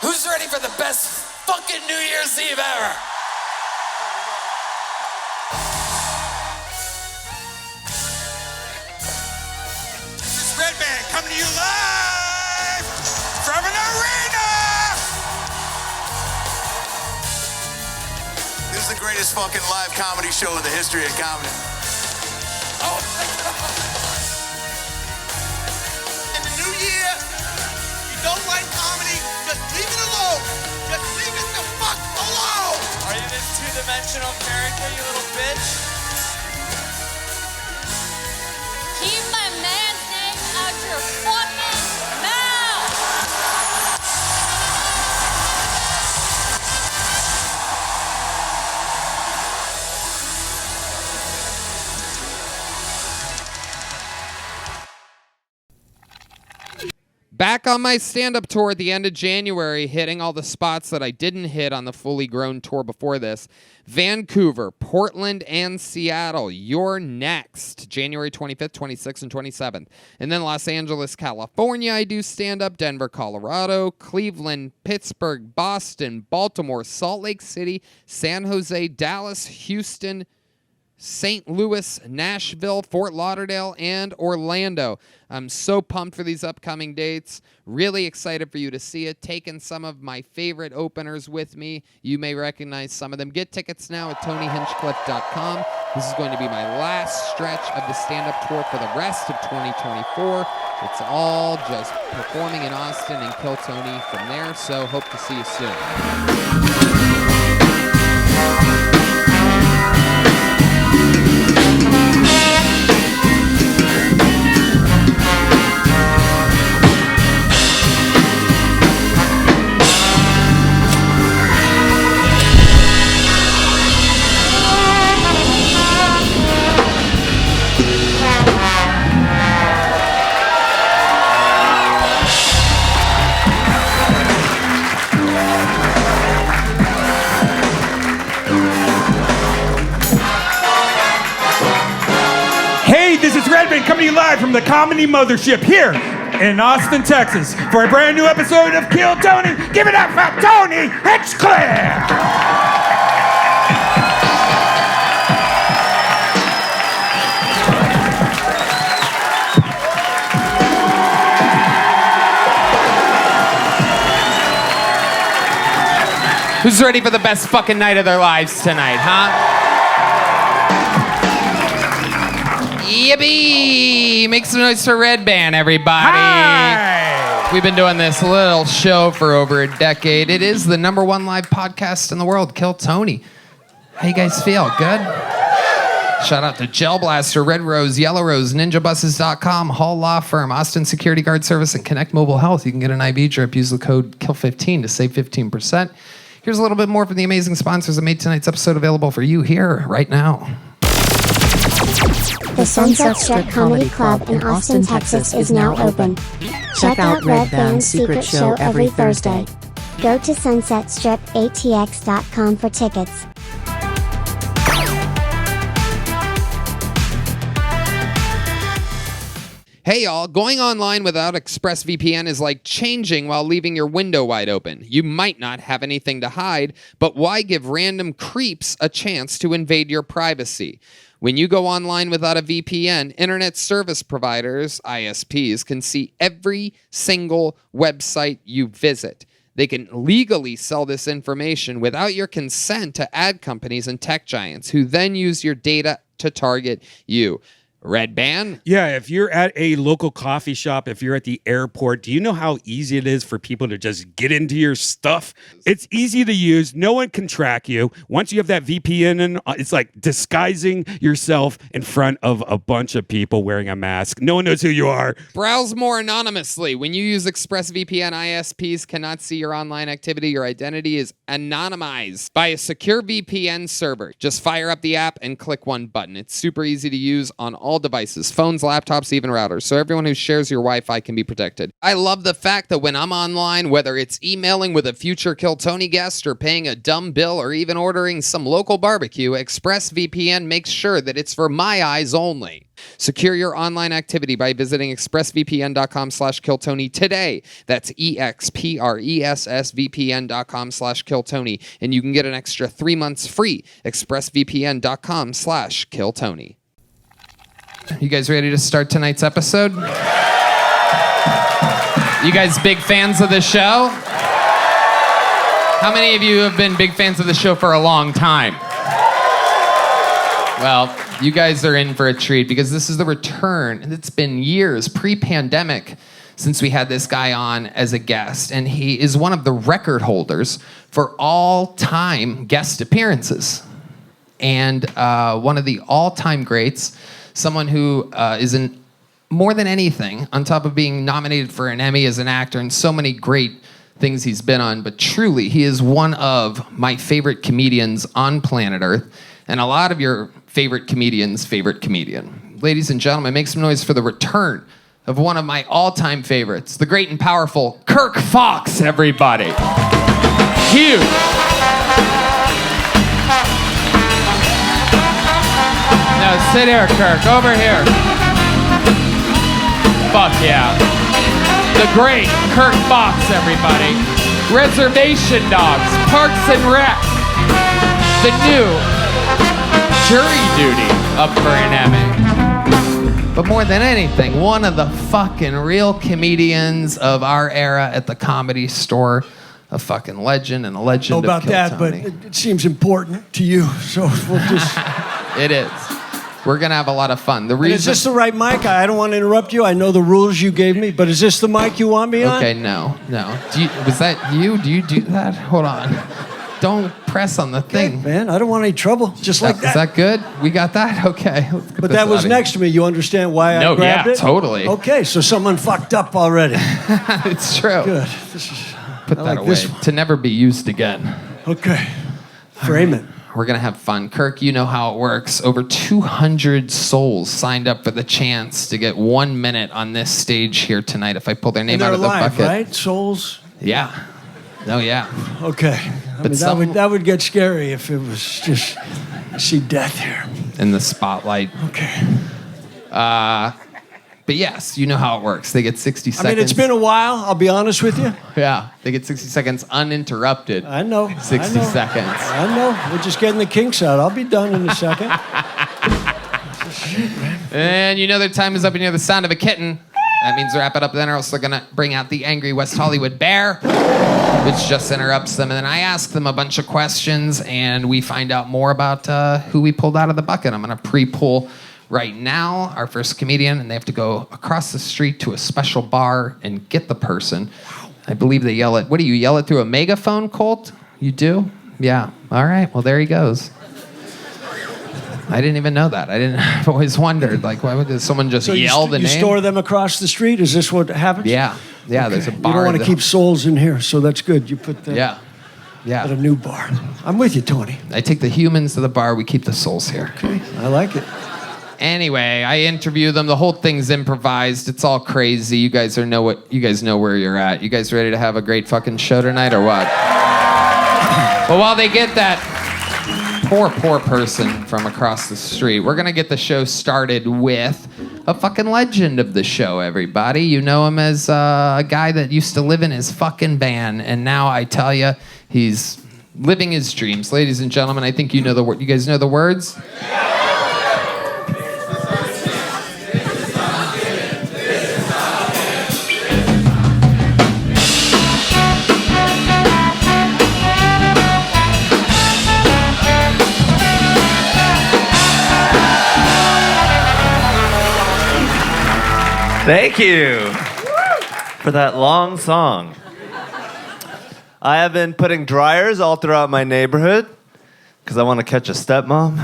Who's ready for the best fucking New Year's Eve ever? This is Redban coming to you live from an arena! This is the greatest fucking live comedy show in the history of comedy. Oh my God. In the new year, you don't like comedy, just leave it alone. Just leave it the fuck alone. Are you this two-dimensional character, you little bitch? Keep my man's name out your fucking mouth! Back on my stand-up tour at the end of January, hitting all the spots that I didn't hit on the fully grown tour before this. Vancouver, Portland, and Seattle. You're next. January 25th, 26th, and 27th. And then Los Angeles, California, I do stand-up. Denver, Colorado. Cleveland, Pittsburgh, Boston, Baltimore, Salt Lake City, San Jose, Dallas, Houston, St. Louis, Nashville, Fort Lauderdale, and Orlando. I'm so pumped for these upcoming dates. Really excited for you to see it. Taking some of my favorite openers with me. You may recognize some of them. Get tickets now at TonyHinchcliffe.com. This is going to be my last stretch of the stand-up tour for the rest of 2024. It's all just performing in Austin and Kill Tony from there, so hope to see you soon. This is Redban coming to you live from the Comedy Mothership here in Austin, Texas for a brand new episode of Kill Tony. Give it up for Tony Hinchcliffe! Who's ready for the best fucking night of their lives tonight, huh? Yippee! Make some noise for Redban, everybody. Hi! We've been doing this little show for over a decade. It is the #1 live podcast in the world, Kill Tony. How you guys feel? Good? Shout out to Gel Blaster, Red Rose, Yellow Rose, NinjaBuses.com, Hall Law Firm, Austin Security Guard Service, and Connect Mobile Health. You can get an IV drip. Use the code KILL15 to save 15%. Here's a little bit more from the amazing sponsors that made tonight's episode available for you here right now. The Sunset Strip Comedy Club in Austin, Texas is now open. Check out Redban's secret show every Thursday. Go to sunsetstripatx.com for tickets. Hey y'all, going online without ExpressVPN is like changing while leaving your window wide open. You might not have anything to hide, but why give random creeps a chance to invade your privacy? When you go online without a VPN, internet service providers, ISPs, can see every single website you visit. They can legally sell this information without your consent to ad companies and tech giants who then use your data to target you. Redban. Yeah, if you're at a local coffee shop, if you're at the airport, do you know how easy it is for people to just get into your stuff? It's easy to use. No one can track you. Once you have that VPN in, it's like disguising yourself in front of a bunch of people wearing a mask. No one knows who you are. Browse more anonymously. When you use ExpressVPN, ISPs cannot see your online activity. Your identity is anonymized by a secure VPN server. Just fire up the app and click one button. It's super easy to use on all devices, phones, laptops, even routers, so everyone who shares your Wi-Fi can be protected. I love the fact that when I'm online, whether it's emailing with a future Kill Tony guest or paying a dumb bill or even ordering some local barbecue, ExpressVPN makes sure that it's for my eyes only. Secure your online activity by visiting expressvpn.com/killtony today. That's expressvpn.com/killtony, and you can get an extra 3 months free. expressvpn.com/killtony. You guys ready to start tonight's episode? You guys big fans of the show? How many of you have been big fans of the show for a long time? Well, you guys are in for a treat because this is the return, and it's been years, pre-pandemic, since we had this guy on as a guest, and he is one of the record holders for all-time guest appearances. And one of the all-time greats, someone who is in more than anything, on top of being nominated for an Emmy as an actor and so many great things he's been on, but truly, he is one of my favorite comedians on planet Earth, and a lot of your favorite comedians' favorite comedian. Ladies and gentlemen, make some noise for the return of one of my all-time favorites, the great and powerful Kirk Fox, everybody. Huge. Now sit here, Kirk, over here. Fuck yeah. The great Kirk Fox, everybody. Reservation Dogs, Parks and Rec. The new Jury Duty up for an Emmy. But more than anything, one of the fucking real comedians of our era at the Comedy Store. A fucking legend and a legend know about of Kill that, Tony. but it seems important to you, so we'll just... It is. We're going to have a lot of fun. The reason... And is this the right mic? I don't want to interrupt you. I know the rules you gave me, but is this the mic you want me on? Okay, no. Was that you? Do you do that? Hold on. Don't press on the thing. Man, I don't want any trouble. Just like that. Is that good? We got that? Okay. Let's get But this that was outta next to me. You understand why I grabbed it? Totally. Okay, so someone fucked up already. It's true. Good. Put that away. To never be used again. Okay. Frame it. We're going to have fun. Kirk, you know how it works. Over 200 souls signed up for the chance to get 1 minute on this stage here tonight if I pull their name out of the alive, bucket. Right? Souls? Yeah. Oh, yeah. Okay. I mean, that would get scary if it was just see death here. In the spotlight. Okay. But yes, you know how it works. They get 60 seconds. I mean, it's been a while, I'll be honest with you. Yeah. They get 60 seconds uninterrupted. I know. 60 seconds. I know. We're just getting the kinks out. I'll be done in a second. Shit, man. And you know their time is up and you hear the sound of a kitten. That means wrap it up then or else they're going to bring out the angry West Hollywood bear, which just interrupts them. And then I ask them a bunch of questions and we find out more about who we pulled out of the bucket. I'm going to pre-pull right now our first comedian, and they have to go across the street to a special bar and get the person. I believe they yell it. What do you yell it through a megaphone, Colt? You do? Yeah. All right. Well, there he goes. I didn't even know that. I've always wondered, like, why would someone just yell the name? You store them across the street? Is this what happens? Yeah. Yeah, okay. There's a bar. You don't want to keep souls in here, so that's good. You put them at a new bar. I'm with you, Tony. I take the humans to the bar. We keep the souls here. Okay. I like it. Anyway, I interview them. The whole thing's improvised. It's all crazy. You guys know where you're at. You guys ready to have a great fucking show tonight or what? Well, while they get that poor person from across the street, we're going to get the show started with a fucking legend of the show, everybody. You know him as a guy that used to live in his fucking van, and now I tell you, he's living his dreams. Ladies and gentlemen, I think you know the word. You guys know the words? Thank you for that long song. I have been putting dryers all throughout my neighborhood because I want to catch a stepmom.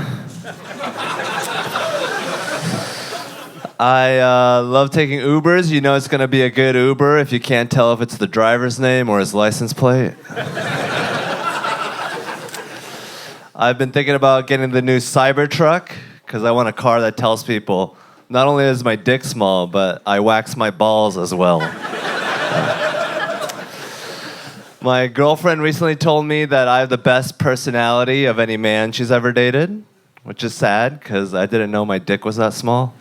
I love taking Ubers. You know it's going to be a good Uber if you can't tell if it's the driver's name or his license plate. I've been thinking about getting the new Cybertruck because I want a car that tells people not only is my dick small, but I wax my balls as well. My girlfriend recently told me that I have the best personality of any man she's ever dated, which is sad because I didn't know my dick was that small.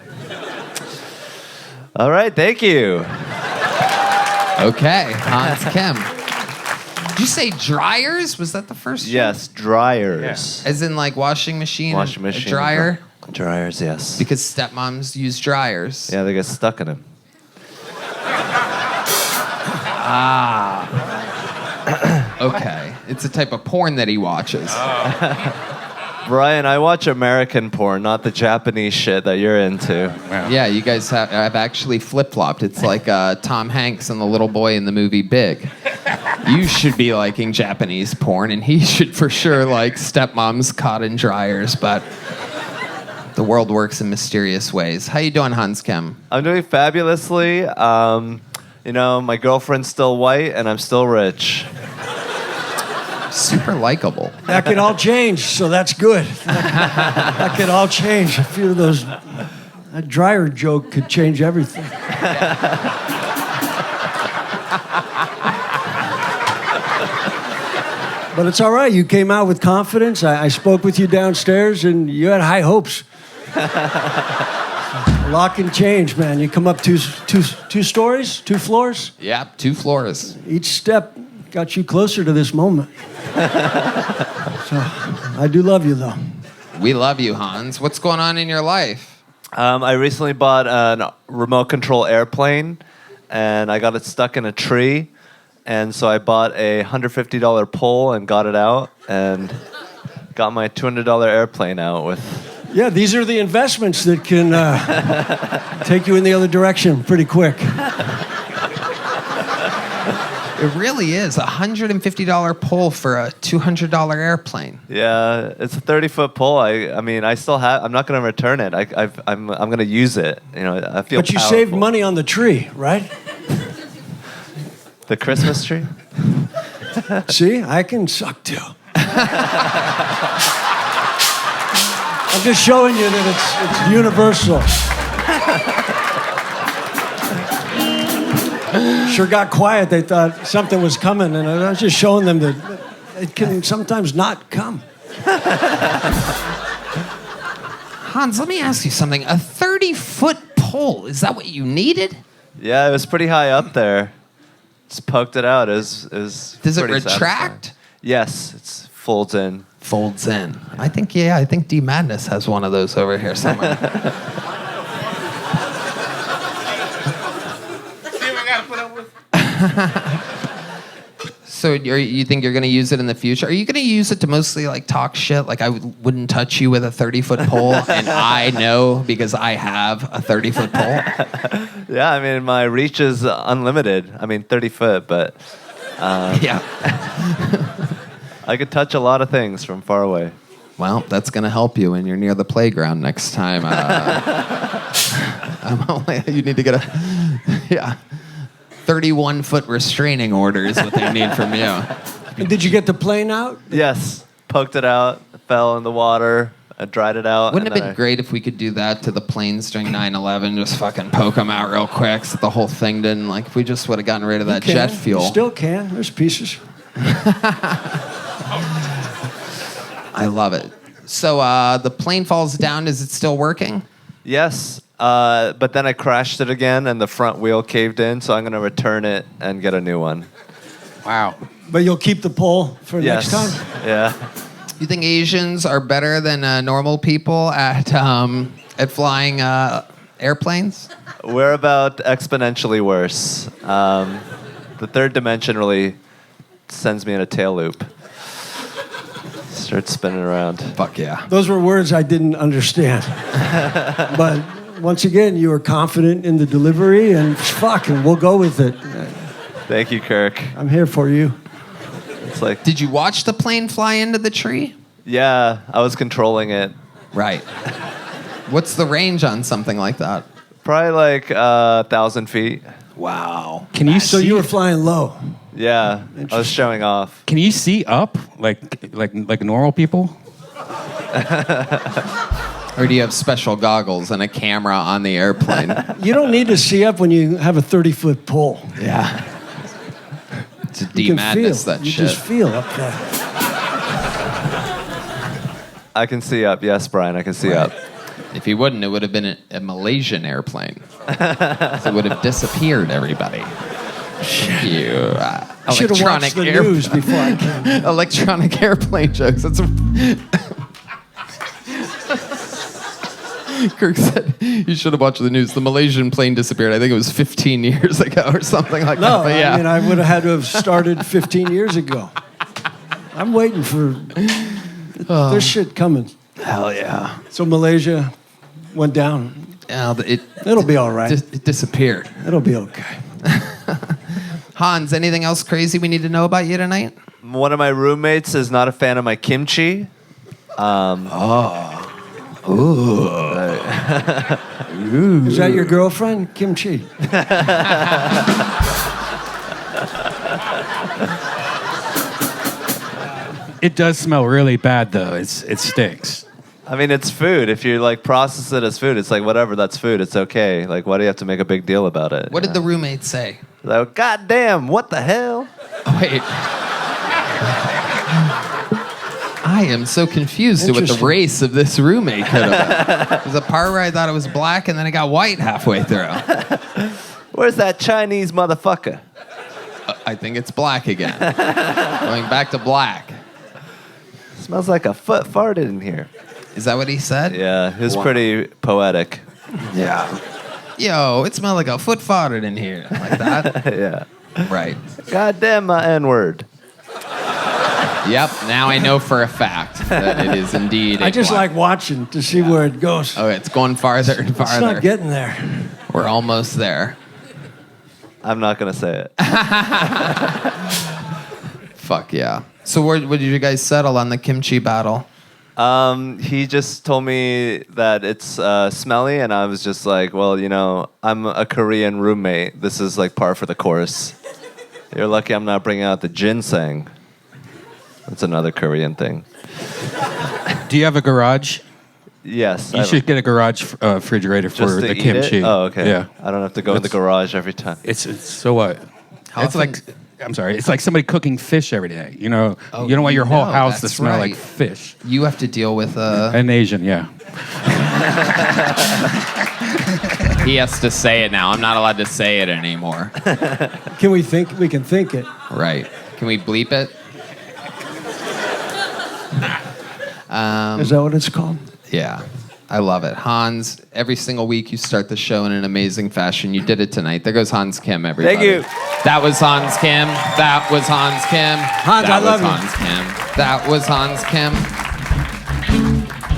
All right, thank you. Okay, Hans Kim. Did you say dryers? Was that the first one? Yes, dryers. As in like washing machine? Washing machine. A dryer? Dryers, yes. Because stepmoms use dryers. Yeah, they get stuck in them. Okay. It's a type of porn that he watches. Brian, I watch American porn, not the Japanese shit that you're into. Yeah, you guys have actually flip-flopped. It's like Tom Hanks and the little boy in the movie Big. You should be liking Japanese porn, and he should for sure like stepmoms caught in dryers, but the world works in mysterious ways. How you doing, Hans Kim? I'm doing fabulously. You know, my girlfriend's still white, and I'm still rich. Super likable. That could all change, so that's good. That could all change. A few of those. That dryer joke could change everything. But it's all right. You came out with confidence. I spoke with you downstairs, and you had high hopes. A lot can change, man. You come up two stories, 2 floors. Yeah, 2 floors. Each step got you closer to this moment. So, I do love you, though. We love you, Hans. What's going on in your life? I recently bought a remote control airplane, and I got it stuck in a tree. And so I bought a $150 pole and got it out, and got my $200 airplane out with... Yeah, these are the investments that can take you in the other direction pretty quick. It really is. A $150 pole for a $200 airplane. Yeah, it's a 30-foot pole. I mean, I still have... I'm not going to return it. I'm going to use it. You know, I feel But you powerful. saved money on the tree, right? The Christmas tree? See, I can suck too. I'm just showing you that it's universal. Sure got quiet. They thought something was coming, and I was just showing them that it can sometimes not come. Hans, let me ask you something. A 30-foot pole, is that what you needed? Yeah, it was pretty high up there. Just poked it out. It was Does it pretty retract? satisfying. Yes, it folds in. Folds in. I think D Madness has one of those over here somewhere. So you think you're going to use it in the future? Are you going to use it to mostly like talk shit? Like I wouldn't touch you with a 30-foot pole, and I know because I have a 30-foot pole. Yeah, I mean, my reach is unlimited. I mean, 30 foot, but... Yeah. I could touch a lot of things from far away. Well, that's going to help you when you're near the playground next time. You need to get a 31-foot restraining order is what they need from you. And did you get the plane out? Yes, poked it out, fell in the water, I dried it out. Wouldn't it have been great if we could do that to the planes during 9/11? Just fucking poke them out real quick so the whole thing didn't, like, if we just would have gotten rid of that jet fuel. You still can. There's pieces. I love it. So the plane falls down. Is it still working? Yes, but then I crashed it again and the front wheel caved in, so I'm going to return it and get a new one. Wow. But you'll keep the pole for next time? Yeah. You think Asians are better than normal people at flying airplanes? We're about exponentially worse. The third dimension really sends me in a tail loop. Starts spinning around. Fuck yeah. Those were words I didn't understand. But once again, you were confident in the delivery, and fucking, we'll go with it. Thank you, Kirk. I'm here for you. It's like, Did you watch the plane fly into the tree? yeah, I was controlling it. Right. What's the range on something like that? Probably like 1,000 feet. Wow. Can you So see? you were flying low. Yeah, I was showing off. Can you see up like normal people? Or do you have special goggles and a camera on the airplane? You don't need to see up when you have a 30-foot pole. Yeah. It's a You can D-madness, feel. that You shit. just feel up there. I can see up. Yes, Brian, I can see up. If he wouldn't, it would have been a Malaysian airplane. So it would have disappeared, everybody. You, I should have watched the news before I came. Electronic airplane jokes. That's Kirk said you should have watched the news. The Malaysian plane disappeared. I think it was 15 years ago or something like that. No, But yeah. I mean, I would have had to have started 15 years ago. I'm waiting for... There's shit coming. Hell yeah. So Malaysia went down. Yeah, It'll be all right. It disappeared. It'll be okay. Hans, anything else crazy we need to know about you tonight? One of my roommates is not a fan of my kimchi. Is that your girlfriend, Kimchi? It does smell really bad though. It stinks. I mean, it's food. If you like process it as food, it's like whatever. That's food. It's okay. Like, why do you have to make a big deal about it? What did the roommate say? Like, God damn! What the hell? Wait. I am so confused at what the race of this roommate could have been. There's a part where I thought it was black and then it got white halfway through. Where's that Chinese motherfucker? I think it's black again. Going back to black. Smells like a foot farted in here. Is that what he said? Yeah, it was pretty poetic. Yeah. Yo, it smelled like a foot farted in here. Like that? Yeah. Right. God damn my N-word. Yep, now I know for a fact that it is indeed. I just like watching to see where it goes. Oh, it's going farther and farther. It's not getting there. We're almost there. I'm not gonna say it. Fuck yeah. So what did you guys settle on the kimchi battle? He just told me that it's smelly, and I was just like, well, you know, I'm a Korean roommate. This is like par for the course. You're lucky I'm not bringing out the ginseng. That's another Korean thing. Do you have a garage? Yes. You should get a garage refrigerator for just to the eat kimchi. It? Oh, okay. Yeah. I don't have to go in the garage every time. It's so what? It's like I'm sorry. It's like somebody cooking fish every day. You know. Oh, you don't want your whole no, house to that's smell right. like fish. You have to deal with An Asian, yeah. He has to say it now. I'm not allowed to say it anymore. Can we think? We can think it. Right. Can we bleep it? Is that what it's called? Yeah. I love it. Hans, every single week you start the show in an amazing fashion. You did it tonight. There goes Hans Kim, everybody. Thank you. That was Hans Kim. That was Hans Kim. Hans, that I love was you. Hans Kim. That was Hans Kim.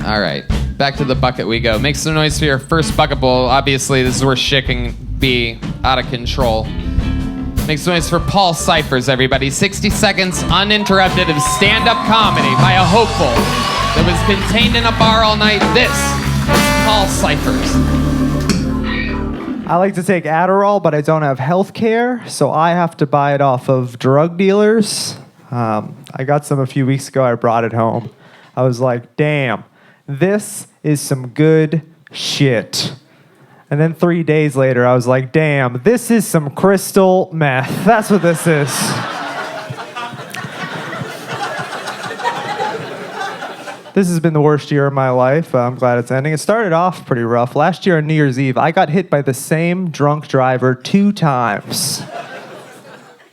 All right. Back to the bucket we go. Make some noise for your first bucket bowl. Obviously, this is where shit can be out of control. Make some noise for Paul Cyphers, everybody. 60 seconds uninterrupted of stand-up comedy by a hopeful that was contained in a bar all night. This is Paul Cyphers. I like to take Adderall, but I don't have health care, so I have to buy it off of drug dealers. I got some a few weeks ago. I brought it home. I was like, damn, this is some good shit. And then 3 days later, I was like, damn, this is some crystal meth. That's what this is. This has been the worst year of my life. I'm glad it's ending. It started off pretty rough. Last year on New Year's Eve, I got hit by the same drunk driver 2 times.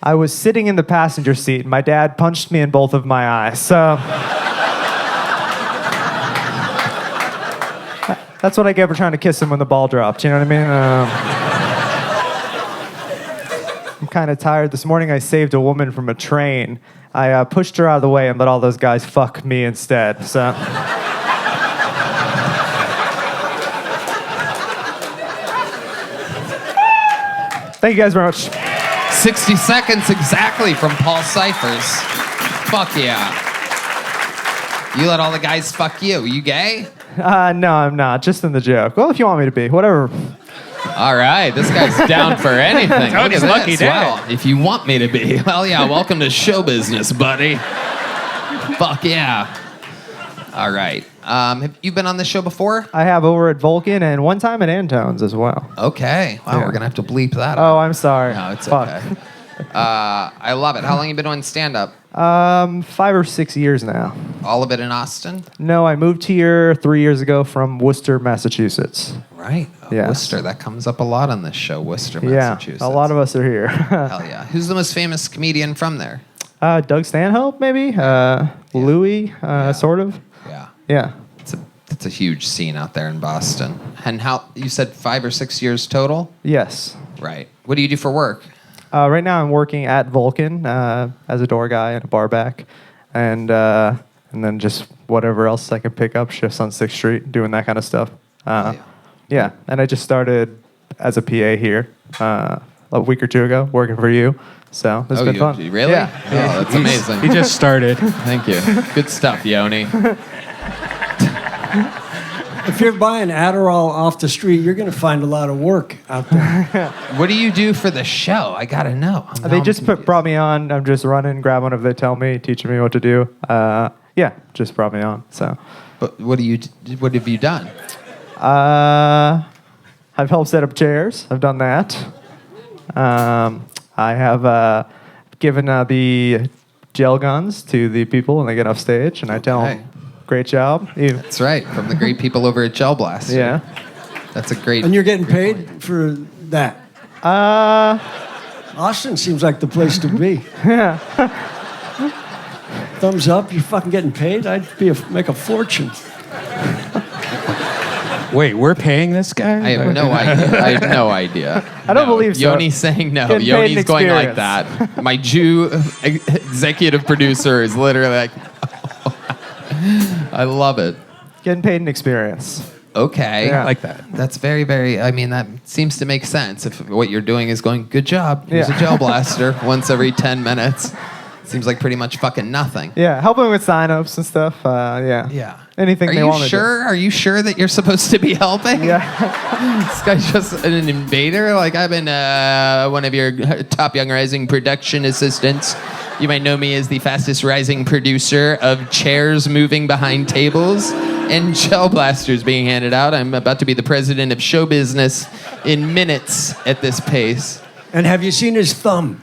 I was sitting in the passenger seat, and my dad punched me in both of my eyes. So that's what I get for trying to kiss him when the ball dropped. You know what I mean? I'm kind of tired. This morning I saved a woman from a train. I pushed her out of the way and let all those guys fuck me instead. So Thank you guys very much. 60 seconds exactly from Paul Cyphers. Fuck yeah. You let all the guys fuck you. You gay? No, I'm not. Just in the joke. Well, if you want me to be, whatever. All right, this guy's down for anything. Look at lucky this. day. Wow. If you want me to be, well, yeah, welcome to show business, buddy. Fuck yeah. All right. Have you been on this show before? I have over at Vulcan and one time at Antone's as well. Okay. Wow, Yeah. we're going to have to bleep that Oh, out. I'm sorry. No, it's Fuck. okay. I love it. How long have you been doing stand-up? 5 or 6 years now. All of it in Austin? No, I moved here 3 years ago from Worcester, Massachusetts. Right. Yes. Worcester. That comes up a lot on this show, Worcester, Yeah, Massachusetts. a lot of us are here. Hell yeah. Who's the most famous comedian from there? Doug Stanhope, maybe? Louis, sort of. Yeah. Yeah. It's a huge scene out there in Boston. And how, you said 5 or 6 years total? Yes. Right. What do you do for work? Right now I'm working at Vulcan as a door guy and a bar back. And then just whatever else I can pick up, shifts on 6th Street, doing that kind of stuff. Yeah, and I just started as a PA here a week or two ago, working for you. So it's been fun. Really? Yeah. Oh, that's amazing. He just started. Thank you. Good stuff, Yoni. If you're buying Adderall off the street, you're going to find a lot of work out there. What do you do for the show? I gotta know. They just brought me on. I'm just running, grab whenever they tell me, teaching me what to do. Yeah, just brought me on. So, But what have you done? I've helped set up chairs. I've done that. I have given the gel guns to the people when they get off stage, and I tell them, "Great job." That's right, from the great people over at Gel Blast. Yeah. That's a great. And you're getting paid for that. Austin seems like the place to be. Yeah. Thumbs up, you're fucking getting paid? I'd make a fortune. Wait, we're paying this guy? I have no idea. I have no idea. I don't believe so. Yoni's saying no. Getting paid Yoni's in going like experience. that. My Jew executive producer is literally like, I love it. Getting paid in experience. Okay. Yeah. I like that. That's very, very, I mean, that seems to make sense. If what you're doing is going, good job, use a Yeah. gel blaster once every 10 minutes. Seems like pretty much fucking nothing. Yeah, helping with sign-ups and stuff. Yeah. Yeah. Anything Are they you want to sure? Are you sure that you're supposed to be helping? do. Yeah. This guy's just an invader. Like, I've been one of your top young rising production assistants. You might know me as the fastest rising producer of chairs moving behind tables and gel blasters being handed out. I'm about to be the president of show business in minutes at this pace. And have you seen his thumb?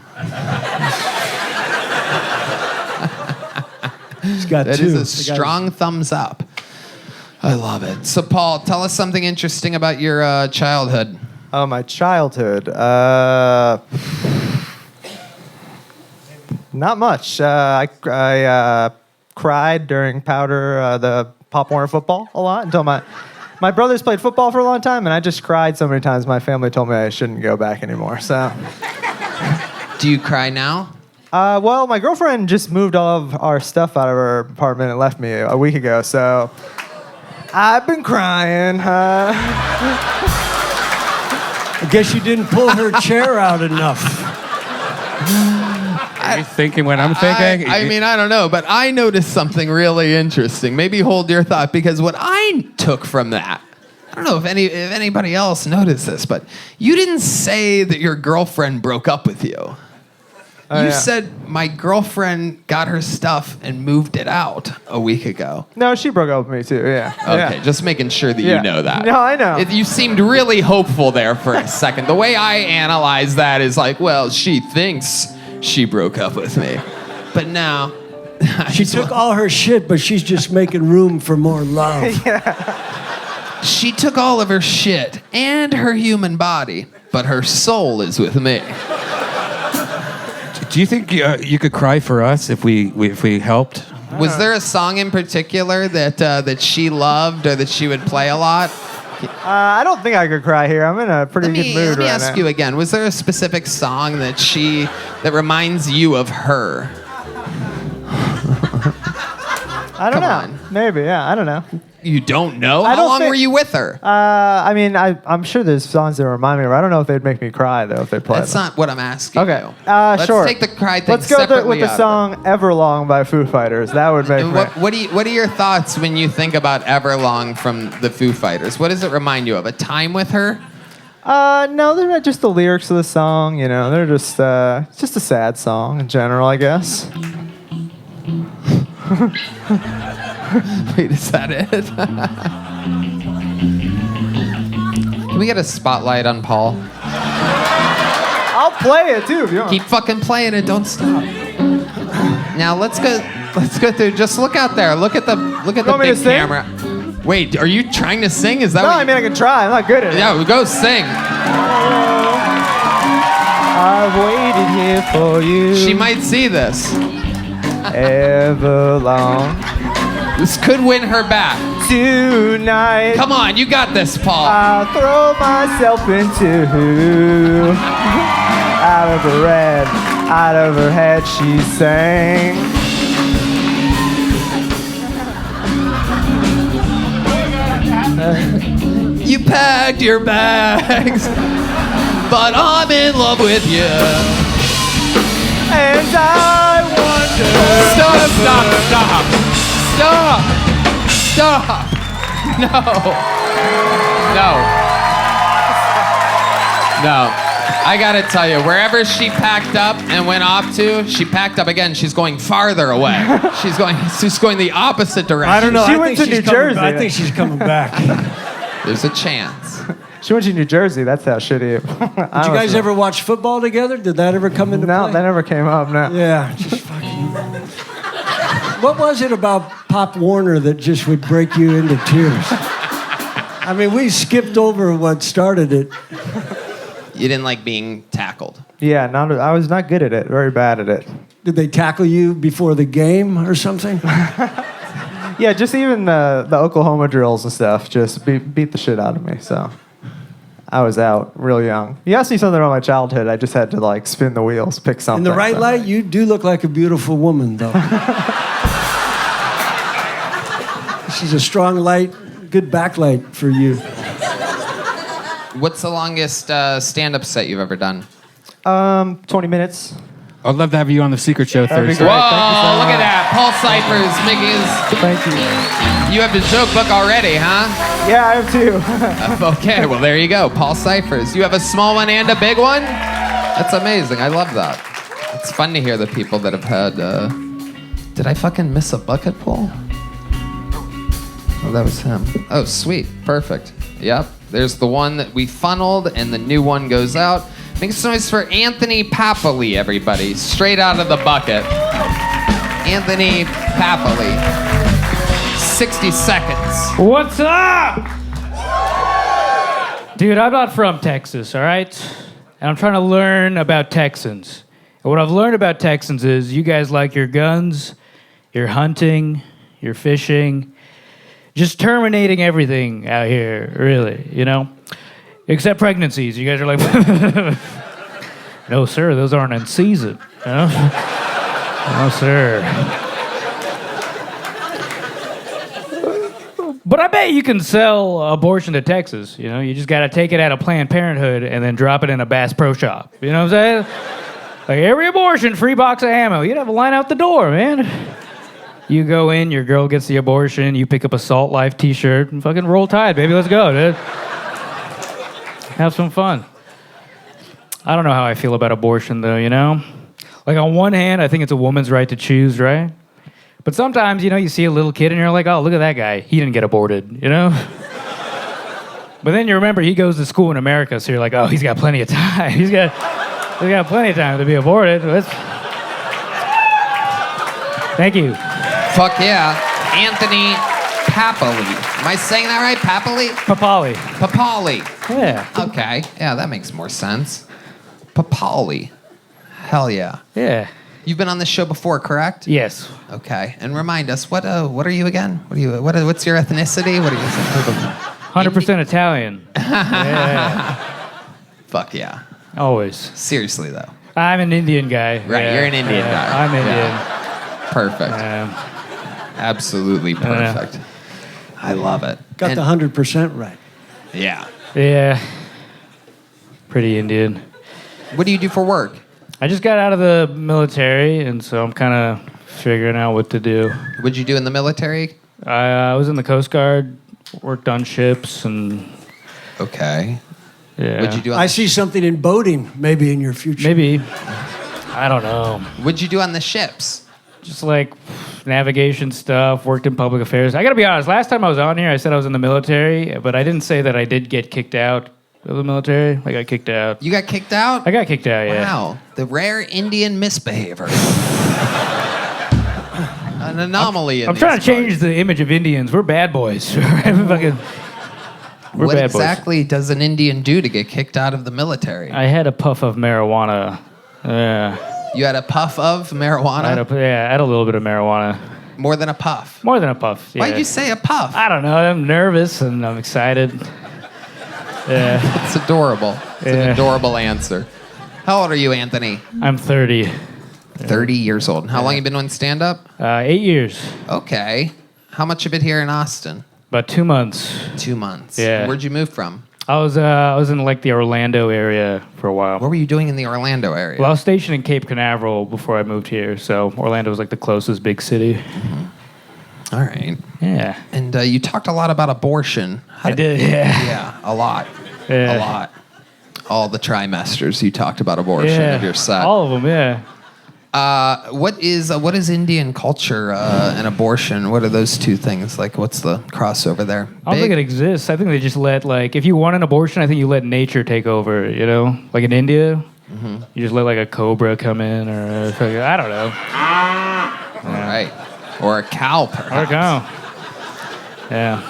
He's got That two. is a strong thumbs up. I love it. So, Paul, tell us something interesting about your childhood. Oh, my childhood. Not much. I cried during Powder, the Pop Warner football a lot until my brothers played football for a long time, and I just cried so many times my family told me I shouldn't go back anymore. So, Do you cry now? well, my girlfriend just moved all of our stuff out of her apartment and left me a week ago, so I've been crying. I guess you didn't pull her chair out enough. Are you thinking what I'm thinking? I mean, I don't know, but I noticed something really interesting. Maybe hold your thought, because what I took from that, I don't know if anybody else noticed this, but you didn't say that your girlfriend broke up with you. You said, my girlfriend got her stuff and moved it out a week ago. No, she broke up with me too, yeah. Okay, Yeah. just making sure that Yeah. you know that. No, I know. You seemed really hopeful there for a second. The way I analyze that is like, well, she thinks she broke up with me. But no. She took all her shit, but she's just making room for more love. She took all of her shit and her human body, but her soul is with me. Do you think you could cry for us if we helped? Was there a song in particular that she loved or that she would play a lot? I don't think I could cry here. I'm in a pretty good mood Let me right ask now. you again. Was there a specific song that reminds you of her? I don't Come know. on. Maybe, yeah. I don't know. You don't know? I How don't long think- were you with her? I mean, I'm sure there's songs that remind me of her. I don't know if they'd make me cry, though, if they played That's them. not what I'm asking Okay. you. Sure. Let's take the cry thing Let's go separately with the out of song Everlong by Foo Fighters. That would make it. me... What are your thoughts when you think about Everlong from the Foo Fighters? What does it remind you of? A time with her? No, they're not just the lyrics of the song, you know. They're just, it's just a sad song in general, I guess. Wait, is that it? Can we get a spotlight on Paul? I'll play it, too, if you want. Keep fucking playing it. Don't stop. Now let's go through. Just look out there. Look at the want me big to sing? camera. Wait, are you trying to sing? Is that No, what I mean, I can try. I'm not good at it. Yeah, go sing. I've waited here for you. She might see this. Everlong. This could win her back. Tonight. Come on, you got this, Paul. I'll throw myself into out of her head, out of her head she sang. You packed your bags, but I'm in love with you. And I wonder. Stop. No. I gotta tell you, wherever she packed up and went off to, she packed up again. She's going farther away. She's going the opposite direction. I don't know. She I went think to she's New coming- Jersey. I think she's coming back. There's a chance. She went to New Jersey. That's how shitty. Did you guys ever watch football together? Did that ever come into No, play? that never came up. No. Yeah, just fucking. What was it about Pop Warner that just would break you into tears? I mean, we skipped over what started it. You didn't like being tackled. Yeah, I was not good at it. Very bad at it. Did they tackle you before the game or something? Yeah, just even the Oklahoma drills and stuff just beat the shit out of me. So I was out real young. You asked me something about my childhood. I just had to like spin the wheels, pick something. In the right so. light, you do look like a beautiful woman, though. She's a strong light, good backlight for you. What's the longest stand-up set you've ever done? 20 minutes. I'd love to have you on the Secret Show That'd be Thursday. great. Whoa, Thank you so look at much. that. Paul Cyphers making his... Thank you. You have the joke book already, huh? Yeah, I have two. Okay, well, there you go. Paul Cyphers. You have a small one and a big one? That's amazing. I love that. It's fun to hear the people that have had... Did I fucking miss a bucket pull? Oh, that was him. Oh, sweet. Perfect. Yep. There's the one that we funneled, and the new one goes out. Make some noise for Anthony Papali, everybody. Straight out of the bucket. Anthony Papali. 60 seconds. What's up? Dude, I'm not from Texas, all right? And I'm trying to learn about Texans. And what I've learned about Texans is you guys like your guns, your hunting, your fishing, just terminating everything out here, really, you know? Except pregnancies. You guys are like, no, sir, those aren't in season. You know? No, sir. But I bet you can sell abortion to Texas. You know, you just got to take it out of Planned Parenthood and then drop it in a Bass Pro Shop. You know what I'm saying? Like every abortion, free box of ammo. You'd have a line out the door, man. You go in, your girl gets the abortion, you pick up a Salt Life t-shirt, and fucking roll tide, baby. Let's go, dude. Have some fun. I don't know how I feel about abortion, though, you know? Like, on one hand, I think it's a woman's right to choose, right? But sometimes, you know, you see a little kid and you're like, oh, look at that guy. He didn't get aborted, you know? But then you remember he goes to school in America, so you're like, oh, he's got plenty of time. He's got plenty of time to be aborted. Thank you. Fuck yeah. Anthony Papali. Am I saying that right? Papali? Papali. Papali. Yeah. Okay. Yeah, that makes more sense. Papali. Hell yeah. Yeah. You've been on this show before, correct? Yes. Okay. And remind us, what are you again? What's your ethnicity? What are you? 100% Italian. Yeah. Fuck yeah. Always. Seriously though. I'm an Indian guy. Right, Yeah. you're an Indian guy. I'm Indian. Yeah. Perfect. Absolutely perfect. I love it. Got the 100% right. Yeah. Yeah. Pretty Indian. What do you do for work? I just got out of the military, and so I'm kind of figuring out what to do. What'd you do in the military? I was in the Coast Guard, worked on ships, and... Okay. Yeah. What'd you do? I see something in boating, maybe in your future. Maybe. I don't know. What'd you do on the ships? Just like navigation stuff, worked in public affairs. I gotta be honest, last time I was on here, I said I was in the military, but I didn't say that I did get kicked out of the military. I got kicked out. You got kicked out? I got kicked out, yeah. Wow. The rare Indian misbehavior. An anomaly in I'm these trying to change parts. the image of Indians. We're bad boys. We're What bad boys. exactly does an Indian do to get kicked out of the military? I had a puff of marijuana. Yeah. You had a puff of marijuana? I had a little bit of marijuana. More than a puff? More than a puff, yeah. Why'd you say a puff? I don't know. I'm nervous and I'm excited. Yeah. It's adorable. It's an adorable answer. How old are you, Anthony? I'm 30. 30 years old. And how long you been doing stand-up? 8 years. Okay. How much of it here in Austin? About 2 months. 2 months. Yeah. Where'd you move from? I was in like the Orlando area for a while. What were you doing in the Orlando area? Well, I was stationed in Cape Canaveral before I moved here, so Orlando was like the closest big city. Mm-hmm. All right. Yeah. And you talked a lot about abortion. I did, yeah. Yeah, a lot. Yeah. A lot. All the trimesters you talked about abortion Yeah. of your set. All of them, yeah. What is Indian culture and abortion? What are those two things? Like, what's the crossover there? I don't think it exists. I think they just let, like, if you want an abortion, I think you let nature take over, you know? Like in India, you just let, like, a cobra come in or, I don't know. All right. Or a cow, perhaps. Or a cow. Yeah.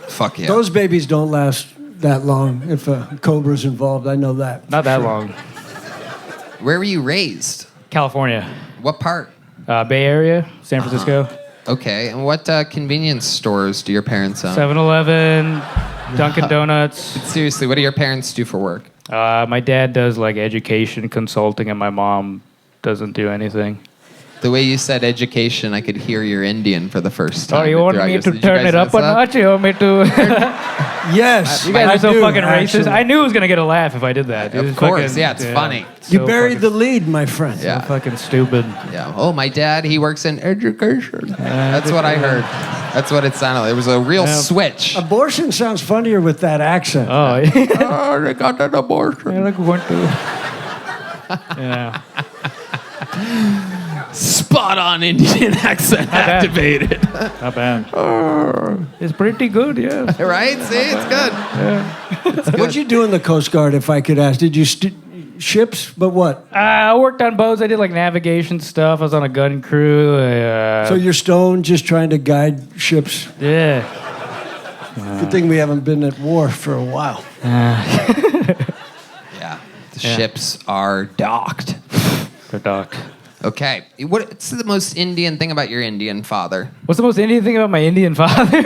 Fuck yeah. Those babies don't last that long if a cobra's involved. I know that. Not that long. Where were you raised? California. What part? Bay Area, San Francisco. Okay. And what convenience stores do your parents own? 7-Eleven, Dunkin' Donuts. Seriously, what do your parents do for work? My dad does like education consulting, and my mom doesn't do anything. The way you said education, I could hear you're Indian for the first time. Oh, you want me to turn it up a notch? You want me to? Yes. You guys are so do, fucking racist. actually. I knew it was gonna get a laugh if I did that. It was Of course, fucking- yeah, it's funny. You So buried fucking- the lead, my friend. Yeah. So fucking stupid. Yeah. Oh, my dad, he works in education. That's what I heard. That's what it sounded like. It was a real switch. Abortion sounds funnier with that accent. Oh, Oh, they got an abortion. yeah, like we went to. Yeah. Spot on Indian accent bad. activated. Not bad. It's pretty good, yeah. Right? See, it's good. What'd you do in the Coast Guard, if I could ask? Did you ships? But what? I worked on boats. I did like navigation stuff. I was on a gun crew. So you're stoned just trying to guide ships? Yeah. Good thing we haven't been at war for a while. Yeah. The ships are docked. They're docked. Okay. What's the most Indian thing about your Indian father? What's the most Indian thing about my Indian father?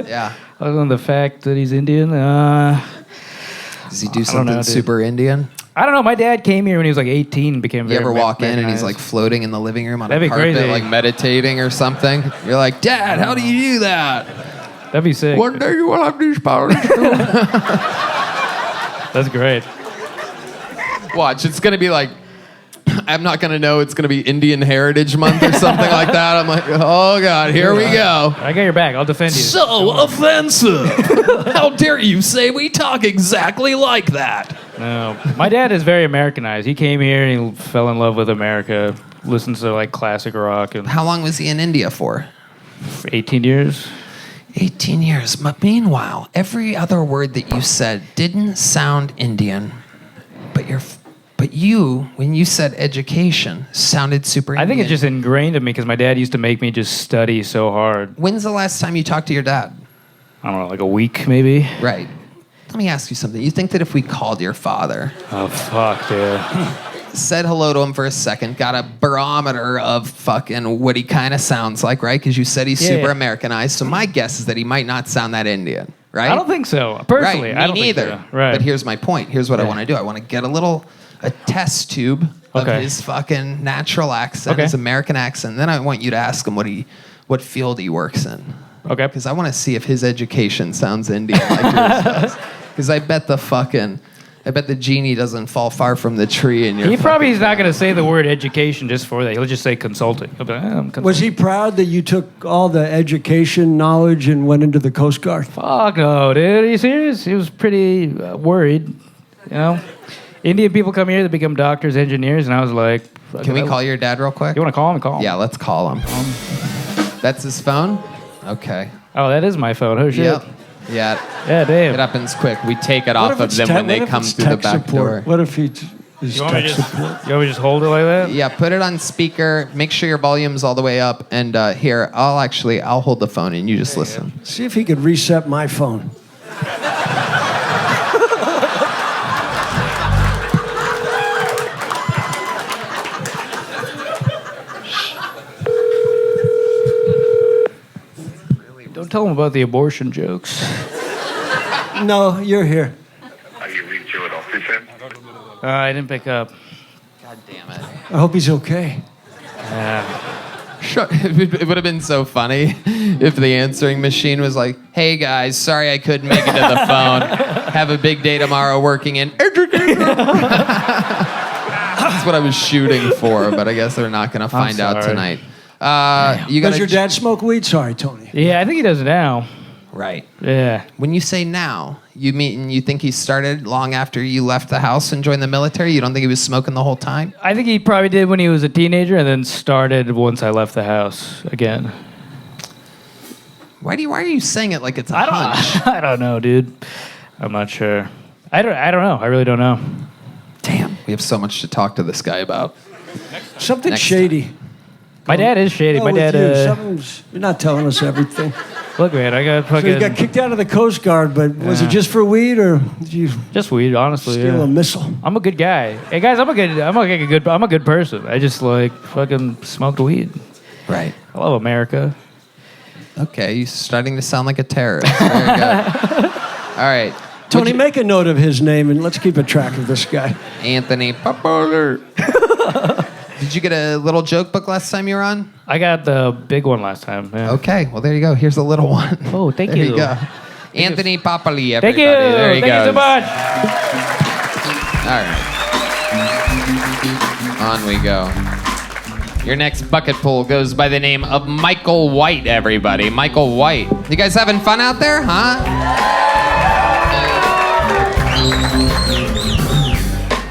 Yeah. Other than the fact that he's Indian, Does he do something super Indian? I don't know. My dad came here when he was like 18 and became You very ever walk in and he's recognized. like floating in the living room on That'd a be carpet, crazy. like meditating or something? You're like, Dad, how do you do that? That'd be sick. One day you will have these powers too. That's great. Watch, it's gonna be like, I'm not gonna know. It's gonna be Indian Heritage Month or something like that. I'm like, oh God, here we go. I got your back. I'll defend you. So offensive. How dare you say we talk exactly like that? No. My dad is very Americanized. He came here and he fell in love with America, listens to like classic rock. And How long was he in India for? 18 years. 18 years. But meanwhile, every other word that you said didn't sound Indian. But you, when you said education, sounded super Indian. I think it's just ingrained in me because my dad used to make me just study so hard. When's the last time you talked to your dad? I don't know, like a week maybe. Right. Let me ask you something. You think that if we called your father, Oh, fuck, dude. said hello to him for a second, got a barometer of fucking what he kind of sounds like, right? Because you said he's Yeah, super yeah. Americanized. So my guess is that he might not sound that Indian, right? I don't think so. Personally, right. I don't Me neither. think so. Right. But here's my point. Here's what I Yeah. want to do. I want to get a test tube of Okay. his fucking natural accent, Okay. his American accent. Then I want you to ask him what field he works in. Okay. Because I want to see if his education sounds Indian like yours does. Because I bet the genie doesn't fall far from the tree in your. He probably is not going to say the word education just for that. He'll just say consulting. He'll be like, I'm consulting. Was he proud that you took all the education knowledge and went into the Coast Guard? Fuck no, dude. Are you serious? He was pretty worried. You know, Indian people come here, they become doctors, engineers, and I was like, Can we call your dad real quick? You want to call him? Call him. Yeah, let's call him. That's his phone? Okay. Oh, that is my phone. Oh shit. Yep. Yeah. Yeah, damn. It happens quick. We take it off of them when they come through the back door. What if he is You want me tech to support? you want me to just hold it like that? Yeah, put it on speaker. Make sure your volume's all the way up. And here, I'll hold the phone and you just listen. See if he could reset my phone. Don't tell him about the abortion jokes. No, you're here. I didn't pick up. God damn it. I hope he's okay. Sure. It would have been so funny if the answering machine was like, hey guys, sorry I couldn't make it to the phone. Have a big day tomorrow working in. That's what I was shooting for, but I guess they're not going to find out tonight. Does your dad smoke weed? Sorry, Tony. Yeah, I think he does now. Right. Yeah. When you say now, you think he started long after you left the house and joined the military? You don't think he was smoking the whole time? I think he probably did when he was a teenager and then started once I left the house again. Why are you saying it like it's a hunch? I don't know, dude. I'm not sure. I don't know. I really don't know. Damn. We have so much to talk to this guy about. Something Next shady. My dad is shady. My dad. You're not telling us everything. Look, man, I got So fucking. you got kicked out of the Coast Guard, but was it just for weed or did you Just weed, honestly. steal Yeah. a missile? I'm a good guy. Hey guys, I'm a good person. I just like fucking smoked weed. Right. I love America. Okay, you're starting to sound like a terrorist. Very good. All right. Tony, make a note of his name and let's keep a track of this guy. Anthony Popper. Did you get a little joke book last time you were on? I got the big one last time. Yeah. Okay, well, there you go. Here's a little one. Oh, thank There you. you go. Anthony Popoli, everybody. Thank you. There he Thank you so goes. much. All right. On we go. Your next bucket pool goes by the name of Michael White, everybody. Michael White. You guys having fun out there, huh?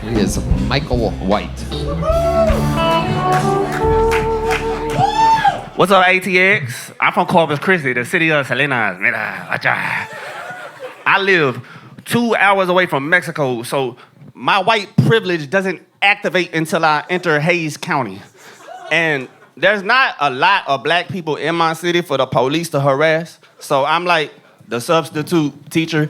He is Michael White. What's up, ATX? I'm from Corpus Christi, the city of Salinas. Mira, vacha. I live 2 hours away from Mexico, so my white privilege doesn't activate until I enter Hayes County. And there's not a lot of black people in my city for the police to harass, so I'm like the substitute teacher.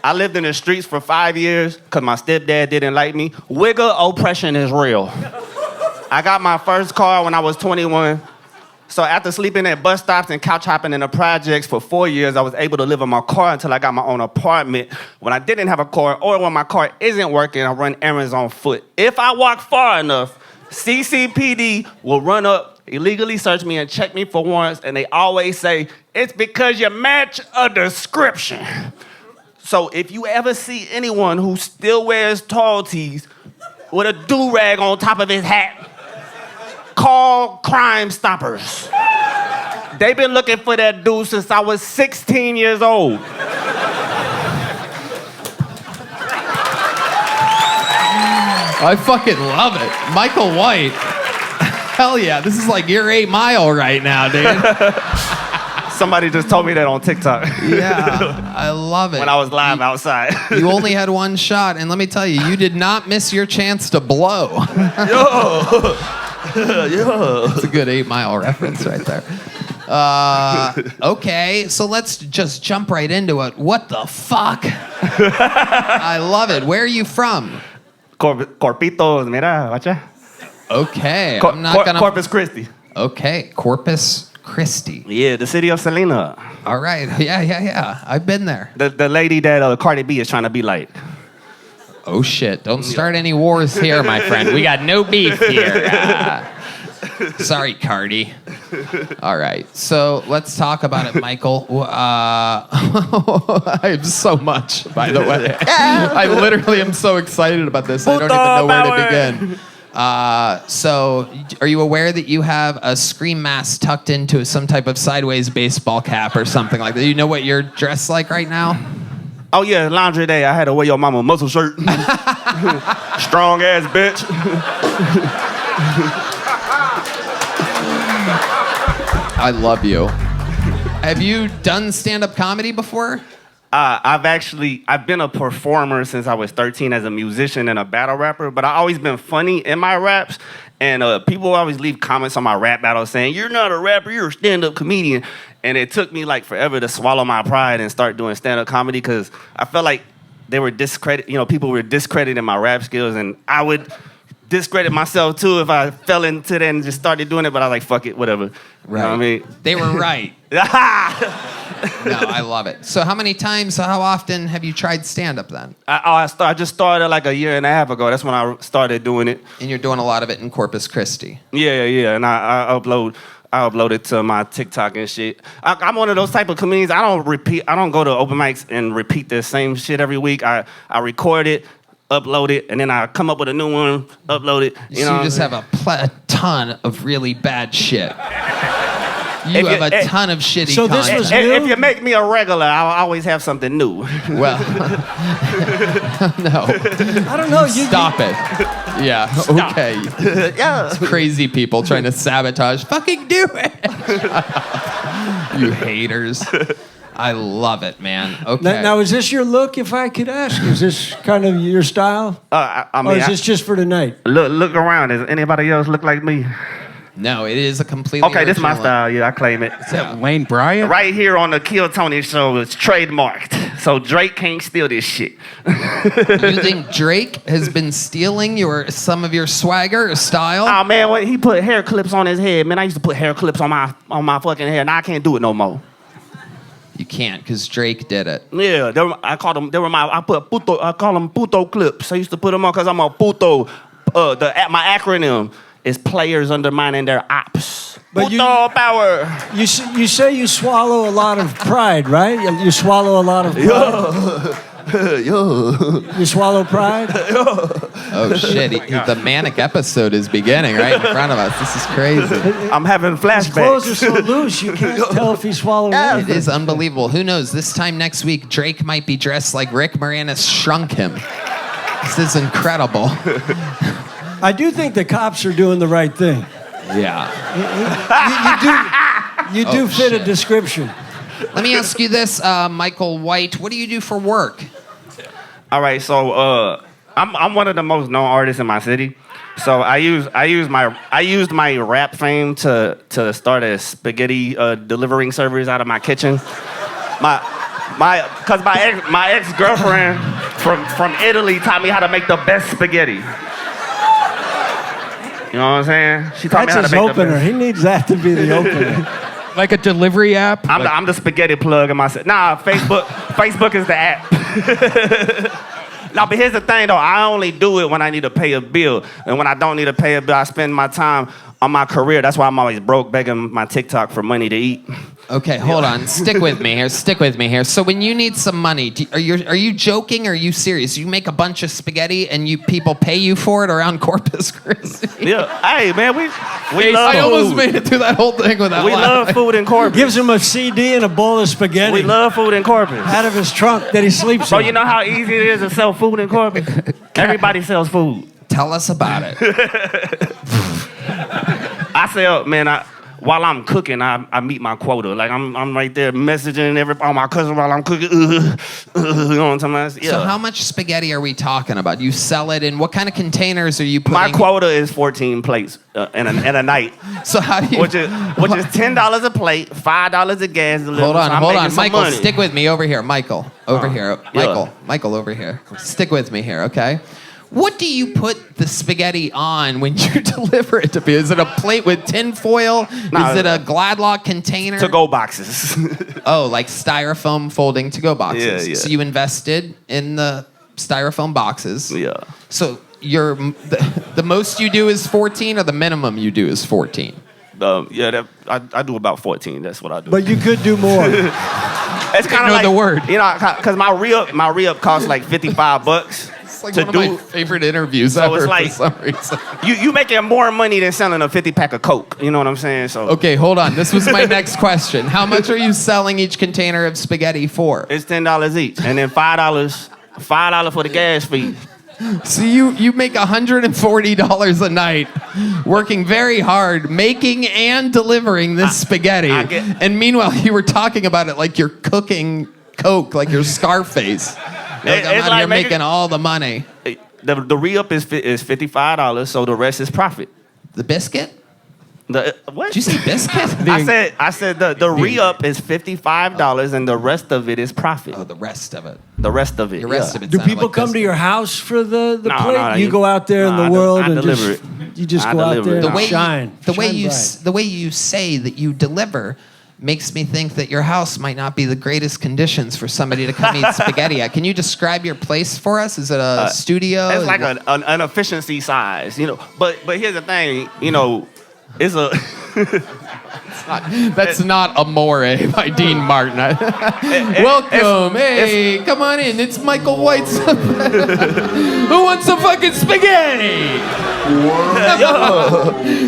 I lived in the streets for 5 years because my stepdad didn't like me. Wigger oppression is real. I got my first car when I was 21. So after sleeping at bus stops and couch hopping in the projects for 4 years, I was able to live in my car until I got my own apartment. When I didn't have a car or when my car isn't working, I run errands on foot. If I walk far enough, CCPD will run up, illegally search me and check me for warrants, and they always say, it's because you match a description. So if you ever see anyone who still wears tall tees with a do-rag on top of his hat, call Crime Stoppers. They've been looking for that dude since I was 16 years old. I fucking love it. Michael White. Hell yeah, this is like your 8 Mile right now, dude. Somebody just told me that on TikTok. Yeah, I love it. When I was live outside. You only had one shot, and let me tell you, you did not miss your chance to blow. Yo. Yo. That's a good 8 Mile reference right there. Okay, so let's just jump right into it. What the fuck? I love it. Where are you from? Corpitos, mira, vacha. Okay, I'm not gonna... Corpus Christi. Okay, Corpus Christi. Yeah, the city of Selena. All right, yeah. I've been there. The lady that Cardi B is trying to be like. Oh shit, don't start any wars here, my friend. We got no beef here. Sorry, Cardi. All right, so let's talk about it, Michael. I have so much, by the way. I literally am so excited about this. I don't even know where to begin. So, are you aware that you have a scream mask tucked into some type of sideways baseball cap or something like that? Do you know what you're dressed like right now? Oh yeah, laundry day. I had to wear your mama muscle shirt. Strong ass bitch. I love you. Have you done stand-up comedy before? I've been a performer since I was 13 as a musician and a battle rapper, but I've always been funny in my raps. And people always leave comments on my rap battles saying, "You're not a rapper, you're a stand-up comedian." And it took me like forever to swallow my pride and start doing stand-up comedy because I felt like they were people were discrediting my rap skills, and I would discredit myself too if I fell into that and just started doing it. But I was like, fuck it, whatever. Right. You know what I mean? They were right. No, I love it. So how often have you tried stand-up then? I just started like a year and a half ago. That's when I started doing it. And you're doing a lot of it in Corpus Christi. Yeah. And I upload it to my TikTok and shit. I'm one of those type of comedians. I don't go to open mics and repeat the same shit every week. I record it, upload it, and then I come up with a new one, upload it. You just have a ton of really bad shit. You have a ton of shitty so content. This was new? If you make me a regular, I'll always have something new. Well, no. I don't know. Stop it. Yeah, Stop. okay. Yeah. It's crazy people trying to sabotage. Fucking do it. You haters. I love it, man. Okay. Now, is this your look, if I could ask? Is this kind of your style? Or is this just for tonight? Look around. Does anybody else look like me? No, it is a completely Okay, this is my original style. Yeah, I claim it. Is that Wayne Bryant? Right here on the Kill Tony show, it's trademarked. So Drake can't steal this shit. You think Drake has been stealing some of your swagger or style? Oh man, he put hair clips on his head. Man, I used to put hair clips on my fucking hair. Now I can't do it no more. You can't, because Drake did it. Yeah, I call them puto clips. I used to put them on because I'm a puto. My acronym is players undermining their ops. But puto power. You say you swallow a lot of pride, right? You swallow a lot of pride. You swallow pride? Oh shit! The manic episode is beginning right in front of us. This is crazy. I'm having flashbacks. His clothes are so loose, you can't tell if he's swallowing anything. It is unbelievable. Who knows? This time next week, Drake might be dressed like Rick Moranis shrunk him. This is incredible. I do think the cops are doing the right thing. Yeah. You do fit a description. Let me ask you this, Michael White. What do you do for work? All right, so I'm one of the most known artists in my city. So I used my rap fame to start a spaghetti delivering service out of my kitchen. My ex-girlfriend from Italy taught me how to make the best spaghetti. You know what I'm saying? She taught me how to make opener. the best. He needs that to be the opener. Like a delivery app? I'm the spaghetti plug in my set. Nah, Facebook is the app. No, but here's the thing though. I only do it when I need to pay a bill. And when I don't need to pay a bill, I spend my time on my career. That's why I'm always broke, begging my TikTok for money to eat. Okay, hold on. Stick with me here. So when you need some money, are you joking or are you serious? You make a bunch of spaghetti and people pay you for it around Corpus Christi? Yeah. Hey, man, we love I food. almost made it through that whole thing without We love food in Corpus. Gives him a CD and a bowl of spaghetti. We love food in Corpus. Out of his trunk that he sleeps So in. you know how easy it is to sell food in Corpus? Everybody sells food. Tell us about it. I sell, man, while I'm cooking, I meet my quota. Like I'm right there messaging all my cousins while I'm cooking. You know what I'm talking about? Yeah. So how much spaghetti are we talking about? You sell it in what kind of containers are you putting? My quota is 14 plates in a night. So how do you? Which is $10 a plate, $5 a gas delivery. Hold on, Michael. Money. Stick with me over here, Michael. Over here, yeah. Michael. Over here. Stick with me here, okay? What do you put the spaghetti on when you deliver it to people? Is it a plate with tin foil? Nah, is it a Gladlock container? To-go boxes. Oh, like styrofoam folding to-go boxes. Yeah. So you invested in the styrofoam boxes. Yeah. So the most you do is 14 or the minimum you do is 14? I do about 14. That's what I do. But you could do more. It's kind of know like the word. You know, because my re-up costs like $55. It's like to one of my favorite interviews So ever it's like- for some reason. You making more money than selling a 50-pack of Coke. You know what I'm saying? So Okay, hold on. This was my next question. How much are you selling each container of spaghetti for? it's $10 each, and then $5 for the gas fee. So you make $140 a night, working very hard, making and delivering this spaghetti. And meanwhile, you were talking about it like you're cooking Coke, like you're Scarface. You're like, I'm out here making all the money. The re-up is $55, so the rest is profit. The biscuit? What? Did you say biscuit? I said the re-up is $55 and the rest of it is profit. Oh, the rest of it. The rest of it. The rest of it. Do people come to your house for the No, plate? no, You go out there in the world I and deliver just, it. you just I go out deliver there it. and The way shine. The way Shine you bright. the way you say that you deliver makes me think that your house might not be the greatest conditions for somebody to come eat spaghetti at. Can you describe your place for us? Is it a studio? It's like an efficiency size, you know. But here's the thing, you know, it's a. That's not Amore by Dean Martin. Welcome. Hey, come on in. It's Michael White's. Who wants some fucking spaghetti?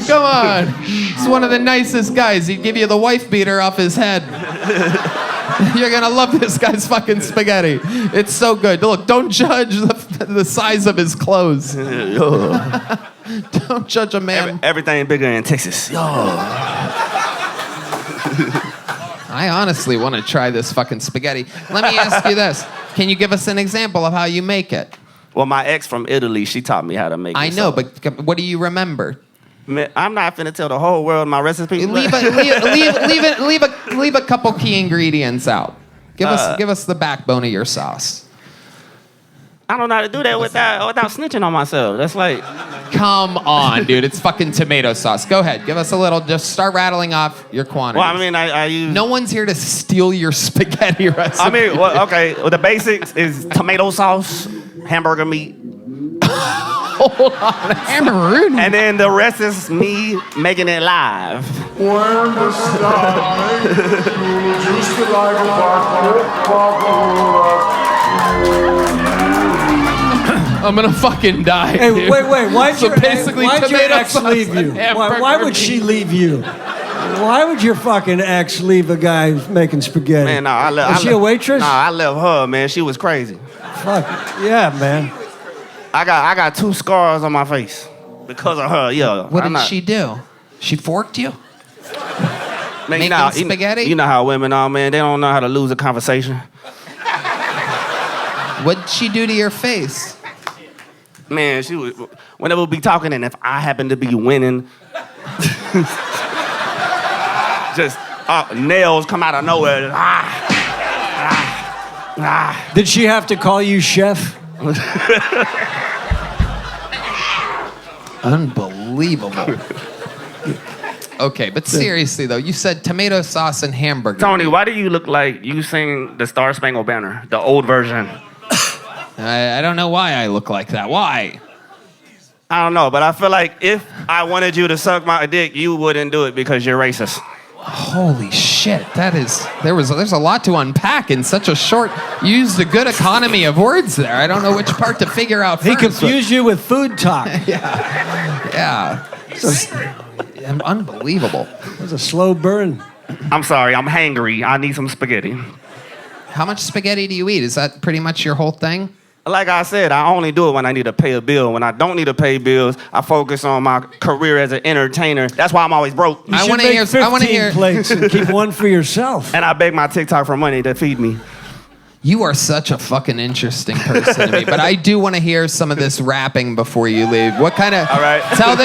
Come on. He's one of the nicest guys. He'd give you the wife beater off his head. You're gonna love this guy's fucking spaghetti. It's so good. Look, don't judge the size of his clothes. Don't judge a man. Everything bigger in Texas. I honestly want to try this fucking spaghetti. Let me ask you this. Can you give us an example of how you make it? Well, my ex from Italy, she taught me how to make it. I know, but what do you remember? Man, I'm not finna tell the whole world my recipe. Leave a couple key ingredients out. Give us the backbone of your sauce. I don't know how to do that without snitching on myself. That's like... Come on, dude. It's fucking tomato sauce. Go ahead. Give us a little. Just start rattling off your quantity. Well, I mean, I use... No one's here to steal your spaghetti recipe. I mean, well, okay. Well, the basics is tomato sauce, hamburger meat. Hold on. Hamburger. And then the rest is me making it live. When the sky just like I'm gonna fucking die. Hey, dude. wait. Why'd So your basically, your tomato ex sauce leave you? and hamburger Why would she meat. leave you? Why would your fucking ex leave a guy who's making spaghetti? Man, no, I left. Is she a waitress? No, I left her, man. She was crazy. Fuck. Yeah, man. I got 2 scars on my face because of her. Yeah. What did she do? She forked you? Man, Making spaghetti? You know how women are, man. They don't know how to lose a conversation. What'd she do to your face? Man, she would, whenever we be talking, and if I happen to be winning, just nails come out of nowhere. Did she have to call you chef? Unbelievable. Okay, but seriously though, you said tomato sauce and hamburger. Tony, why do you look like you sing the Star Spangled Banner, the old version? I don't know why I look like that. Why? I don't know, but I feel like if I wanted you to suck my dick, you wouldn't do it because you're racist. Holy shit, there's a lot to unpack in such a short. You used a good economy of words there. I don't know which part to figure out first. He confused you with food talk. Yeah. Unbelievable. It was a slow burn. I'm sorry, I'm hangry. I need some spaghetti. How much spaghetti do you eat? Is that pretty much your whole thing? Like I said, I only do it when I need to pay a bill. When I don't need to pay bills, I focus on my career as an entertainer. That's why I'm always broke. You should make 15 plates and keep one for yourself. And I beg my TikTok for money to feed me. You are such a fucking interesting person to me, but I do want to hear some of this rapping before you leave. What kind of? All right. Tell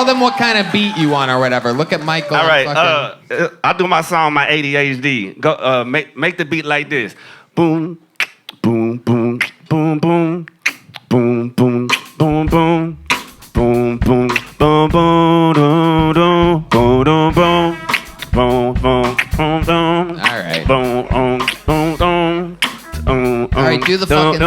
them what kind of beat you want or whatever. Look at Michael. All right. Fucking... I do my song, my ADHD. Go. Make the beat like this. Boom, boom, boom, boom, boom, boom, boom, boom, boom, boom, boom, boom, boom, boom, boom, boom, boom, boom. Boom, boom, boom, boom. All right. Boom, boom, boom, boom. All right, do the fucking thing.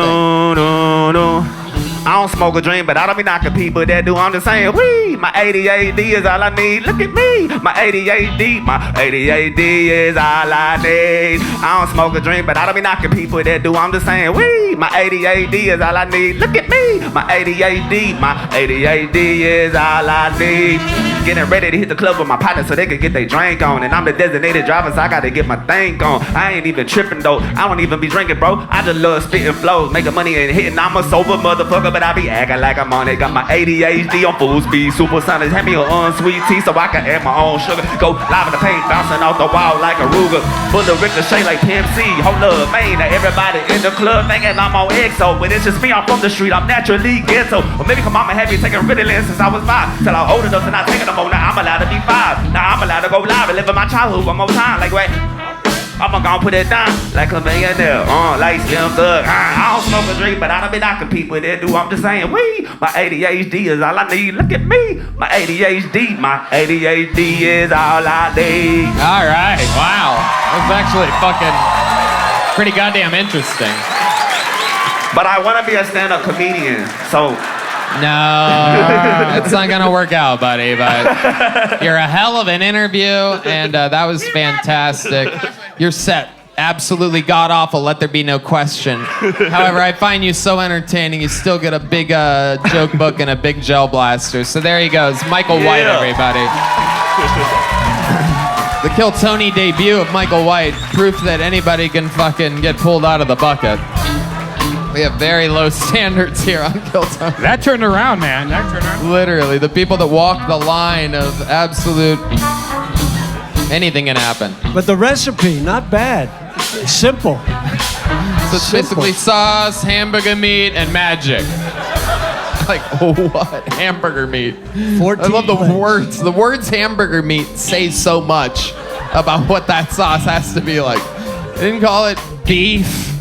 I don't smoke smoke a dream, but I don't be knocking people that do. I'm just saying, wee, my ADHD is all I need. Look at me, my ADHD is all I need. I don't smoke a dream, but I don't be knocking people that do. I'm just saying, wee, my ADHD is all I need. Look at me, my ADHD is all I need. Getting ready to hit the club with my partner so they can get their drink on. And I'm the designated driver, so I gotta get my thing on. I ain't even tripping though, I don't even be drinking, bro. I just love spitting flows, making money and hitting. I'm a sober motherfucker, but I be acting like I'm on it. Got my ADHD on full speed, supersonics. Hand me an unsweet tea so I can add my own sugar. Go live in the paint, bouncing off the wall like a Ruger. Full of ricochet like PMC. Hold up, man, everybody in the club thinking I'm on EXO. But it's just me, I'm from the street, I'm naturally ghetto. Or maybe come mama had me taking Ritalin since I was 5. Till I was old enough to not take it no more. Now I'm allowed to be 5. Now I'm allowed to go live and live in my childhood one more time. Like what? I'ma gon' put it down like a millionaire, like Slim Thug. I don't smoke a drink, but I don't be knocking people that do. I'm just saying, wee, my ADHD is all I need. Look at me, my ADHD is all I need. All right, wow. That was actually fucking pretty goddamn interesting. But I want to be a stand-up comedian, so... No, it's not gonna work out, buddy, but you're a hell of an interview, and that was fantastic. Your set, absolutely god-awful, let there be no question. However, I find you so entertaining, you still get a big joke book and a big gel blaster. So there he goes, Michael White, everybody. The Kill Tony debut of Michael White, proof that anybody can fucking get pulled out of the bucket. We have very low standards here on Kill Tony. That turned around, man. That turned around. Literally, the people that walk the line of absolute anything can happen. But the recipe, not bad. It's simple. So it's basically sauce, hamburger meat, and magic. Like, what? Hamburger meat. I love the words. The words hamburger meat say so much about what that sauce has to be like. They didn't call it beef.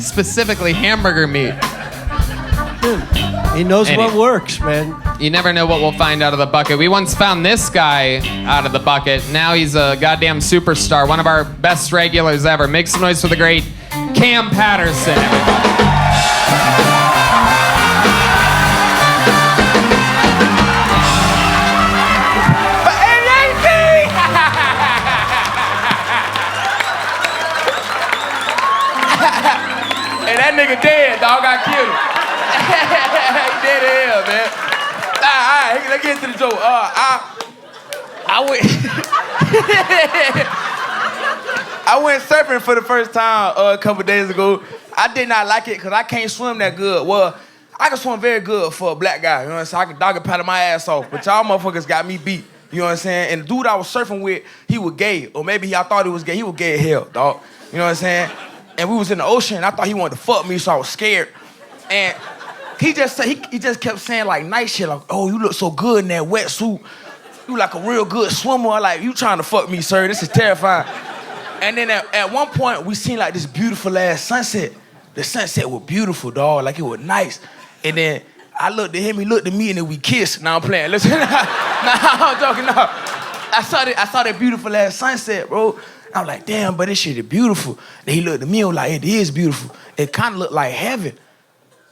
Specifically hamburger meat. He knows what works, man. You never know what we'll find out of the bucket. We once found this guy out of the bucket. Now he's a goddamn superstar. One of our best regulars ever. Make some noise for the great Cam Patterson, everybody. Hey, that nigga dead, dog. I killed him. He dead as hell, man. All right, let's get to the joke. I went surfing for the first time a couple days ago. I did not like it because I can't swim that good. Well, I can swim very good for a black guy. You know what I'm saying? I can dog it paddle my ass off. But y'all motherfuckers got me beat. You know what I'm saying? And the dude I was surfing with, he was gay. Or maybe I thought he was gay. He was gay as hell, dog. You know what I'm saying? And we was in the ocean, and I thought he wanted to fuck me, so I was scared. And he just kept saying like nice shit, like, "Oh, you look so good in that wetsuit. You like a real good swimmer. I like you trying to fuck me, sir. This is terrifying." And then at one point, we seen like this beautiful ass sunset. The sunset was beautiful, dog. Like it was nice. And then I looked at him, he looked at me, and then we kissed. Now I'm playing. Listen, nah, I'm joking. No, I saw that beautiful ass sunset, bro. I'm like, damn, but this shit is beautiful. Then he looked at me and was like, it is beautiful. It kind of looked like heaven.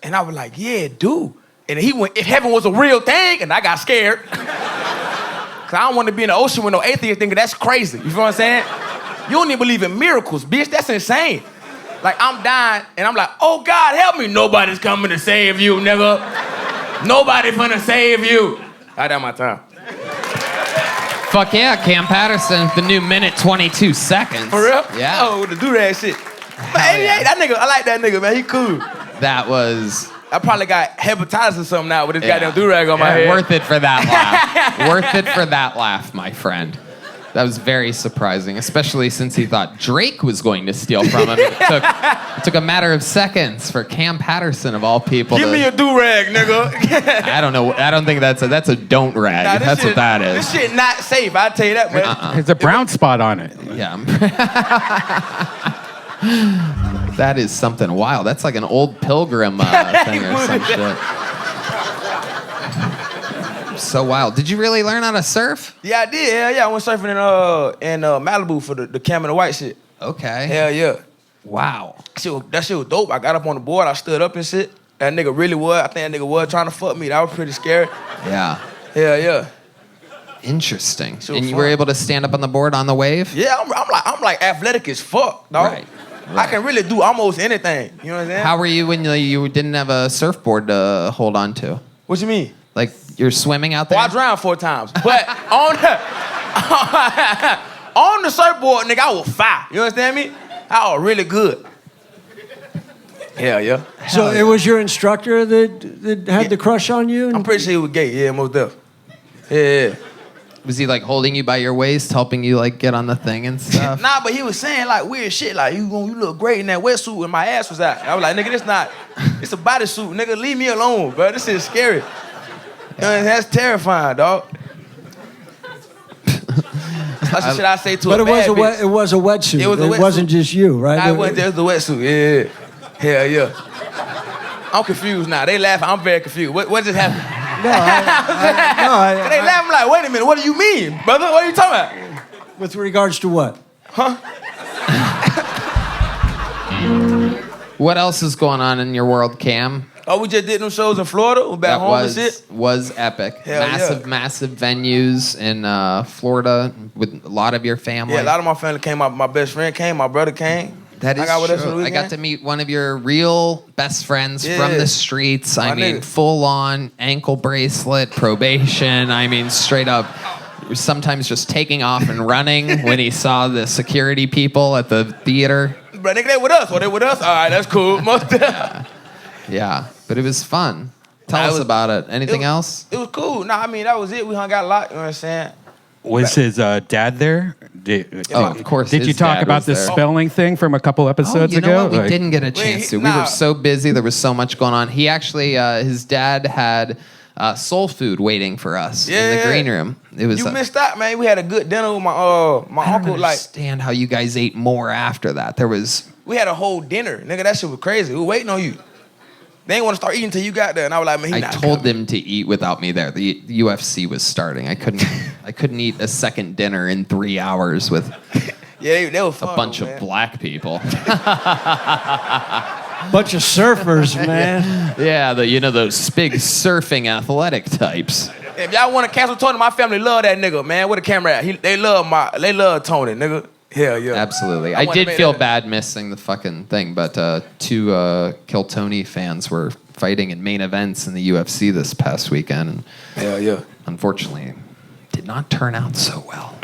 And I was like, yeah, it do. And then he went, if heaven was a real thing, and I got scared. Cause I don't want to be in the ocean with no atheist thinking that's crazy. You feel what I'm saying? You don't even believe in miracles, bitch. That's insane. Like, I'm dying, and I'm like, oh, God, help me. Nobody's coming to save you, nigga. Nobody finna save you. I had my time. Fuck yeah, Cam Patterson, the new minute 22 seconds. For real? Yeah. Oh, with the do-rag shit. But 88, yeah. That nigga, I like that nigga, man. He cool. That was... I probably got hepatitis or something now with this goddamn do-rag on my head. Worth it for that laugh. Worth it for that laugh, my friend. That was very surprising, especially since he thought Drake was going to steal from him. It took a matter of seconds for Cam Patterson, of all people. Give me a do-rag, nigga. I don't know. I don't think that's a don't rag. Nah, that's what that is. This shit not safe, I'll tell you that, man. There's a brown spot on it. Yeah. That is something wild. That's like an old pilgrim thing or some shit. So wild. Did you really learn how to surf? Yeah, I did. Hell yeah. I went surfing in Malibu for the Cam and the White shit. Okay. Hell yeah. Wow. That shit was dope. I got up on the board. I stood up and shit. That nigga really was. I think that nigga was trying to fuck me. That was pretty scary. Yeah. Hell yeah. Interesting. So And you fun. were able to stand up on the board on the wave? Yeah, I'm like athletic as fuck, dog. Right. I can really do almost anything. You know what I'm saying? How were you when you didn't have a surfboard to hold on to? What you mean? Like you're swimming out there? Well, I drowned 4 times. But on the surfboard, nigga, I was fire. You understand me? I was really good. Hell yeah. So it was your instructor that had the crush on you? I'm pretty sure he was gay. Yeah, most definitely. Yeah. Was he like holding you by your waist, helping you like get on the thing and stuff? Nah, but he was saying like weird shit, like you look great in that wetsuit when my ass was out. I was like, nigga, it's a bodysuit, nigga, leave me alone, bro. This is scary. You know, that's terrifying, dog. That's the shit I say to but a bad bitch. it was a wetsuit. It was a wetsuit. Wasn't just you, right? Nah, it wasn't just the wetsuit. Yeah. Hell yeah. I'm confused now. They laughing. I'm very confused. What just happened? No, They laughing like, wait a minute, what do you mean, brother? What are you talking about? With regards to what? Huh? What else is going on in your world, Cam? Oh, we just did them shows in Florida. We're back home and shit. Was epic. Hell Massive venues in Florida with a lot of your family. Yeah, a lot of my family came. My best friend came. My brother came. That is true. I got to meet one of your real best friends from the streets. I mean, full on ankle bracelet, probation. I mean, straight up. Sometimes just taking off and running when he saw the security people at the theater. But nigga, they with us. They with us? All right, that's cool. Yeah, but it was fun. Tell us about it. Anything else? It was cool. Nah, I mean, that was it. We hung out a lot. You know what I'm saying? Was his dad there? Of course. Did you his talk dad about was the there. spelling thing from a couple episodes you know ago? what? We didn't get a chance to. We were so busy. There was so much going on. He actually, his dad had soul food waiting for us in the green room. It was. You missed out, man. We had a good dinner with my uncle. Like, understand how you guys ate more after that. There was. We had a whole dinner, nigga. That shit was crazy. We were waiting on you. They didn't want to start eating until you got there, and I was like, man, I told them to eat without me there. The UFC was starting. I couldn't eat a second dinner in 3 hours with they were fun, a bunch of black people. Bunch of surfers, man. Yeah, those big surfing athletic types. If y'all want to cancel Tony, my family love that nigga, man. Where the camera at? They love Tony, nigga. Hell yeah. Absolutely. I did feel bad missing the fucking thing, but 2 Kill Tony fans were fighting in main events in the UFC this past weekend. And hell yeah. Unfortunately, did not turn out so well.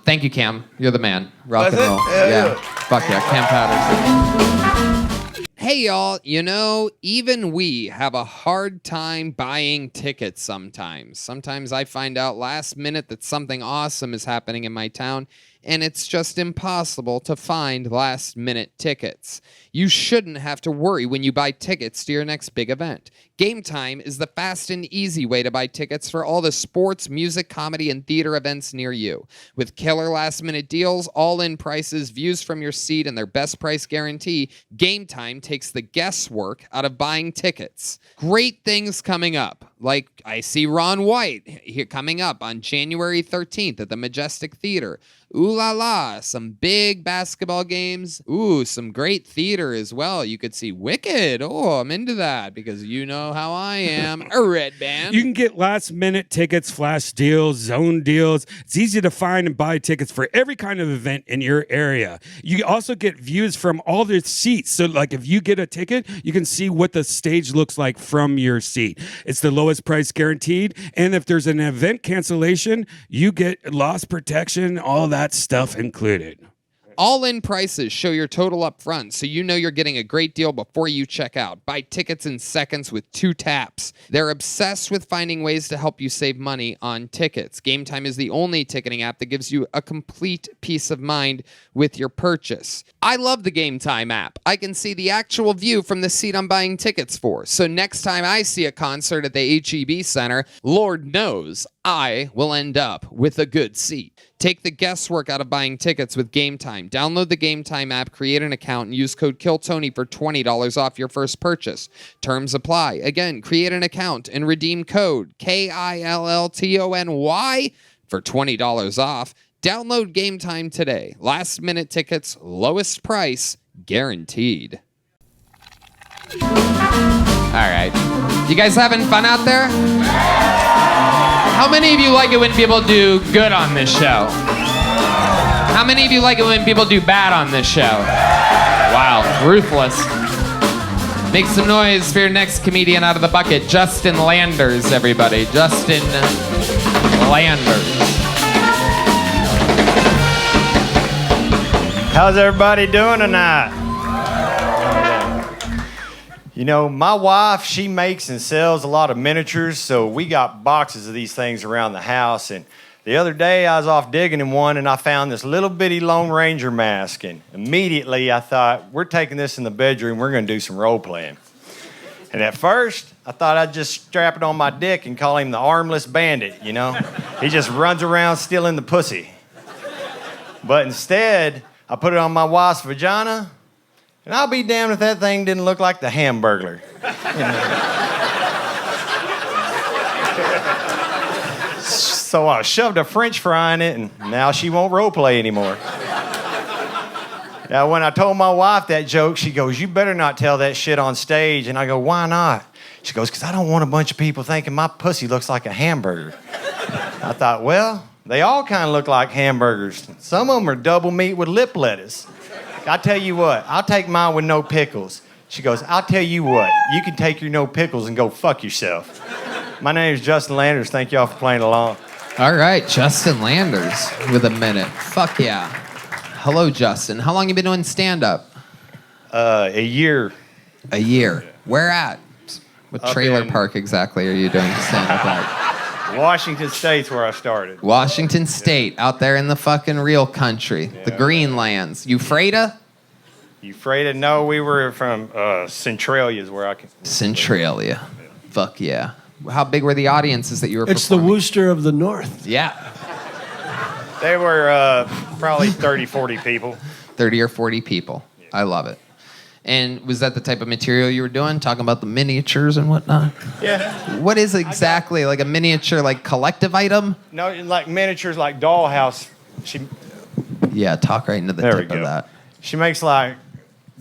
Thank you, Cam. You're the man. Rock and roll. Yeah. Fuck yeah, Cam Patterson. Hey, y'all. Even we have a hard time buying tickets sometimes. Sometimes I find out last minute that something awesome is happening in my town, and it's just impossible to find last-minute tickets. You shouldn't have to worry when you buy tickets to your next big event. Game Time is the fast and easy way to buy tickets for all the sports, music, comedy, and theater events near you. With killer last-minute deals, all-in prices, views from your seat, and their best price guarantee, Game Time takes the guesswork out of buying tickets. Great things coming up. Like, I see Ron White here coming up on January 13th at the Majestic Theater. Ooh la la, some big basketball games. Ooh, some great theater as well. You could see Wicked. Oh, I'm into that because you know how I am. A Redban. You can get last minute tickets, flash deals, zone deals. It's easy to find and buy tickets for every kind of event in your area. You also get views from all the seats. So like if you get a ticket, you can see what the stage looks like from your seat. It's the lowest price guaranteed. And if there's an event cancellation, you get loss protection, all that stuff included. All-in prices show your total up front, so you know you're getting a great deal before you check out. Buy tickets in seconds with 2 taps. They're obsessed with finding ways to help you save money on tickets. Game Time is the only ticketing app that gives you a complete peace of mind with your purchase. I love the Game Time app. I can see the actual view from the seat I'm buying tickets for. So next time I see a concert at the H-E-B Center, Lord knows I will end up with a good seat. Take the guesswork out of buying tickets with Game Time. Download the Game Time app, create an account, and use code KILLTONY for $20 off your first purchase. Terms apply. Again, create an account and redeem code KILLTONY for $20 off. Download Game Time today. Last minute tickets, lowest price, guaranteed. All right. You guys having fun out there? How many of you like it when people do good on this show? How many of you like it when people do bad on this show? Wow, ruthless. Make some noise for your next comedian out of the bucket, Justin Landers, everybody. Justin Landers. How's everybody doing tonight? You know, my wife, she makes and sells a lot of miniatures, so we got boxes of these things around the house. And the other day, I was off digging in one, and I found this little bitty Lone Ranger mask. And immediately, I thought, we're taking this in the bedroom. We're going to do some role playing. And at first, I thought I'd just strap it on my dick and call him the armless bandit, you know? He just runs around stealing the pussy. But instead, I put it on my wife's vagina, and I'll be damned if that thing didn't look like the Hamburglar. So I shoved a French fry in it, and now she won't role play anymore. Now, when I told my wife that joke, she goes, "You better not tell that shit on stage." And I go, "Why not?" She goes, "Because I don't want a bunch of people thinking my pussy looks like a hamburger." I thought, well, they all kind of look like hamburgers. Some of them are double meat with lip lettuce. I tell you what, I'll take mine with no pickles. She goes, "I'll tell you what, you can take your no pickles and go fuck yourself." My name is Justin Landers. Thank y'all for playing along. All right, Justin Landers with a minute. Fuck yeah. Hello, Justin. How long you been doing stand-up? A year. A year. Where at? What Up trailer in- park exactly are you doing stand-up at? Washington State's where I started. Washington State, out there in the fucking real country, the Greenlands. Euphrasia? Euphrasia? No, we were from Centralia is where I can. Centralia. Fuck yeah. How big were the audiences that you were It's the performing? Worcester of the North. Yeah. They were probably 30, 40 people. 30 or 40 people. I love it. And was that the type of material you were doing? Talking about the miniatures and whatnot? Yeah. What is exactly like a miniature, like collective item? No, like miniatures, like dollhouse. Yeah, talk right into the There we tip of go. that. She makes like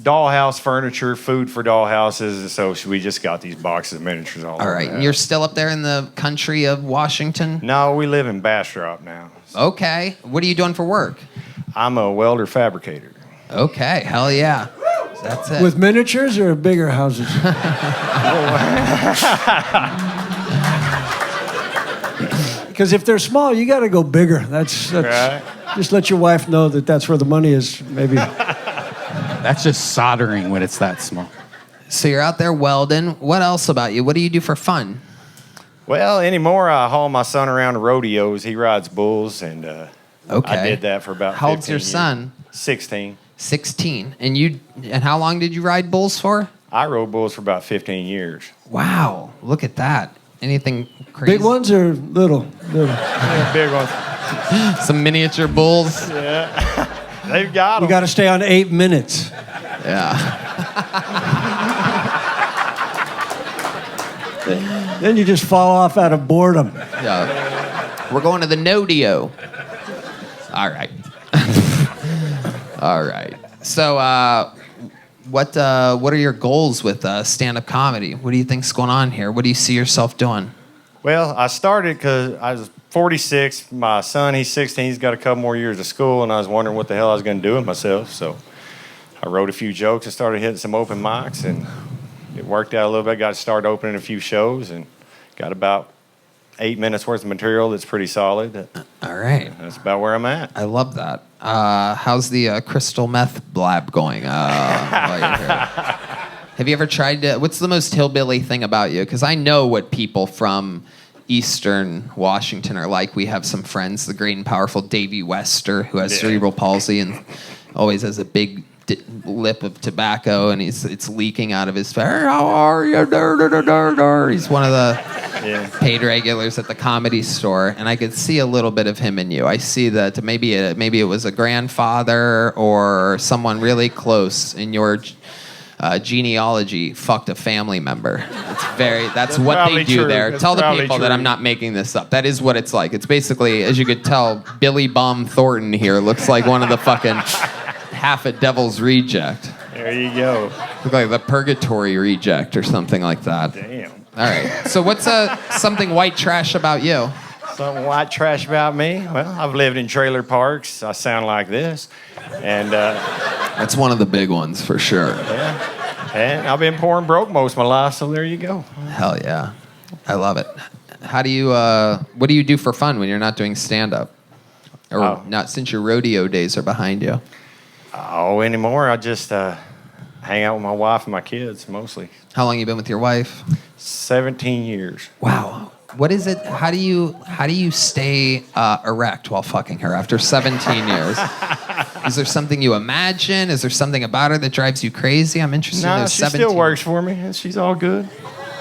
dollhouse furniture, food for dollhouses, and so we just got these boxes of miniatures all All over right, the and you're house. still up there in the country of Washington? No, we live in Bastrop now. Okay. What are you doing for work? I'm a welder fabricator. Okay, hell yeah. That's it. With miniatures or bigger houses? Because if they're small, you got to go bigger. That's Right. Just let your wife know that that's where the money is. Maybe. That's just soldering when it's that small. So you're out there welding. What else about you? What do you do for fun? Well, anymore, I haul my son around to rodeos. He rides bulls, and Okay. I did that for about How old's 15 your years. son? 16. 16. And how long did you ride bulls for? I rode bulls for about 15 years. Wow, look at that. Anything crazy? Big ones or little? Big ones. Some miniature bulls. Yeah. They've got them. You got to stay on 8 minutes. Yeah. Then you just fall off out of boredom. Yeah. We're going to the Nodeo. All right. All right. So, what are your goals with stand-up comedy? What do you think's going on here? What do you see yourself doing? Well, I started because I was 46. My son, he's 16. He's got a couple more years of school, and I was wondering what the hell I was going to do with myself. So I wrote a few jokes and started hitting some open mics, and it worked out a little bit. Got started opening a few shows and got about 8 minutes worth of material that's pretty solid. All right. That's about where I'm at. I love that. How's the crystal meth blab going? While you're here? Have you ever tried to? What's the most hillbilly thing about you? Because I know what people from Eastern Washington are like. We have some friends, the great and powerful Davey Wester, who has cerebral palsy and always has a big lip of tobacco, and it's leaking out of his face. How are you? He's one of the paid regulars at the Comedy Store, and I could see a little bit of him in you. I see that maybe it was a grandfather or someone really close in your genealogy fucked a family member. That's what they probably do true. there. That's Tell the probably people that true. I'm not making this up. That is what it's like. It's basically, as you could tell, Billy Bum Thornton here looks like one of the fucking half a devil's reject. There you go. Look like the Purgatory Reject or something like that. Damn. All right. So what's something white trash about you? Something white trash about me? Well, I've lived in trailer parks. I sound like this. And that's one of the big ones for sure. Yeah. And I've been poor and broke most of my life, so there you go. Hell yeah. I love it. How do you, what do you do for fun when you're not doing stand-up? Or not since your rodeo days are behind you? Oh, anymore. I just hang out with my wife and my kids mostly. How long you been with your wife? 17 years. Wow. What is it? How do you stay erect while fucking her after 17 years? Is there something you imagine? Is there something about her that drives you crazy? I'm interested in No, those she 17. still works for me, and she's all good.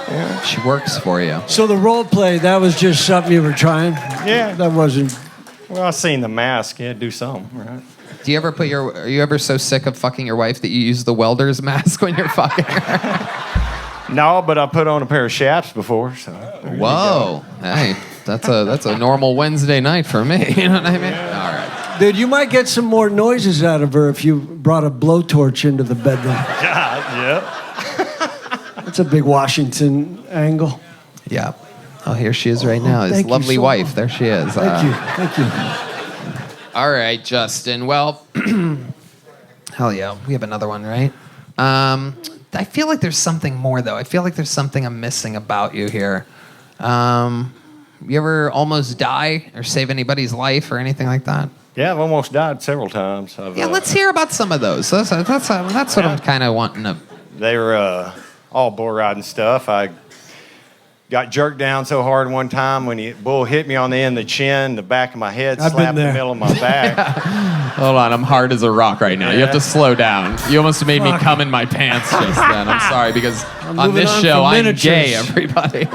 Yeah. She works for you. So the role play, that was just something you were trying? Yeah. That wasn't... Well, I seen The Mask. Yeah, do something, right? Do you ever are you ever so sick of fucking your wife that you use the welder's mask when you're fucking her? No, but I put on a pair of chaps before, so. Whoa. Hey, that's a normal Wednesday night for me. You know what I mean? Yeah. All right. Dude, you might get some more noises out of her if you brought a blowtorch into the bedroom. Yeah. That's a big Washington angle. Yeah. Oh, here she is right now. His thank you lovely so wife. much. There she is. Thank you. All right, Justin. Well, hell yeah. We have another one, right? I feel like there's something more, though. I feel like there's something I'm missing about you here. You ever almost die or save anybody's life or anything like that? Yeah, I've almost died several times. Let's hear about some of those. That's what I'm kind of wanting to... They were all bull riding stuff. I got jerked down so hard one time when the bull hit me on the end of the chin, the back of my head slapped the middle of my back. Hold on, I'm hard as a rock right now. You have to slow down. You almost made me come in my pants just then. I'm sorry, because on this show, I'm gay, everybody.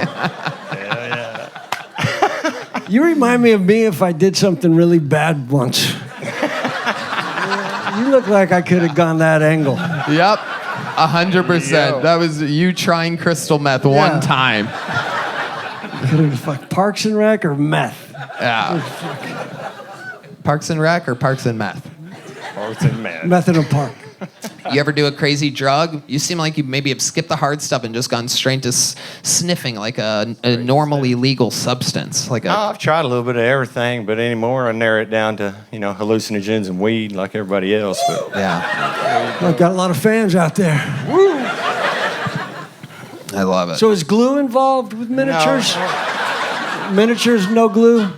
You remind me of me if I did something really bad once. You look like I could have gone that angle. Yep, 100%. That was you trying crystal meth one time. Could have fucked Parks and Rec or meth. Yeah. Parks and Rec or Parks and Meth? Parks and Meth. Meth in a park. You ever do a crazy drug? You seem like you maybe have skipped the hard stuff and just gone straight to sniffing like a normally legal substance. No, I've tried a little bit of everything, but anymore I narrow it down to, hallucinogens and weed like everybody else. But yeah. I've got a lot of fans out there. Woo! I love it. So is glue involved with miniatures? Miniatures, no glue?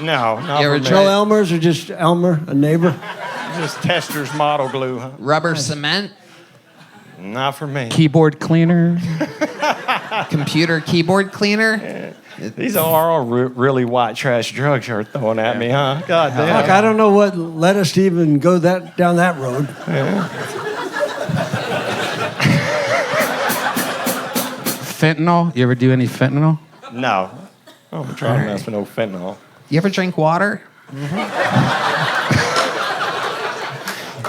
No, not for me. No Elmer's or just Elmer, a neighbor? Just Tester's model glue, huh? Rubber cement? Not for me. Keyboard cleaner? Computer keyboard cleaner? These are all really white trash drugs you're throwing at me, huh? God damn. Fuck, I don't know what led us to even go down that road. Fentanyl? You ever do any fentanyl? No. I'm trying to mess with no fentanyl. You ever drink water?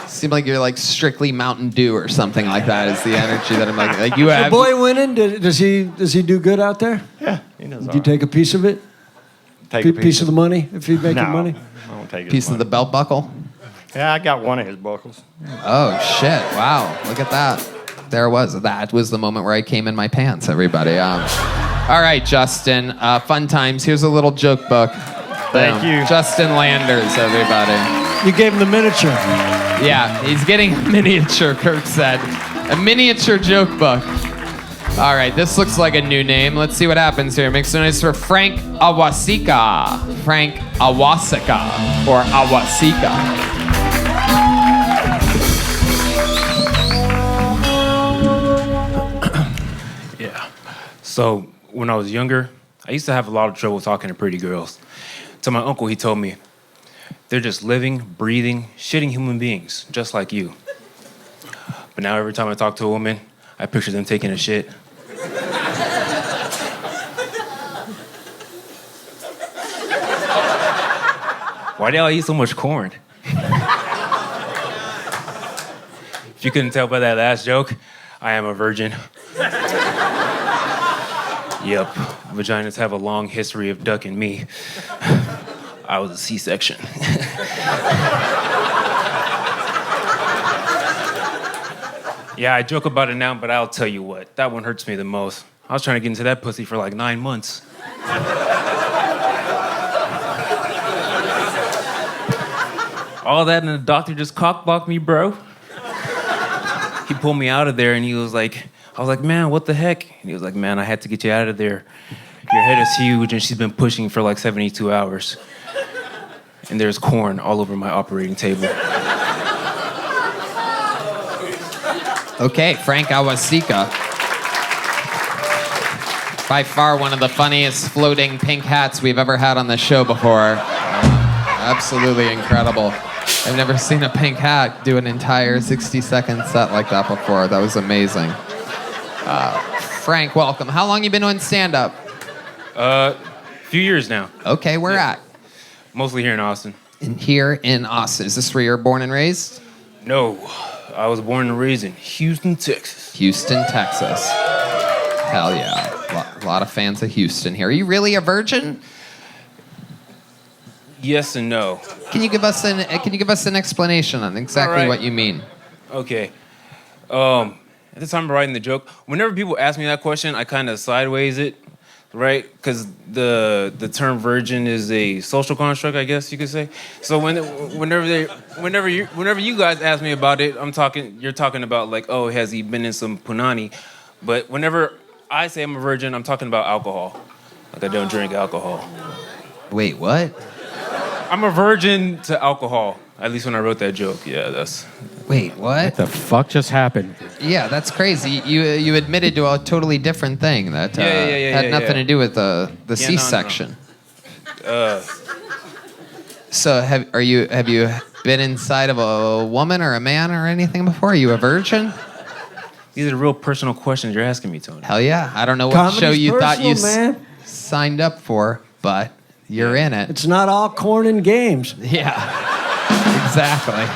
Seem like you're like strictly Mountain Dew or something like that is the energy that I'm like you have. The boy winning, does he do good out there? Yeah, he does. Do you take a piece of it? Take a piece of the money if he's making money? I won't take Piece of the belt buckle? Yeah, I got one of his buckles. Oh shit! Wow, look at that. There it was. That was the moment where I came in my pants, everybody. All right, Justin. Fun times. Here's a little joke book. Thank you. Justin Landers, everybody. You gave him the miniature. Yeah, he's getting a miniature, Kirk said. A miniature joke book. All right, this looks like a new name. Let's see what happens here. Make some noise for Frank Awasika. Frank Awasika, or Awasika. Yeah. So when I was younger, I used to have a lot of trouble talking to pretty girls. To my uncle, he told me, they're just living, breathing, shitting human beings, just like you. But now every time I talk to a woman, I picture them taking a shit. Why do y'all eat so much corn? If you couldn't tell by that last joke, I am a virgin. Yep, vaginas have a long history of ducking me. I was a C-section. Yeah, I joke about it now, but I'll tell you what. That one hurts me the most. I was trying to get into that pussy for like 9 months. All that and the doctor just cockblocked me, bro. He pulled me out of there and he was like, I was like, man, what the heck? And he was like, man, I had to get you out of there. Your head is huge and she's been pushing for like 72 hours. And there's corn all over my operating table. Okay, Frank Awasika. By far one of the funniest floating pink hats we've ever had on the show before. Absolutely incredible. I've never seen a pink hat do an entire 60-second set like that before. That was amazing. Frank, welcome. How long you been doing stand-up? A few years now. Okay, where at? Mostly here in Austin. Here in Austin. Is this where you're born and raised? No, I was born and raised in Houston, Texas. Houston, Texas. Hell yeah. A lot of fans of Houston here. Are you really a virgin? Yes and no. Can you give us an explanation on exactly what you mean? Okay. At the time of writing the joke, whenever people ask me that question, I kind of sideways it, right? Because the term virgin is a social construct, I guess you could say. So whenever you guys ask me about it, you're talking about like, oh, has he been in some punani? But whenever I say I'm a virgin, I'm talking about alcohol. Like I don't drink alcohol. Wait, what? I'm a virgin to alcohol. At least when I wrote that joke. Yeah, that's... Wait, what? What the fuck just happened? Yeah, that's crazy. You admitted to a totally different thing that had nothing to do with the C-section. No. So have you been inside of a woman or a man or anything before? Are you a virgin? These are real personal questions you're asking me, Tony. Hell yeah. I don't know what Comedy's show you thought you personal, man. signed up for, but you're in it. It's not all corn and games. Yeah, exactly.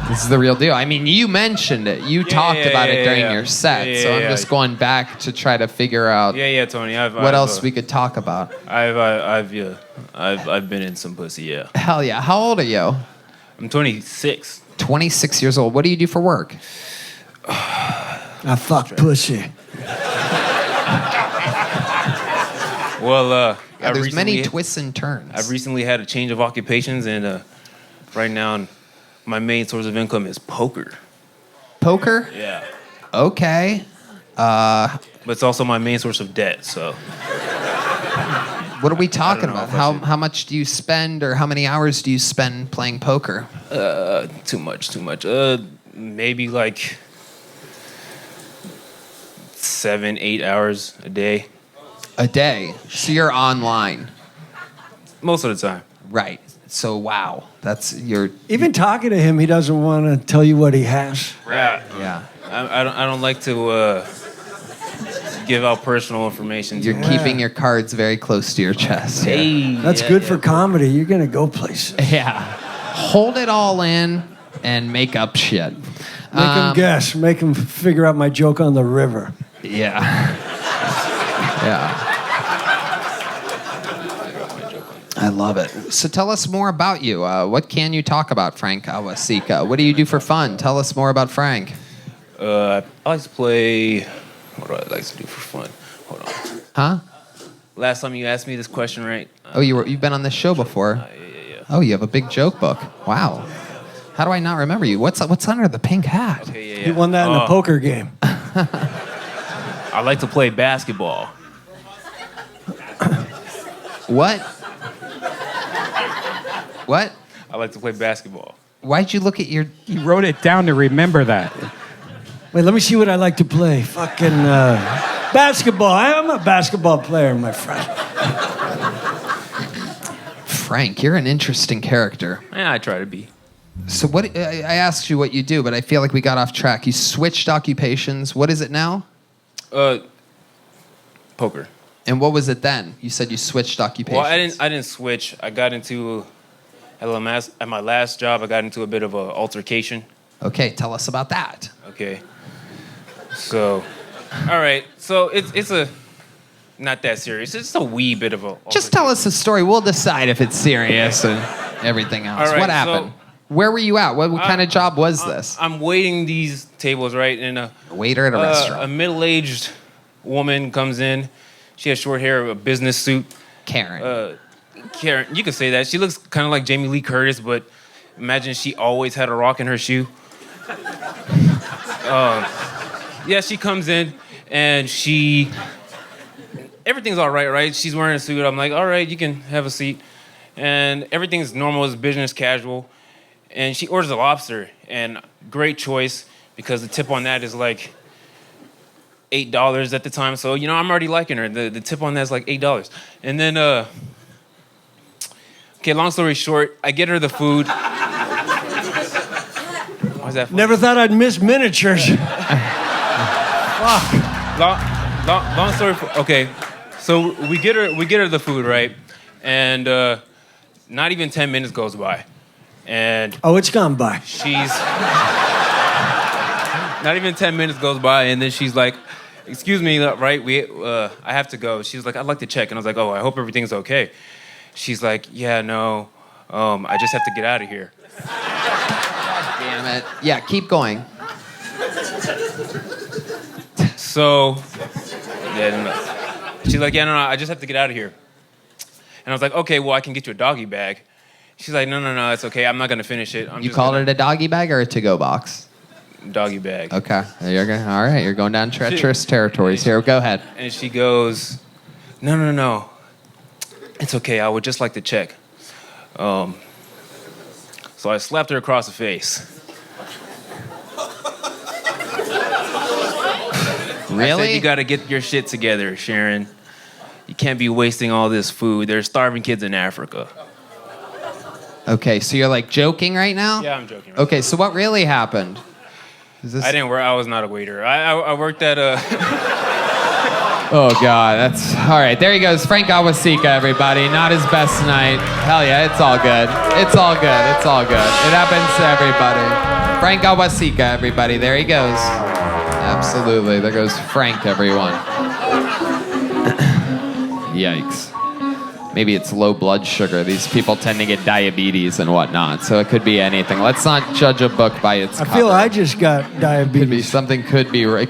This is the real deal. I mean, you mentioned it. You talked about it during your set, so I'm just going back to try to figure out Tony. what else we could talk about. I've been in some pussy, yeah. Hell yeah. How old are you? I'm 26. 26 years old. What do you do for work? I fuck pussy. Well, there's many twists and turns. I've recently had a change of occupations, and right now, my main source of income is poker. Poker? Yeah. Okay. But it's also my main source of debt, so. What are we talking about? How much do you spend, or how many hours do you spend playing poker? Too much. Maybe like 7-8 hours a day. A day. So you're online. Most of the time. Right. So wow, that's your. Even talking to him, he doesn't want to tell you what he has. Right. Yeah. I don't like to give out personal information. You're keeping your cards very close to your chest. Hey, that's good for comedy. You're gonna go places. Yeah. Hold it all in and make up shit. Make him guess. Make him figure out my joke on the river. Yeah. Yeah. I love it. So tell us more about you. What can you talk about, Frank Awasika? What do you do for fun? Tell us more about Frank. I like to play... What do I like to do for fun? Hold on. Huh? Last time you asked me this question, right? You've been on this show before. Yeah. Oh, you have a big joke book. Wow. How do I not remember you? What's under the pink hat? Okay, yeah. He won that in a poker game. I like to play basketball. What? What? I like to play basketball. Why'd you look at your... You wrote it down to remember that. Wait, let me see what I like to play. Fucking basketball. I'm a basketball player, my friend. Frank, you're an interesting character. Yeah, I try to be. So what? I asked you what you do, but I feel like we got off track. You switched occupations. What is it now? Poker. And what was it then? You said you switched occupations. Well, I didn't switch. I got into at my last job. I got into a bit of an altercation. Okay, tell us about that. Okay. So, all right. So it's a not that serious. It's a wee bit of a. Just tell us the story. We'll decide if it's serious and everything else. All right, What happened? So Where were you at? What kind of job was this? I'm waiting these tables, right? And a waiter at a restaurant. A middle-aged woman comes in. She has short hair, a business suit. Karen. Karen, you could say that. She looks kind of like Jamie Lee Curtis, but imagine she always had a rock in her shoe. Yeah, she comes in and everything's all right, right? She's wearing a suit. I'm like, all right, you can have a seat. And everything's normal, it's business casual. And she orders a lobster, and great choice because the tip on that is like $8 at the time. So, I'm already liking her. The tip on that is like $8. And then, okay, long story short, I get her the food. Why's that funny? Never thought I'd miss miniatures. Fuck. Long story. Okay, so we get her the food, right? And not even 10 minutes goes by, and it's gone by. She's not even 10 minutes goes by, and then she's like, "Excuse me, right? I have to go." She's like, "I'd like to check," and I was like, "Oh, I hope everything's okay." She's like, "Yeah, no, I just have to get out of here." Damn it! Yeah, keep going. So, she's like, "Yeah, no, I just have to get out of here." And I was like, "Okay, well, I can get you a doggy bag." She's like, "No, it's okay. I'm not gonna finish it." You called it a doggy bag or a to-go box? Doggy bag. Okay, all right. You're going down treacherous territories here. Go ahead. And she goes, "No. It's okay. I would just like to check." So I slapped her across the face. Really? I said, "You got to get your shit together, Sharon. You can't be wasting all this food. There's starving kids in Africa." Okay, so you're like joking right now? Yeah, I'm joking. Okay, so what really happened? I didn't work. I was not a waiter. I worked at a. Oh God, that's all right. There he goes, Frank Awasika, everybody. Not his best night. Hell yeah, it's all good. It's all good. It's all good. It happens to everybody. Frank Awasika, everybody. There he goes. Absolutely. There goes Frank, everyone. Yikes. Maybe it's low blood sugar. These people tend to get diabetes and whatnot, so it could be anything. Let's not judge a book by its cover. I feel I just got diabetes. It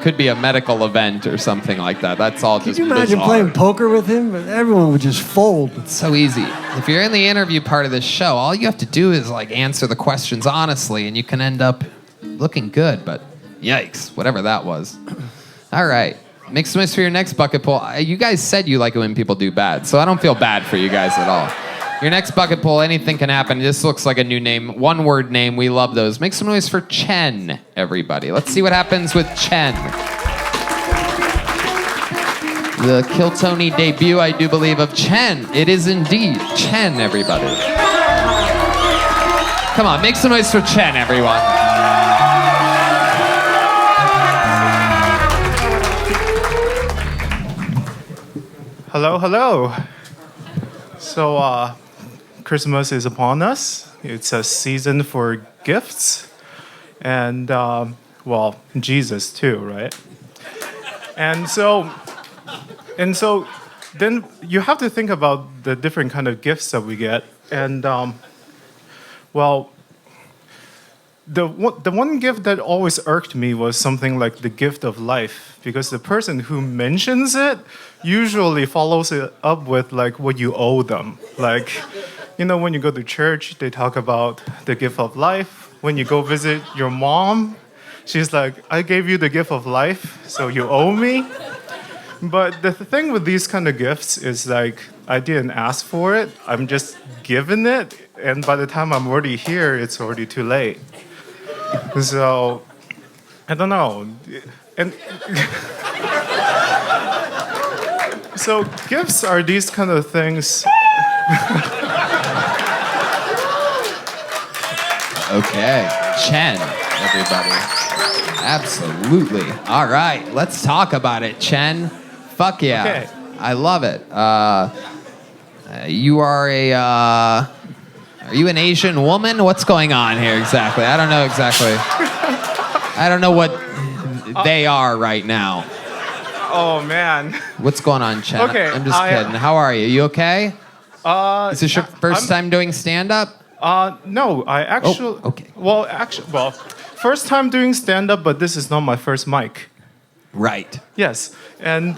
could be a medical event or something like that. That's all just Could you imagine bizarre. playing poker with him? Everyone would just fold. It's so easy. If you're in the interview part of this show, all you have to do is answer the questions honestly, and you can end up looking good. But yikes, whatever that was. All right. Make some noise for your next bucket pull. You guys said you like it when people do bad, so I don't feel bad for you guys at all. Your next bucket pull, anything can happen. This looks like a new name, one-word name. We love those. Make some noise for Chen, everybody. Let's see what happens with Chen. The Kill Tony debut, I do believe, of Chen. It is indeed Chen, everybody. Come on, make some noise for Chen, everyone. Hello. So, Christmas is upon us. It's a season for gifts. And, Jesus too, right? And so then you have to think about the different kind of gifts that we get. And, the one gift that always irked me was something like the gift of life, because the person who mentions it usually follows it up with what you owe them. When you go to church, they talk about the gift of life. When you go visit your mom, she's like, "I gave you the gift of life, so you owe me." But the thing with these kind of gifts is I didn't ask for it. I'm just given it, and by the time I'm already here, it's already too late. So, I don't know. And so gifts are these kind of things. Okay, Chen, everybody. Absolutely. All right, let's talk about it, Chen. Fuck yeah. Okay. I love it. You are are you an Asian woman? What's going on here exactly? I don't know exactly. I don't know what they are right now. Oh, man. What's going on, Chen? Okay, I'm just kidding. How are you? You okay? Is this your first time doing stand-up? No, I actually. okay. Well, first time doing stand-up, but this is not my first mic. Right. Yes, and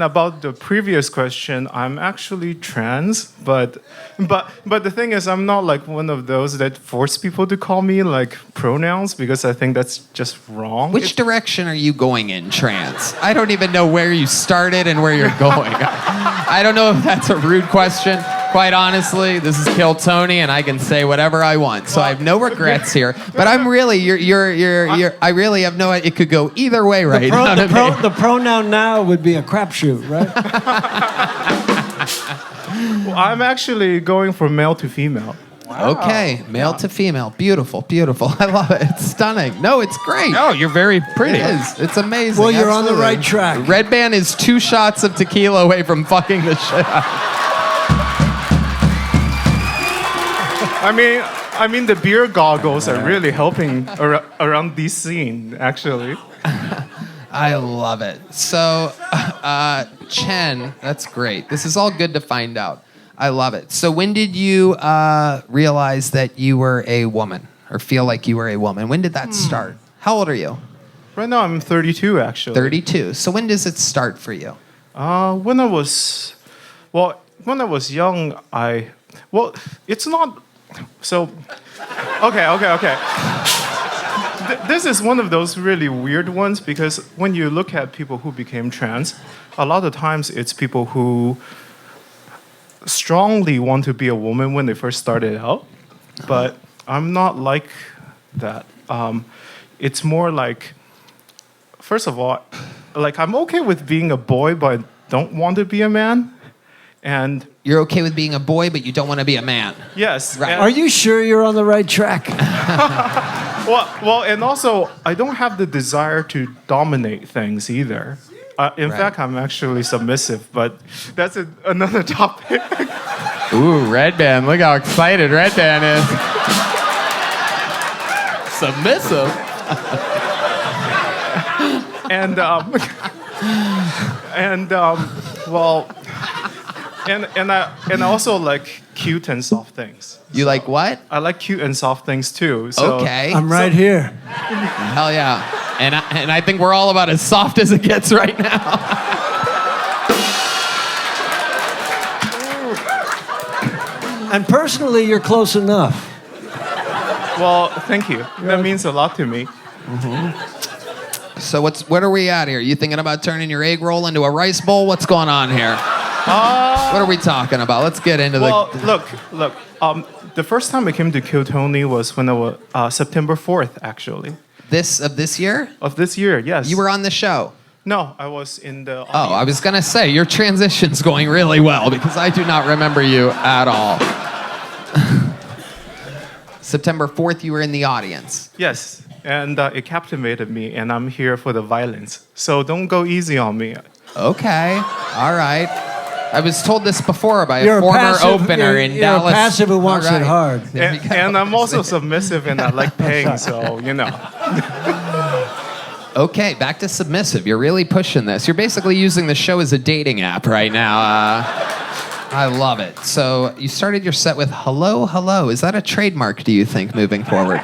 about the previous question, I'm actually trans, but the thing is, I'm not like one of those that force people to call me like pronouns because I think that's just wrong. Which direction are you going in, trans? I don't even know where you started and where you're going. I don't know if that's a rude question. Quite honestly, this is Kill Tony, and I can say whatever I want, so I have no regrets here. But I'm really, I really have no. It could go either way right now. The pronoun now would be a crapshoot, right? Well, I'm actually going from male to female. Okay, male to female. Beautiful, beautiful. I love it. It's stunning. No, it's great. Oh, you're very pretty. It is. It's amazing. Well, you're on the Absolutely. right track. Redban is 2 shots of tequila away from fucking the shit out. I mean, the beer goggles are really helping around this scene, actually. I love it. So, Chen, that's great. This is all good to find out. I love it. So, when did you realize that you were a woman, or feel like you were a woman? When did that start? How old are you? Right now, I'm 32, actually. 32. So, when does it start for you? When I was young, it's not. So, okay. This is one of those really weird ones because when you look at people who became trans, a lot of times it's people who strongly want to be a woman when they first started out. But I'm not like that. It's more like, first of all, like I'm okay with being a boy, but I don't want to be a man. And you're okay with being a boy, but you don't want to be a man. Yes. Right. Are you sure you're on the right track? Well, and also, I don't have the desire to dominate things either. In fact, I'm actually submissive, but that's another topic. Ooh, Redban. Look how excited Redban is. Submissive? And I also like cute and soft things. You like what? I like cute and soft things too. So, okay. I'm right here. Hell yeah. And I think we're all about as soft as it gets right now. And personally, you're close enough. Well, thank you. That means a lot to me. Mm-hmm. So what are we at here? You thinking about turning your egg roll into a rice bowl? What's going on here? What are we talking about? Let's get into look. The first time I came to Kill Tony was when I was September 4th, actually. This year? Of this year, yes. You were on the show. No, I was in the audience. Oh, I was gonna say your transition's going really well because I do not remember you at all. September 4th, you were in the audience. Yes, and it captivated me, and I'm here for the violence. So don't go easy on me. Okay, all right. I was told this before by a former opener in Dallas. You're a passive who wants it hard. And I'm also submissive, and I like paying, so, you know. Okay, back to submissive. You're really pushing this. You're basically using the show as a dating app right now. I love it. So you started your set with hello, hello. Is that a trademark, do you think, moving forward?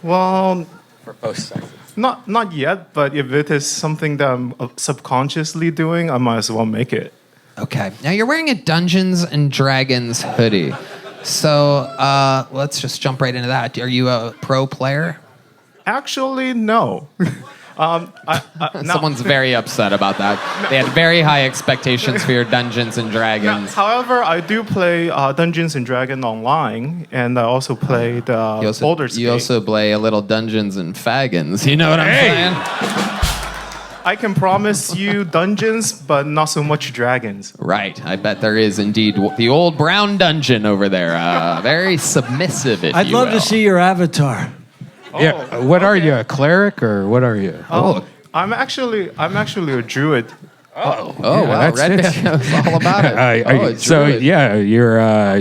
Well, for both sexes. Not yet, but if it is something that I'm subconsciously doing, I might as well make it. Okay. Now you're wearing a Dungeons and Dragons hoodie. So let's just jump right into that. Are you a pro player? Actually, no. Someone's very upset about that. They had very high expectations for your Dungeons and Dragons. However, I do play Dungeons and Dragons online, and I also play the Baldur's Gate. You also play a little Dungeons and Fagons. You know what I'm saying? I can promise you dungeons, but not so much dragons. Right. I bet there is indeed the old brown dungeon over there. Very submissive, if I'd you love will. to see your avatar. Yeah. What are you, a cleric, or what are you? I'm actually a druid. Wow, Redban knows all about it.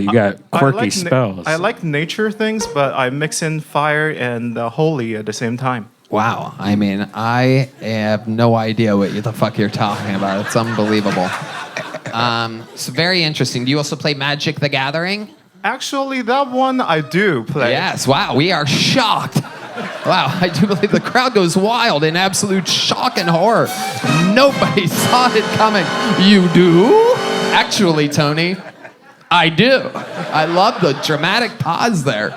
You got quirky spells. I like nature things, but I mix in fire and holy at the same time. Wow. I mean, I have no idea what the fuck you're talking about. It's unbelievable. So very interesting. Do you also play Magic the Gathering? Actually, that one I do play. Yes, wow, we are shocked. Wow, I do believe the crowd goes wild in absolute shock and horror. Nobody saw it coming. You do? Actually, Tony, I do. I love the dramatic pause there.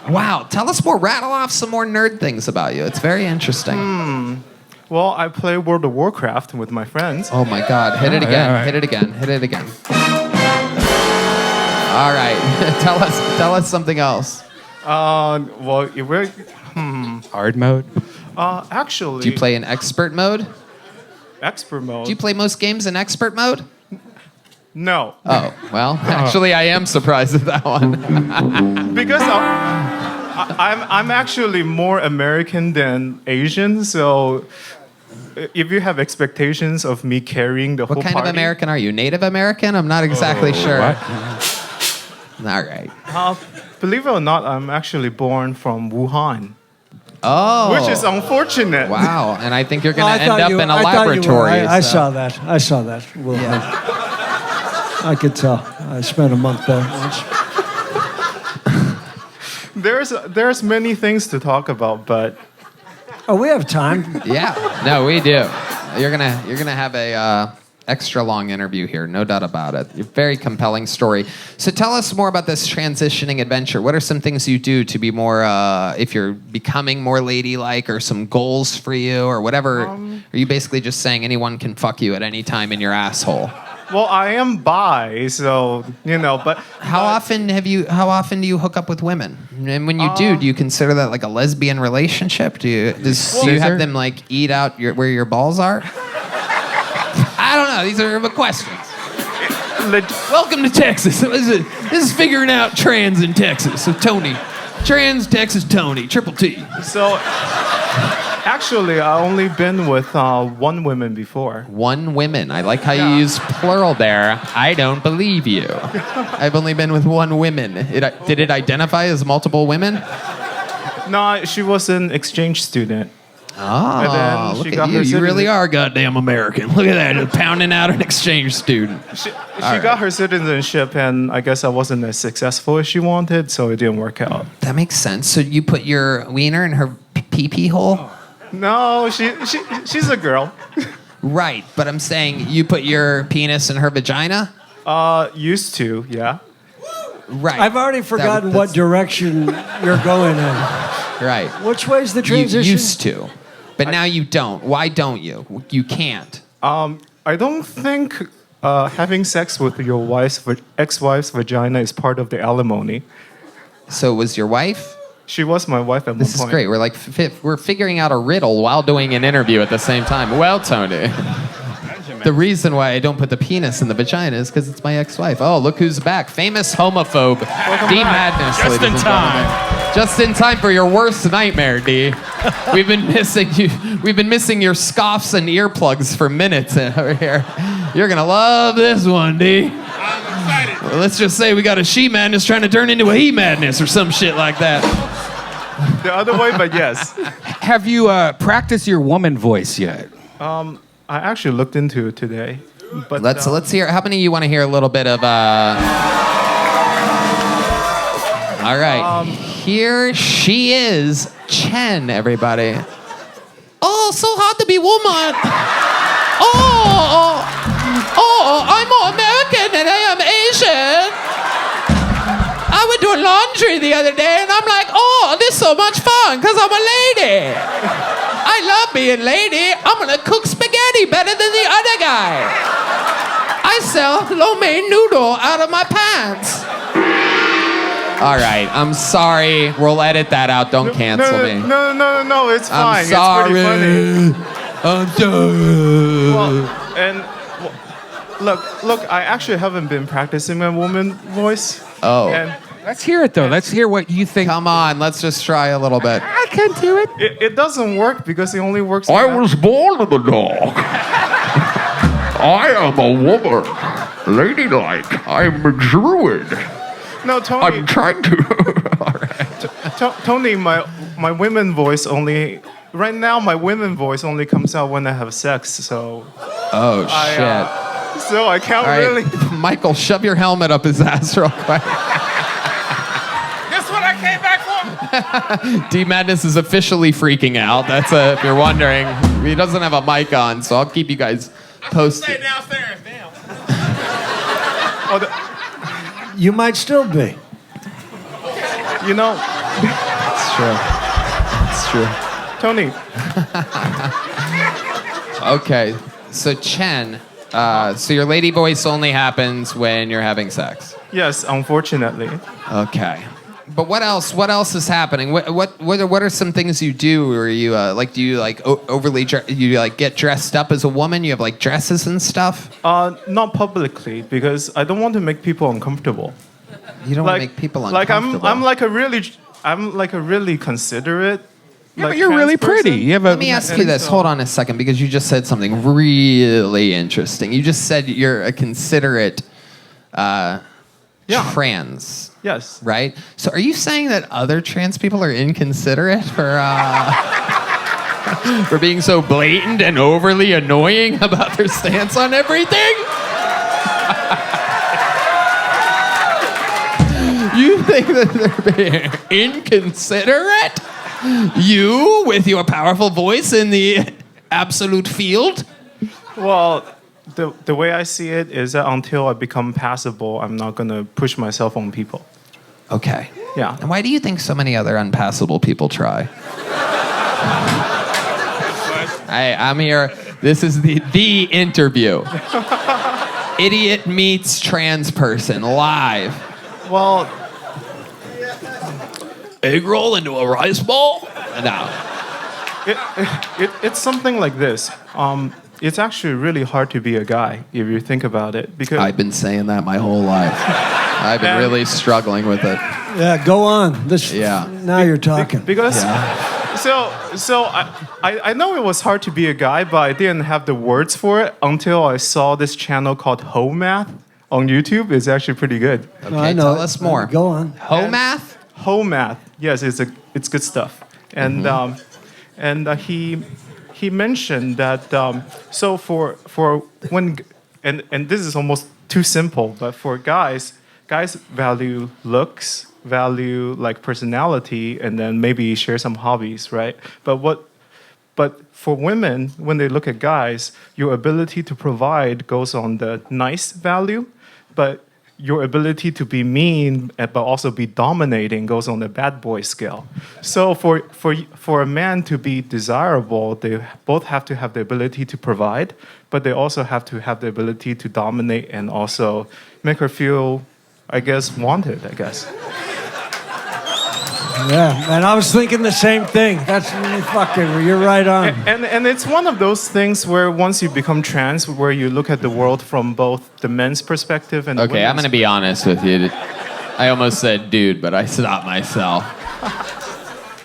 Wow, tell us more, rattle off some more nerd things about you. It's very interesting. Well, I play World of Warcraft with my friends. Oh my God, hit it again, hit it again, hit it again. All right, tell us something else. Well, we're... Hard mode? Actually... Do you play in expert mode? Expert mode? Do you play most games in expert mode? No. Oh, well, actually, I am surprised at that one. Because I'm actually more American than Asian, so if you have expectations of me carrying the whole What kind party... of American are you? Native American? I'm not exactly sure. What? All right. Believe it or not, I'm actually born from Wuhan. Oh. Which is unfortunate. Wow, and I think you're going I to end thought up you- in a I thought you were. laboratory. I so- saw that. I saw that. Well, I could tell. I spent a month there once. There's many things to talk about, but... Oh, we have time. Yeah, no, we do. You're gonna have a extra long interview here, no doubt about it. Very compelling story. So tell us more about this transitioning adventure. What are some things you do to be more, if you're becoming more ladylike, or some goals for you, or whatever? Are you basically just saying anyone can fuck you at any time in your asshole? Well, I am bi, so, but... How often do you hook up with women? And when you do you consider that like a lesbian relationship? Do you have them like eat out where your balls are? I don't know. These are the questions. Welcome to Texas. This is figuring out trans in Texas. So Tony, trans Texas Tony, Triple T. So, actually, I only been with one woman before. One woman. I like how you use plural there. I don't believe you. I've only been with one woman. Did it identify as multiple women? No, she was an exchange student. Oh, look at you. You really are goddamn American. Look at that, just pounding out an exchange student. She got her citizenship, and I guess I wasn't as successful as she wanted, so it didn't work out. That makes sense. So you put your wiener in her pee-pee hole? No, she's a girl. Right, but I'm saying you put your penis in her vagina? Used to, yeah. Right. I've already forgotten what direction you're going in. Right. Which way's the transition? You used to, but now you don't. Why don't you? You can't. I don't think having sex with your ex-wife's vagina is part of the alimony. So it was your wife? She was my wife at one point. This is great. We're like we're figuring out a riddle while doing an interview at the same time. Well, Tony, the reason why I don't put the penis in the vagina is because it's my ex-wife. Oh, look who's back! Famous homophobe, D Madness. Just in time. Just in time for your worst nightmare, D. We've been missing you. We've been missing your scoffs and earplugs for minutes over here. You're gonna love this one, D. I'm excited. Well, let's just say we got a she madness trying to turn into a he madness or some shit like that. The other way, but yes. Have you practiced your woman voice yet? I actually looked into it today. But let's hear. How many of you want to hear a little bit of? All right, here she is, Chen. Everybody. Oh, so hard to be woman. I'm more American than I am Asian. I was doing laundry the other day, and I'm like, oh, this is so much fun because I'm a lady. I love being lady. I'm gonna cook spaghetti better than the other guy. I sell lo mein noodle out of my pants. All right, I'm sorry. We'll edit that out. Don't cancel me. No, it's fine. I'm sorry. It's pretty funny. I'm sorry. Well, and look, I actually haven't been practicing my woman voice. Oh. And let's hear it, though. Let's hear what you think. Come on, let's just try a little bit. I can't do it. It doesn't work because it only works. I was born in the dark. I am a woman. Ladylike. I'm a druid. No, Tony. I'm trying to. Tony, my women voice only. Right now, my women voice only comes out when I have sex. So. Oh shit. So I can't All right. really. Michael, shove your helmet up his ass real quick. D Madness is officially freaking out. That's if you're wondering. He doesn't have a mic on, so I'll keep you guys posted. Downstairs, damn. You might still be. You know, It's true. It's true. Tony. Okay, so Chen, so your lady voice only happens when you're having sex. Yes, unfortunately. Okay. But what else? What else is happening? What are some things you do? Or you do you overly get dressed up as a woman? You have like dresses and stuff. Not publicly because I don't want to make people uncomfortable. You don't want to make people uncomfortable. I'm like a really considerate. Yeah, but you're really pretty. Let me ask you this. Hold on a second, because you just said something really interesting. You just said you're a considerate trans. Yes. Right? So are you saying that other trans people are inconsiderate for for being so blatant and overly annoying about their stance on everything? You think that they're being inconsiderate? You, with your powerful voice in the absolute field? Well, the way I see it is that until I become passable, I'm not going to push myself on people. Okay. Yeah. And why do you think so many other unpassable people try? I'm here. This is the interview. Idiot meets trans person live. Well, egg roll into a rice ball? No. It's something like this. It's actually really hard to be a guy if you think about it. Because I've been saying that my whole life. I've been really struggling with it. Yeah, go on. Now you're talking. Because so I know it was hard to be a guy, but I didn't have the words for it until I saw this channel called Ho Math on YouTube. It's actually pretty good. Okay, I know. Tell us more. Go on. Ho Math? Ho Math. Yes, it's good stuff. And he mentioned that so for when and this is almost too simple, but for guys value looks, value like personality, and then maybe share some hobbies, right? But for women, when they look at guys, your ability to provide goes on the nice value, but your ability to be mean but also be dominating goes on the bad boy scale. So for a man to be desirable, they both have to have the ability to provide, but they also have to have the ability to dominate and also make her feel, I guess, wanted, I guess. Yeah, and I was thinking the same thing. That's really fucking, you're right on. And it's one of those things where once you become trans, where you look at the world from both the men's perspective and the Okay, I'm going to be honest with you. I almost said dude, but I stopped myself.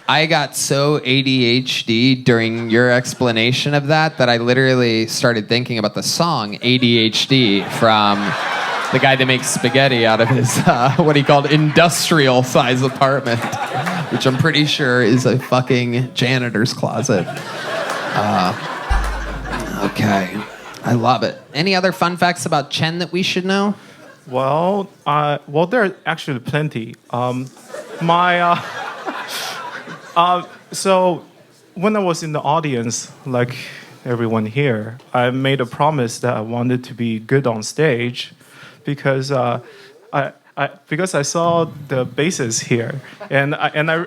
I got so ADHD during your explanation of that I literally started thinking about the song ADHD from the guy that makes spaghetti out of his, what he called industrial size apartment, which I'm pretty sure is a fucking janitor's closet. Okay. I love it. Any other fun facts about Chen that we should know? Well, there are actually plenty. So when I was in the audience, like everyone here, I made a promise that I wanted to be good on stage, because I saw the bases here, and then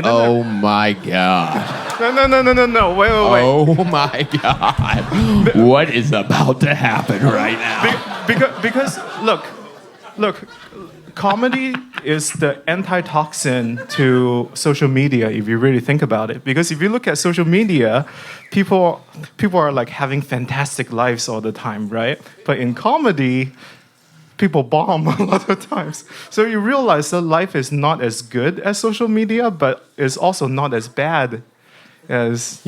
oh my God! No! Wait! Oh my God! What is about to happen right now? Because look, comedy is the antitoxin to social media, if you really think about it. Because if you look at social media, people are like having fantastic lives all the time, right? But in comedy, people bomb a lot of times. So you realize that life is not as good as social media, but it's also not as bad as,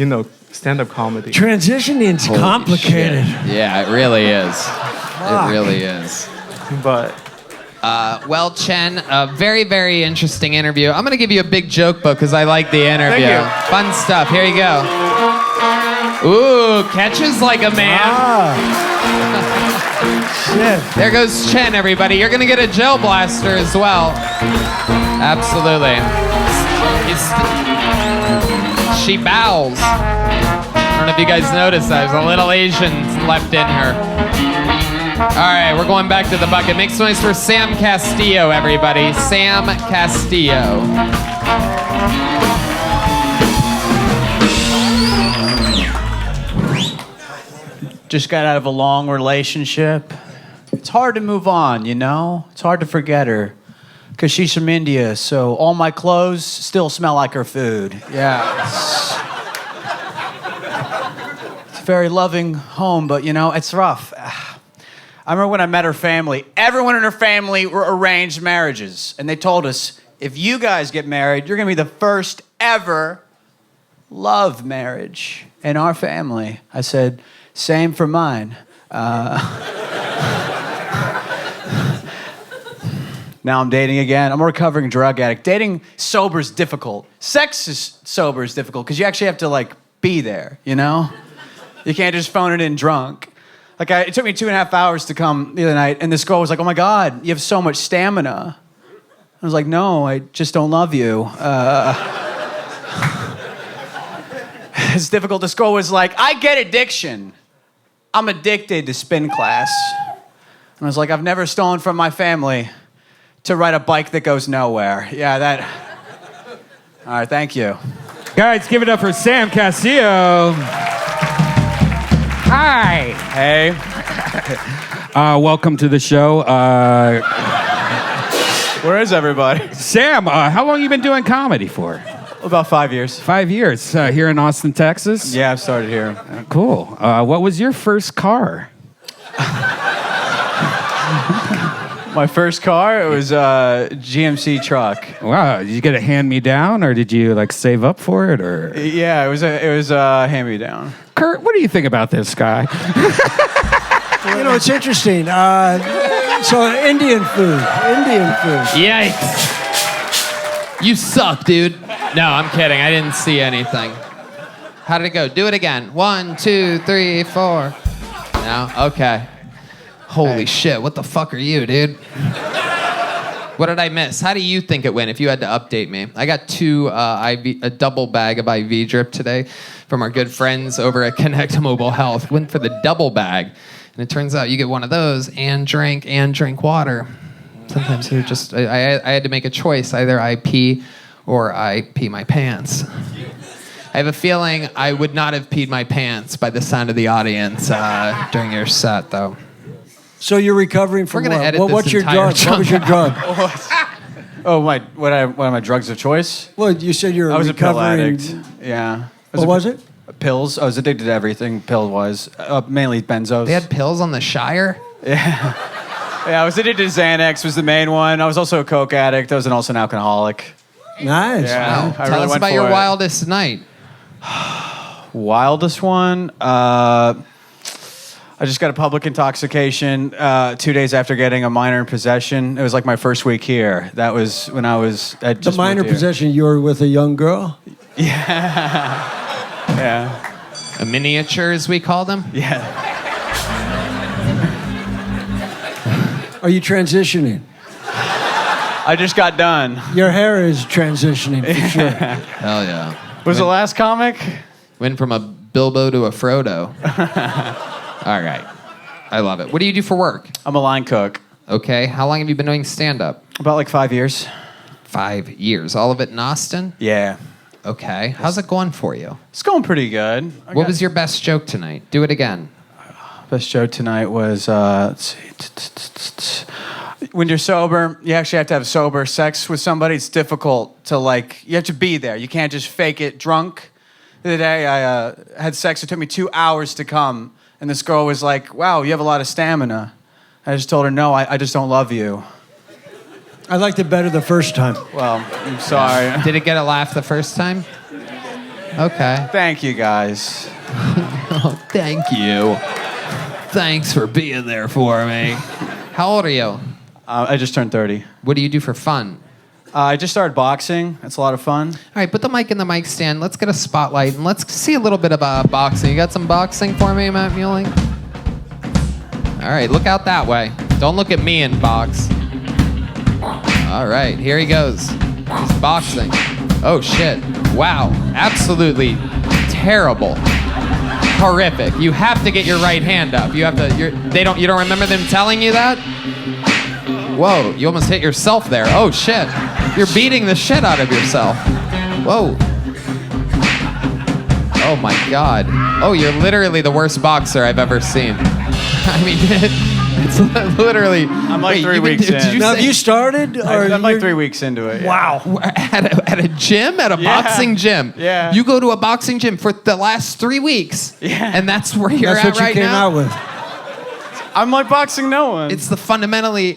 stand-up comedy. Transitioning's complicated. Shit. Yeah, it really is. It really is. But well, Chen, a very, very interesting interview. I'm going to give you a big joke book because I like the interview. Thank you. Fun stuff. Here you go. Ooh, catches like a man. Shit. There goes Chen, everybody. You're going to get a gel blaster as well. Absolutely. She bows. I don't know if you guys noticed that. There's a little Asian left in her. All right, we're going back to the bucket. Make some noise for Sam Castillo, everybody. Sam Castillo. Just got out of a long relationship. It's hard to move on, you know? It's hard to forget her. Because she's from India, so all my clothes still smell like her food. Yeah. It's a very loving home, but, you know, it's rough. I remember when I met her family. Everyone in her family were arranged marriages. And they told us, if you guys get married, you're going to be the first ever love marriage in our family. I said, same for mine. Now I'm dating again. I'm a recovering drug addict. Dating sober is difficult. Sex is sober is difficult because you actually have to, like, be there, you know? You can't just phone it in drunk. Like, it took me 2.5 hours to come the other night, and this girl was like, oh my God, you have so much stamina. I was like, no, I just don't love you. It's difficult. This girl was like, I get addiction. I'm addicted to spin class. And I was like, I've never stolen from my family to ride a bike that goes nowhere. Yeah, that... All right, thank you. Guys, give it up for Sam Castillo. Hi. Hey. Welcome to the show. Where is everybody? Sam, how long you been doing comedy for? About 5 years. 5 years. Here in Austin, Texas? Yeah, I've started here. Cool. What was your first car? My first car, it was a GMC truck. Wow, did you get a hand-me-down, or did you, like, save up for it, or? Yeah, it was a hand-me-down. Kurt, what do you think about this guy? You know, it's interesting. So Indian food. Yikes. You suck, dude. No, I'm kidding. I didn't see anything. How did it go? Do it again. 1, 2, 3, 4. No? Okay. Holy shit, what the fuck are you, dude? What did I miss? How do you think it went if you had to update me? I got a double bag of IV drip today from our good friends over at Connect Mobile Health. Went for the double bag. And it turns out you get one of those and drink water. Sometimes you're just, I had to make a choice. Either I pee or I pee my pants. I have a feeling I would not have peed my pants by the sound of the audience during your set, though. So you're recovering from We're gonna what? edit this What's your entire drug? What was your chunk drug? Oh, what are my drugs of choice? Well, you said you're I was a pill recovering. addict. Yeah. What was it? Pills. I was addicted to everything pill-wise. Mainly benzos. They had pills on the Shire? Yeah. Yeah, I was addicted to Xanax was the main one. I was also a coke addict. I was also an alcoholic. Nice. Yeah, Wow. I Tell really us went about for your it. wildest night. Wildest one? I just got a public intoxication 2 days after getting a minor in possession. It was like my first week here. That was when I was at The minor possession, you were with a young girl? Yeah. A miniature, as we call them? Yeah. Are you transitioning? I just got done. Your hair is transitioning for sure. Hell yeah. Was the last comic? Went from a Bilbo to a Frodo. All right. I love it. What do you do for work? I'm a line cook. Okay. How long have you been doing stand-up? About like 5 years. 5 years. All of it in Austin? Yeah. Okay. How's it going for you? It's going pretty good. What was your best joke tonight? Do it again. Best joke tonight was, let's see. When you're sober, you actually have to have sober sex with somebody. It's difficult to, like, you have to be there. You can't just fake it drunk. The other day, I had sex. It took me 2 hours to come. And this girl was like, wow, you have a lot of stamina. I just told her, no, I just don't love you. I liked it better the first time. Well, I'm sorry. Did it get a laugh the first time? Okay. Thank you, guys. Oh, thank you. Thanks for being there for me. How old are you? I just turned 30. What do you do for fun? I just started boxing. It's a lot of fun. All right, put the mic in the mic stand. Let's get a spotlight and let's see a little bit about boxing. You got some boxing for me, Matt Muehling? All right, look out that way. Don't look at me in box. All right, here he goes. He's boxing. Oh shit! Wow, absolutely terrible, horrific. You have to get your right hand up. You have to. You don't remember them telling you that? Whoa! You almost hit yourself there. Oh shit! You're beating the shit out of yourself. Whoa! Oh my god! Oh, you're literally the worst boxer I've ever seen. I mean, it's literally. I'm like 3 weeks in. Now, have you started? Or I'm like 3 weeks into it. Wow. At a gym? At a boxing gym? Yeah. You go to a boxing gym for the last 3 weeks. Yeah. And that's where you're That's at what you right came now? out with. I'm like boxing no one. It's fundamentally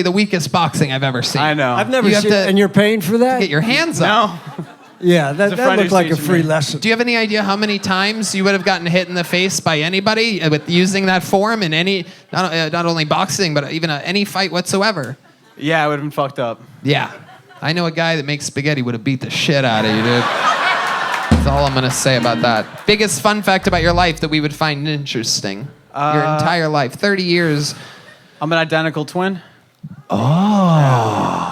the weakest boxing I've ever seen. I know. I've never You have seen to and you're paying for that? get your hands up. No. Yeah, that friend looked who's like a teaching free me. lesson. Do you have any idea how many times you would have gotten hit in the face by anybody with using that form in any, not only boxing, but even any fight whatsoever? Yeah, I would have been fucked up. Yeah. I know a guy that makes spaghetti would have beat the shit out of you, dude. That's all I'm going to say about that. Biggest fun fact about your life that we would find interesting. Your entire life, 30 years. I'm an identical twin. Oh.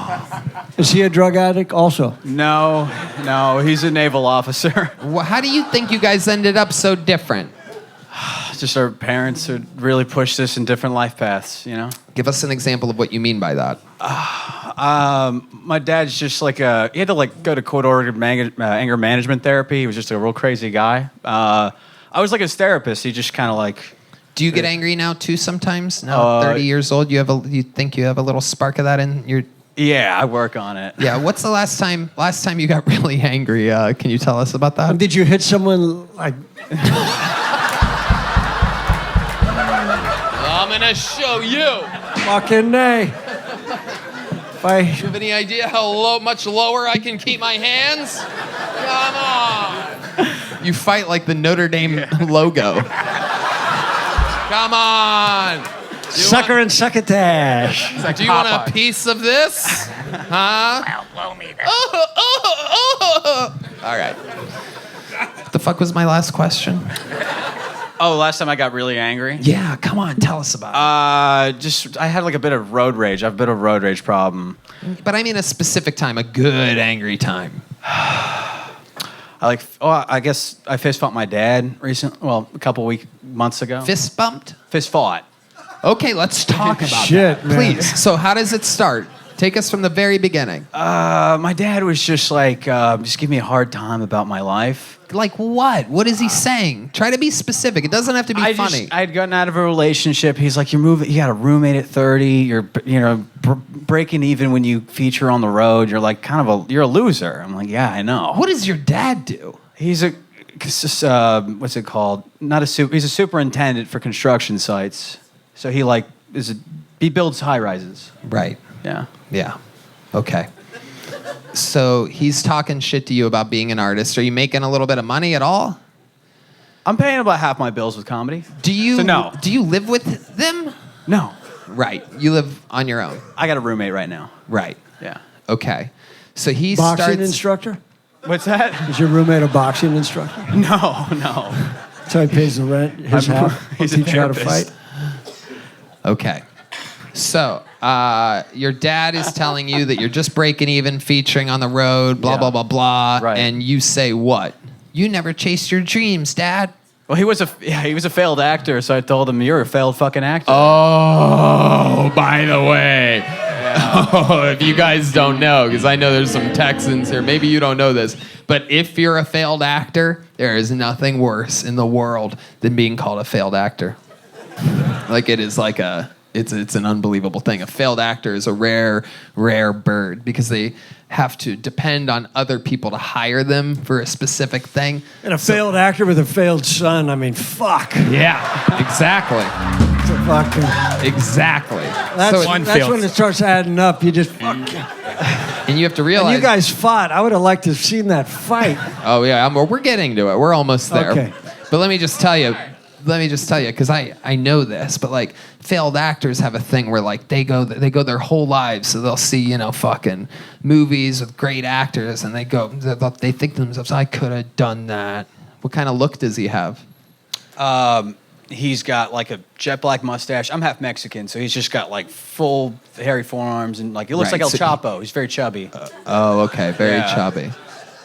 Is he a drug addict also? No, he's a naval officer. Well, how do you think you guys ended up so different? Just our parents would really push this in different life paths, you know? Give us an example of what you mean by that. My dad's just like he had to like go to court-ordered anger management therapy. He was just a real crazy guy. I was like his therapist. He just kind of like... Do you get angry now too sometimes? Now, 30 years old, you think you have a little spark of that in your... Yeah, I work on it. Yeah, what's the last time you got really angry? Can you tell us about that? Did you hit someone like... I'm gonna show you. Fucking nay. Do you have any idea how much lower I can keep my hands? Come on. You fight like the Notre Dame logo. Come on. Sucker and succotash. Do you want a piece of this? Huh? Well, blow me there. All right. What the fuck was my last question? Oh, last time I got really angry? Yeah, come on, tell us about it. I had like a bit of road rage. I have a bit of road rage problem. But I mean a specific time, a good angry time. I guess I fist fought my dad recently. Well, a couple months ago. Fist bumped? Fist fought. Okay, let's talk about Shit, that. man. Please. So how does it start? Take us from the very beginning. My dad was just like, just give me a hard time about my life. Like what? What is he saying? Try to be specific. It doesn't have to be funny. I had gotten out of a relationship. He's like, you got a roommate at 30. You're, breaking even when you feature on the road. You're like you're a loser. I'm like, yeah, I know. What does your dad do? He's what's it called? He's a superintendent for construction sites. So he he builds high rises. Right. Yeah. Yeah. Okay. So he's talking shit to you about being an artist. Are you making a little bit of money at all? I'm paying about half my bills with comedy. Do you no. Do you live with them? No. Right. You live on your own. I got a roommate right now. Right. Yeah. Okay. So he boxing starts. instructor? What's that? Is your roommate a boxing instructor? No. So he pays the rent. His half. He's a teach you how to therapist. fight. Okay. So, your dad is telling you that you're just breaking even, featuring on the road, blah, blah, blah, blah. Right. And you say what? You never chased your dreams, Dad. Well, he was a failed actor, so I told him, you're a failed fucking actor. Oh, by the way. Oh, if you guys don't know, because I know there's some Texans here, maybe you don't know this, but if you're a failed actor, there is nothing worse in the world than being called a failed actor. Like it is like it's an unbelievable thing. A failed actor is a rare bird because they have to depend on other people to hire them for a specific thing. And a failed actor with a failed son. I mean, fuck. Yeah, exactly. It's a fucking... Exactly. That's when it starts adding up. You just fuck. And you have to realize... And you guys fought. I would have liked to have seen that fight. Oh, yeah. We're getting to it. We're almost there. Okay. But let me just tell you, because I know this, but like failed actors have a thing where like they go their whole lives, so they'll see fucking movies with great actors, and they think to themselves, I could have done that. What kind of look does he have? He's got like a jet black mustache. I'm half Mexican, so he's just got like full hairy forearms and like it looks Right, like El so- Chapo. He's very chubby. Oh, okay. Very Yeah. chubby.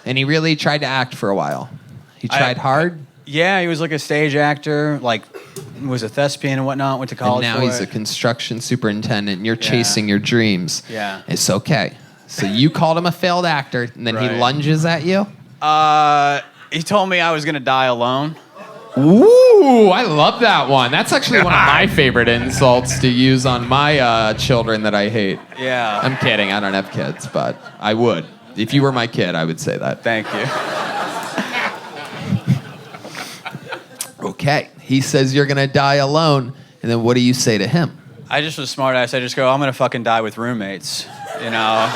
And he really tried to act for a while. He tried hard. Yeah, he was like a stage actor, like was a thespian and whatnot. Went to college. And now for he's it. a construction superintendent and you're Yeah. chasing your dreams. Yeah. It's okay. So you called him a failed actor and then he Right. lunges at you? He told me I was gonna die alone. Ooh, I love that one. That's actually one of my favorite insults to use on my children that I hate. Yeah. I'm kidding. I don't have kids, but I would. If you were my kid, I would say that. Thank you. Okay. He says you're going to die alone. And then what do you say to him? I just was smart ass. I just go, I'm gonna fucking die with roommates. You know.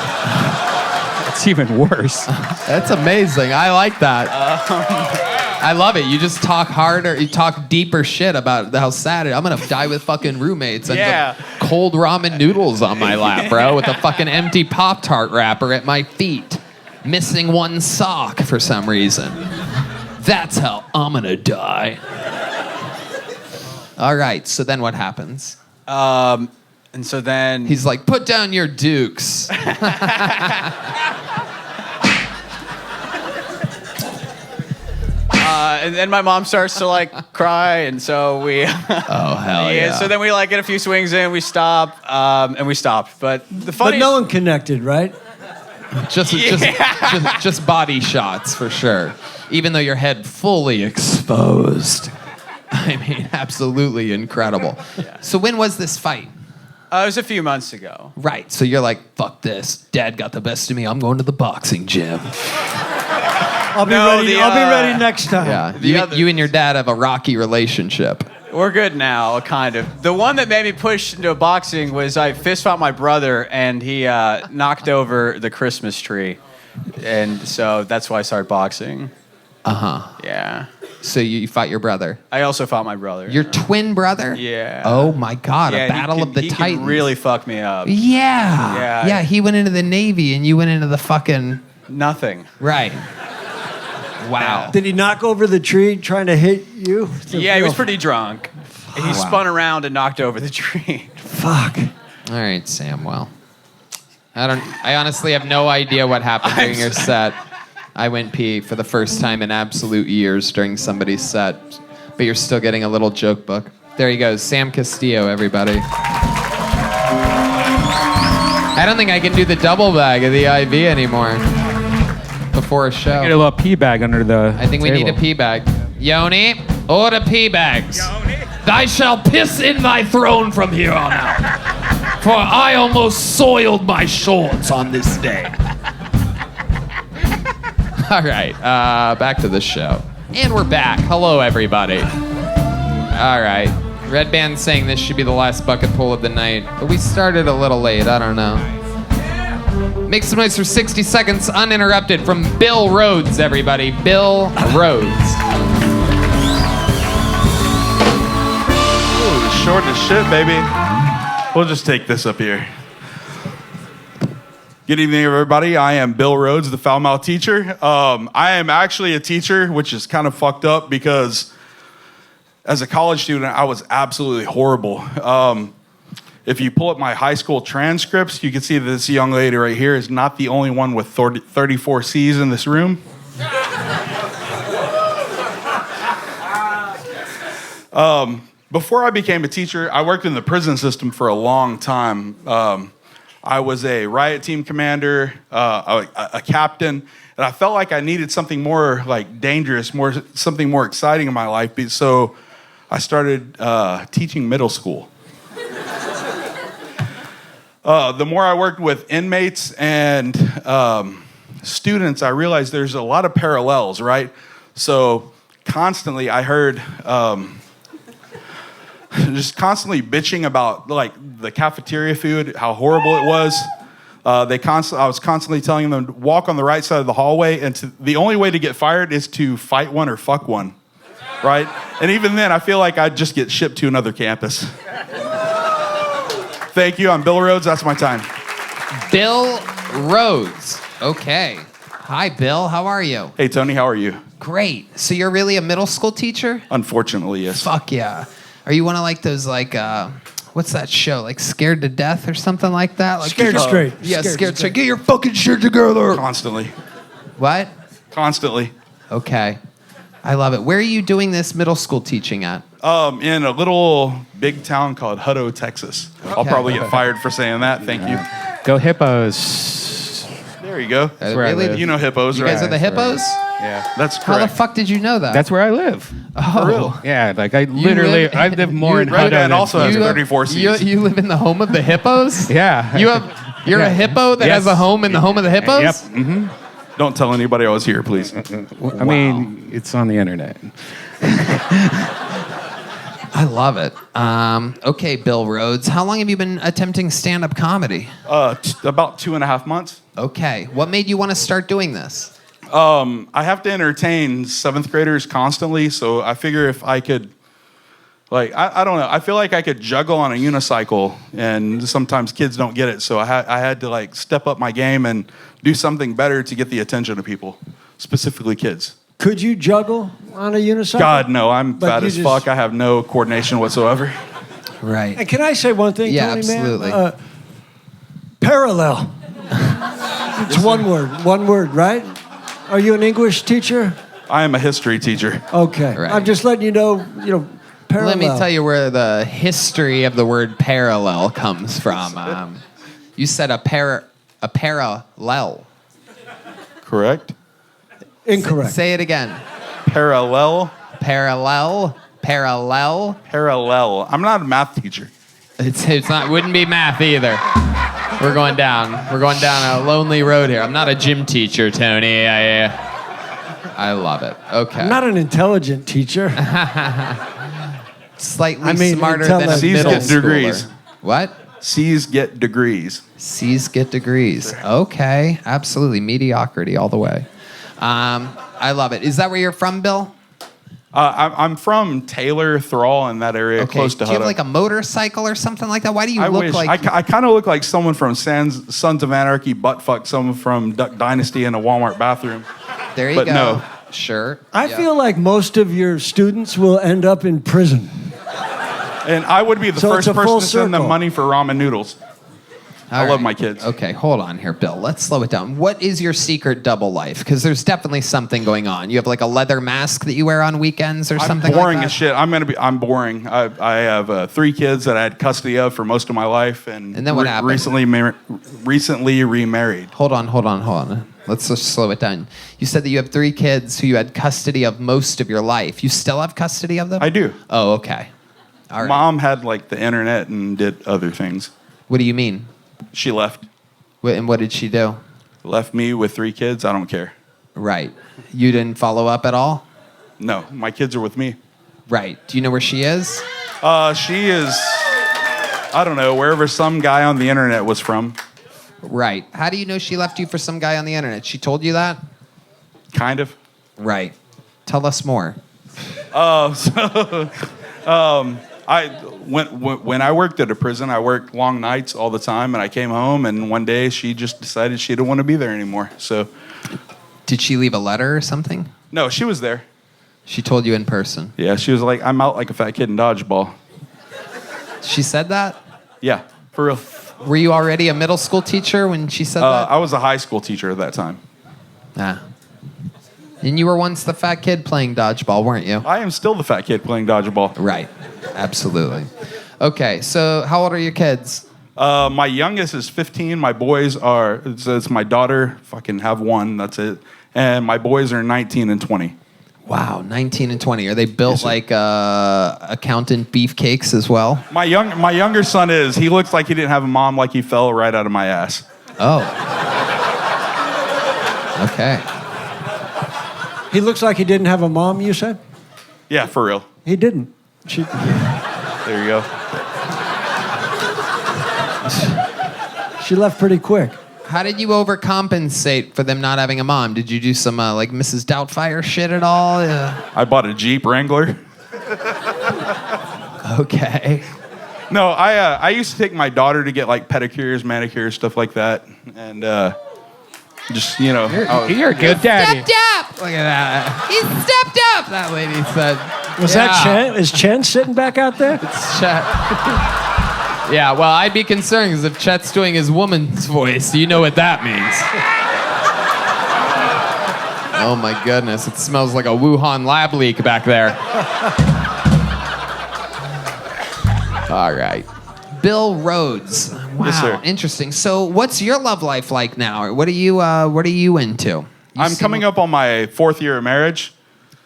It's even worse. That's amazing. I like that. I love it. You just talk harder. You talk deeper shit about how sad it is. I'm going to die with fucking roommates and Yeah. the cold ramen noodles on my lap, bro, with a fucking empty Pop-Tart wrapper at my feet, missing one sock for some reason. That's how I'm going to die. All right. So then what happens? And so then He's like, put down your dukes. and then my mom starts to like cry, and so we. Oh hell yeah! So then we like get a few swings in, we stop, and we stopped. But the But funny. no one connected, right? Just body shots for sure. Even though your head fully exposed. I mean, absolutely incredible. So when was this fight? It was a few months ago. Right. So you're like, fuck this. Dad got the best of me. I'm going to the boxing gym. I'll be ready next time. Yeah. You and your dad have a rocky relationship. We're good now, kind of. The one that made me push into boxing was I fist fought my brother, and he knocked over the Christmas tree, and so that's why I started boxing. Yeah. So you fought your brother. I also fought my brother. Your twin brother? Yeah. Oh my God! Yeah, a battle of the he Titans. could really fuck me up. Yeah. Yeah. He went into the Navy, and you went into the fucking nothing. Right. Wow. Did he knock over the tree trying to hit you? Yeah, he was pretty drunk. He spun around and knocked over the tree. Fuck. All right, Sam. Well, I honestly have no idea what happened during your set. I went pee for the first time in absolute years during somebody's set, but you're still getting a little joke book. There he goes, Sam Castillo, everybody. I don't think I can do the double bag of the IV anymore before a show. Get a little pee bag under the I think we need a pee bag. Yoni, order pee bags. Thou shalt piss in thy throne from here on out. For I almost soiled my shorts on this day. All right, back to the show. And we're back. Hello, everybody. All right. Redban's saying this should be the last bucket pull of the night, but we started a little late. I don't know. Make some noise for 60 seconds uninterrupted from Bill Rhodes, everybody. Bill Rhodes. Ooh, short as shit, baby. We'll just take this up here. Good evening, everybody. I am Bill Rhodes, the foul mouth teacher. I am actually a teacher, which is kind of fucked up because as a college student, I was absolutely horrible. If you pull up my high school transcripts, you can see that this young lady right here is not the only one with 34 C's in this room. Before I became a teacher, I worked in the prison system for a long time. I was a riot team commander, a captain, and I felt like I needed something more like dangerous, something more exciting in my life. So I started teaching middle school. The more I worked with inmates and students, I realized there's a lot of parallels, right? So constantly I heard just constantly bitching about like the cafeteria food, how horrible it was. I was constantly telling them to walk on the right side of the hallway, and the only way to get fired is to fight one or fuck one, right? And even then, I feel like I'd just get shipped to another campus. Thank you. I'm Bill Rhodes. That's my time. Bill Rhodes. Okay. Hi, Bill. How are you? Hey, Tony, how are you? Great. So you're really a middle school teacher? Unfortunately, yes. Fuck yeah. Are you one of like those what's that show? Like Scared to Death or something like that? Like, Scared Straight. Yeah, Scared Straight. Get your fucking shit together. Constantly. What? Constantly. Okay. I love it. Where are you doing this middle school teaching at? In a little big town called Hutto, Texas. I'll Okay. probably get fired for saying that. Thank you. Go Hippos. There you go. That's where I live. You know Hippos, You right? guys are the Hippos? Yeah. That's How the correct. fuck did you know that? That's where I live. Oh. For real. Yeah, like I literally, I live more in Hutto Redban than also has You live- 34 C's. You live in the home of the hippos? Yeah. You're Yeah. a hippo that has Yes. a home in the home of the hippos? Yep. Mm-hmm. Don't tell anybody I was here, please. I mean, it's on the internet. I love it. Okay, Bill Rhodes, how long have you been attempting stand-up comedy? About 2.5 months. Okay. What made you want to start doing this? I have to entertain 7th graders constantly, so I figure if I could, I don't know. I feel like I could juggle on a unicycle, and sometimes kids don't get it. So I had to step up my game and do something better to get the attention of people, specifically kids. Could you juggle on a unicycle? God, no. I'm But fat you as just- fuck. I have no coordination whatsoever. Right. And can I say one thing, Yeah, Tony, absolutely. man? Parallel. It's one word, right? Are you an English teacher? I am a history teacher. Okay. Right. I'm just letting you know, parallel. Let me tell you where the history of the word parallel comes from. You said a parallel. Correct? Incorrect. Say it again. Parallel. Parallel. Parallel. I'm not a math teacher. It's not. Wouldn't be math either. We're going down a lonely road here. I'm not a gym teacher, Tony. I love it. Okay. I'm not an intelligent teacher. Slightly smarter than a C's middle get degrees. schooler. What? C's get degrees. C's get degrees. Okay, absolutely. Mediocrity all the way. I love it. Is that where you're from, Bill? I'm from Taylor, Thrall, in that area, Okay. close to Do you have Hutto. like a motorcycle or something like that? Why do you I look wish. like... I kind of look like someone from Sons of Anarchy buttfuck someone from Duck Dynasty in a Walmart bathroom. There you but go. no. Sure. I Yeah. feel like most of your students will end up in prison. And I would be the So first it's a person full to send them circle. money for ramen noodles. I All love right. my kids. Okay, hold on here, Bill. Let's slow it down. What is your secret double life? Because there's definitely something going on. You have like a leather mask that you wear on weekends or I'm something boring like that? as shit. I'm boring. I have 3 kids that I had custody of for most of my life, and then what happened? Recently remarried. Hold on. Let's just slow it down. You said that you have 3 kids who you had custody of most of your life. You still have custody of them? I do. Oh, okay. All right. Mom had the internet and did other things. What do you mean? She left. And what did she do? Left me with 3 kids. I don't care. Right. You didn't follow up at all? No, my kids are with me. Right. Do you know where she is? She is, I don't know, wherever some guy on the internet was from. Right. How do you know she left you for some guy on the internet? She told you that? Kind of. Right. Tell us more. When I worked at a prison, I worked long nights all the time, and I came home, and one day she just decided she didn't want to be there anymore. So, did she leave a letter or something? No, she was there. She told you in person? Yeah, she was like, I'm out like a fat kid in dodgeball. She said that? Yeah, for real. Were you already a middle school teacher when she said that? I was a high school teacher at that time. Ah. And you were once the fat kid playing dodgeball, weren't you? I am still the fat kid playing dodgeball. Right. Absolutely. Okay, so how old are your kids? My youngest is 15. My boys are, it's my daughter, fucking have one, that's it. And my boys are 19 and 20. Wow, 19 and 20. Are they built like accountant beefcakes as well? My younger son is. He looks like he didn't have a mom, like he fell right out of my ass. Oh. Okay. He looks like he didn't have a mom, you said? Yeah, for real. He didn't. There you go. She left pretty quick. How did you overcompensate for them not having a mom? Did you do some like Mrs. Doubtfire shit at all? I bought a Jeep Wrangler. Okay. No, I used to take my daughter to get like pedicures, manicures, stuff like that. And Just, you know. You're a good daddy. Stepped up. Look at that. He stepped up. That lady said. Was that Chen? Is Chen sitting back out there? It's Chet. Yeah, well, I'd be concerned because if Chet's doing his woman's voice, you know what that means. Oh my goodness, it smells like a Wuhan lab leak back there. All right. Bill Rhodes. Wow, Yes, sir. interesting. So what's your love life like now? What are you into? I'm coming up on my 4th year of marriage.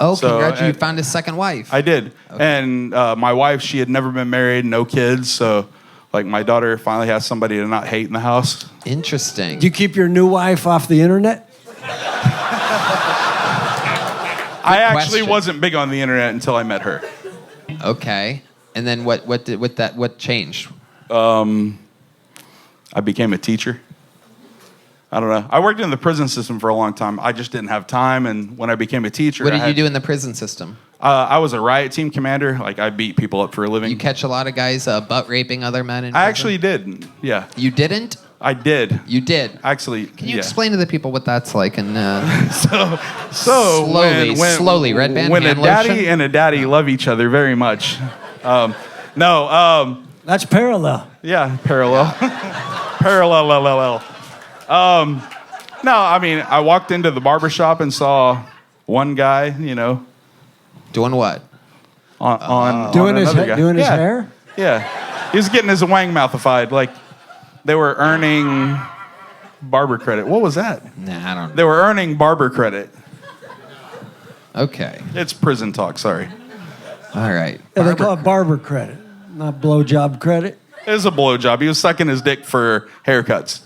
Oh, So, congratulations, you found a second wife. I did. And my wife, she had never been married, no kids. So, like, my daughter finally has somebody to not hate in the house. Interesting. Do you keep your new wife off the internet? I actually question. wasn't big on the internet until I met her. Okay. And then what changed? I became a teacher. I don't know. I worked in the prison system for a long time. I just didn't have time. And when I became a teacher, What did you do in the prison system? I was a riot team commander. Like, I beat people up for a living. You catch a lot of guys butt raping other men in I prison? actually did. Yeah. You didn't? I did. You did. Actually, Can you explain to the people what that's like? And so slowly, Redban when a hand daddy lotion? and a daddy love each other very much. That's parallel. Yeah, parallel. Parallel. No, I mean, I walked into the barbershop and saw one guy, you know. Doing what? Doing his Yeah. hair? Yeah. He was getting his wang mouthified. Like, they were earning barber credit. What was that? Nah, I don't know. They were earning barber credit. Okay. It's prison talk, sorry. All right. Yeah, they call it barber credit, not blowjob credit. It was a blowjob. He was sucking his dick for haircuts.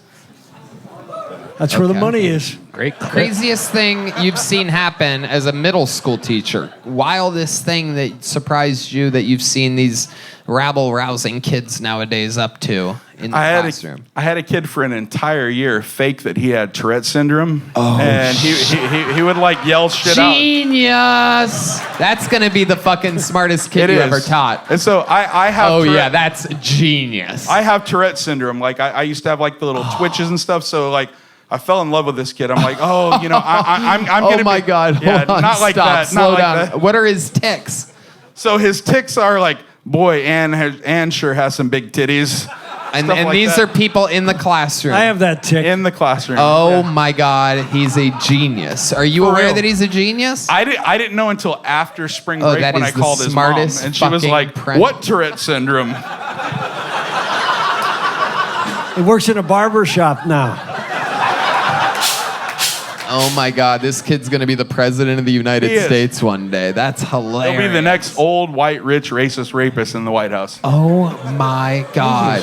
That's where the money is. Great. Craziest thing you've seen happen as a middle school teacher. Wildest thing that surprised you that you've seen these rabble-rousing kids nowadays up to in the classroom. I had a kid for an entire year fake that he had Tourette syndrome. And he would like yell shit out. Genius! That's gonna be the fucking smartest kid you ever taught. And so I have Oh Tourette. yeah, that's genius. I have Tourette syndrome. Like I used to have like the little twitches and stuff. So like I fell in love with this kid. I'm like, oh, you know, I'm gonna. Oh my God! Yeah, Hold on, not like stop. that. Slow not like down. that. What are his tics? So his tics are like, boy, Ann sure has some big titties. And Stuff like these that. are people in the classroom. I have that tick. In the classroom. Oh my God, he's a genius. Are you For aware real. that he's a genius? I didn't know until after spring Oh, break that when is I the called his smartest mom, and she was fucking like, "What Tourette syndrome?" He works in a barber shop now. Oh my God, this kid's gonna be the president of the United He is. States one day. That's hilarious. He'll be the next old white rich racist rapist in the White House. Oh my God.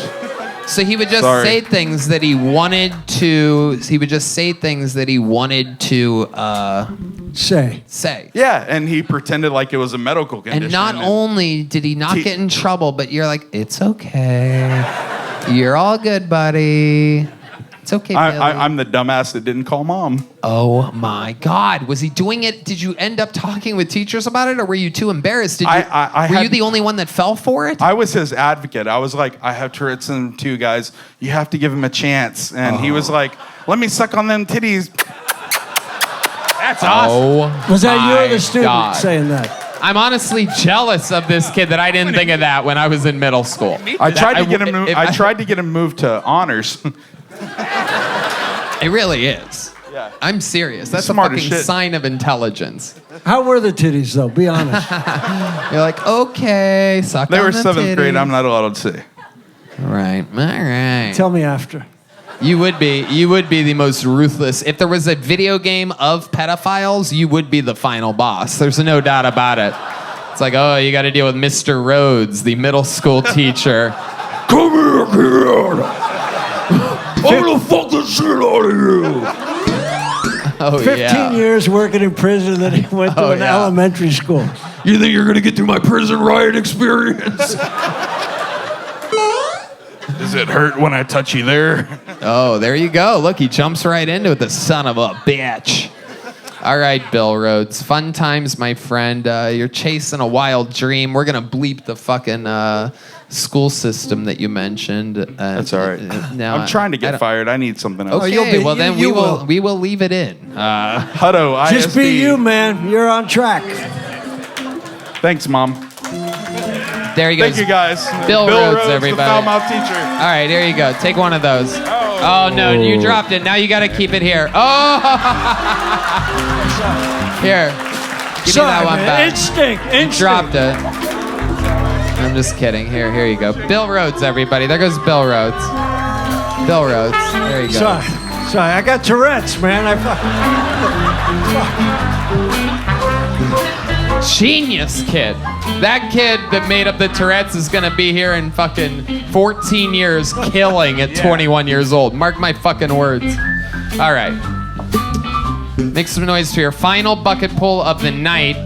So he would just Sorry. say things that he wanted to. He would just say things that he wanted to say. Yeah, and he pretended like it was a medical condition. And not only did he not get in trouble, but you're like, it's okay. You're all good, buddy. It's okay, Billy. I'm the dumbass that didn't call mom. Oh my God! Was he doing it? Did you end up talking with teachers about it, or were you too embarrassed? Did you? Were you the only one that fell for it? I was his advocate. I was like, I have Tourette's syndrome too, guys. You have to give him a chance. And he was like, let me suck on them titties. That's awesome. Was that you or my the student God. saying that? I'm honestly jealous of this kid that I didn't think of that when I was in middle school. I tried to get him moved to honors. It really is. Yeah. I'm serious. That's a Smart as fucking shit. sign of intelligence. How were the titties, though? Be honest. You're like, okay, suck They on were the 7th grade. titties. I'm not allowed to say. Right. All right. Tell me after. You would be the most ruthless. If there was a video game of pedophiles, you would be the final boss. There's no doubt about it. It's like, oh, you got to deal with Mr. Rhodes, the middle school teacher. Come here, kid. I'm gonna fuck the shit out of you. Oh, 15 years working in prison, then he went to an elementary school. You think you're gonna get through my prison riot experience? Does it hurt when I touch you there? Oh, there you go. Look, he jumps right into it, the son of a bitch. All right, Bill Rhodes. Fun times, my friend. You're chasing a wild dream. We're going to bleep the fucking school system that you mentioned. That's all right. Now I'm trying to get fired. I need something else. Okay, well then we will leave it in. Hutto, ISD. Just be you, man. You're on track. Thanks, Mom. There he goes. Thank you, guys. Bill Rhodes, the everybody. foul-mouthed teacher. All right, here you go. Take one of those. Oh no, you dropped it. Now you got to keep it here. Oh, here. Give me that one back. Instinct. Dropped it. I'm just kidding. Here you go. Bill Rhodes, everybody. There goes Bill Rhodes. Bill Rhodes. There you go. Sorry, I got Tourette's, man. Genius kid. That kid that made up the Tourette's is gonna be here in fucking 14 years killing at 21 years old. Mark my fucking words. All right. Make some noise for your final bucket pull of the night.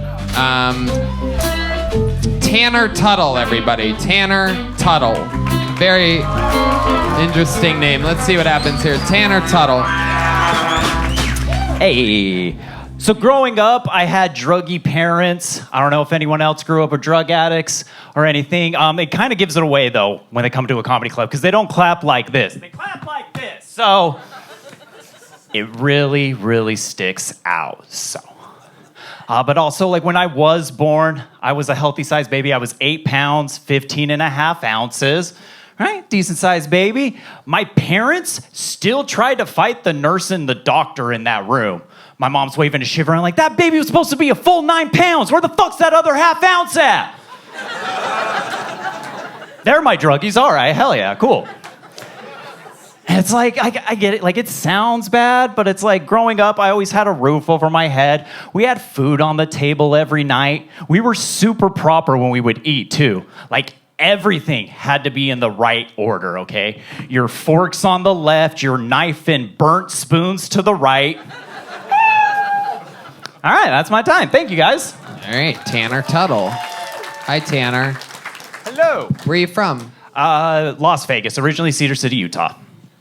Tanner Tuttle, everybody. Tanner Tuttle. Very interesting name. Let's see what happens here. Tanner Tuttle. Hey. So growing up, I had druggy parents. I don't know if anyone else grew up with drug addicts or anything. It kind of gives it away, though, when they come to a comedy club, because they don't clap like this. They clap like this. So it really, really sticks out. So, but also, like when I was born, I was a healthy-sized baby. I was 8 pounds, 15 and a half ounces. Right? Decent-sized baby. My parents still tried to fight the nurse and the doctor in that room. My mom's waving a shiver around like, that baby was supposed to be a full 9 pounds. Where the fuck's that other half ounce at? They're my druggies. All right, hell yeah, cool. And it's like, I get it. Like, it sounds bad, but it's like growing up, I always had a roof over my head. We had food on the table every night. We were super proper when we would eat, too. Like, everything had to be in the right order, okay? Your forks on the left, your knife and burnt spoons to the right. All right, that's my time. Thank you, guys. All right, Tanner Tuttle. Hi, Tanner. Hello. Where are you from? Las Vegas, originally Cedar City, Utah.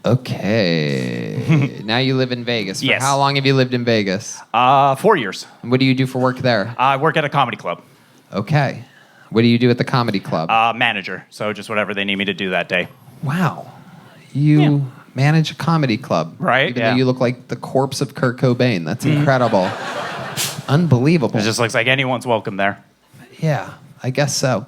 Okay. Now you live in Vegas. For Yes. how long have you lived in Vegas? 4 years. And what do you do for work there? I work at a comedy club. Okay. What do you do at the comedy club? Manager, so just whatever they need me to do that day. Wow. You manage a comedy club. Right, Even yeah. though you look like the corpse of Kurt Cobain. That's incredible. Unbelievable. It just looks like anyone's welcome there. Yeah, I guess so.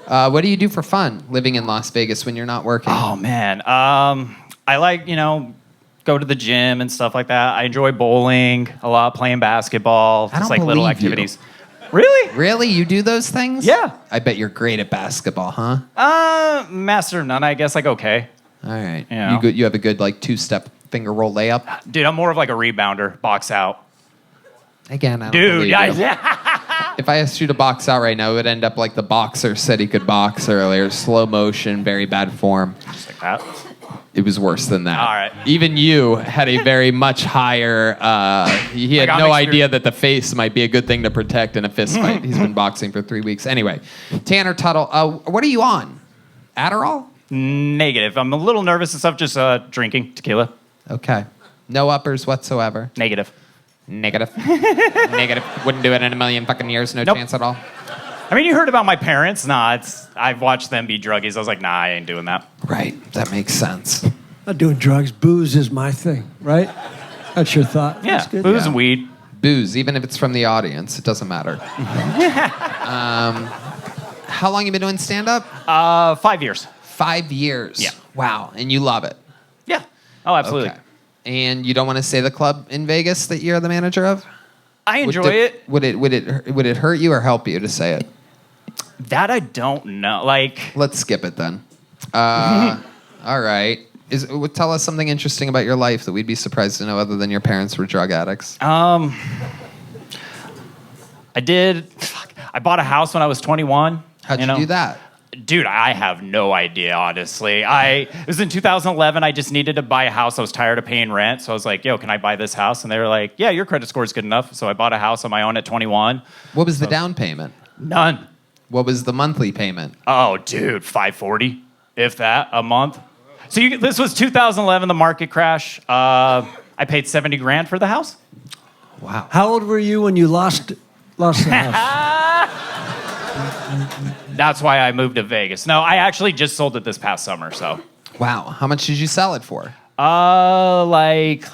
What do you do for fun living in Las Vegas when you're not working? Oh, man. I like, go to the gym and stuff like that. I enjoy bowling a lot, playing basketball. I Just don't like little believe you. activities. Really? Really? You do those things? Yeah. I bet you're great at basketball, huh? Master of none, I guess. Like, okay. All right. You know. You have a good, like, two-step finger roll layup? Dude, I'm more of like a rebounder, box out. Again, I don't Dude, believe you. If I asked you to box out right now, it would end up like the boxer said he could box earlier. Slow motion, very bad form. Just like that. It was worse than that. All right. Even you had a very much higher. He had got no mixed idea that the face might be a good thing to protect in a fist fight. He's been boxing for 3 weeks. Anyway, Tanner Tuttle, what are you on? Adderall? Negative. I'm a little nervous and stuff, just drinking tequila. Okay. No uppers whatsoever. Negative. Negative. Wouldn't do it in a million fucking years. No chance at all. I mean, you heard about my parents. Nah, I've watched them be druggies. I was like, nah, I ain't doing that. Right. That makes sense. Not doing drugs. Booze is my thing, right? That's your thought. Yeah, That's good. booze and weed. Booze, even if it's from the audience, it doesn't matter. How long you been doing stand-up? 5 years. 5 years? Yeah. Wow. And you love it? Yeah. Oh, absolutely. Okay. And you don't want to say the club in Vegas that you're the manager of? I enjoy it. Would it hurt you or help you to say it? That I don't know. Like, let's skip it then. All right. Tell us something interesting about your life that we'd be surprised to know, other than your parents were drug addicts. I bought a house when I was 21. How'd you do that? Dude, I have no idea, honestly. It was in 2011. I just needed to buy a house. I was tired of paying rent. So I was like, yo, can I buy this house? And they were like, yeah, your credit score is good enough. So I bought a house on my own at 21. What was the down payment? None. What was the monthly payment? Oh, dude, $540, if that, a month. So this was 2011, the market crash. I paid $70,000 for the house. Wow. How old were you when you lost the house? that's why I moved to Vegas. No, I actually just sold it this past summer, so. Wow. How much did you sell it for? Like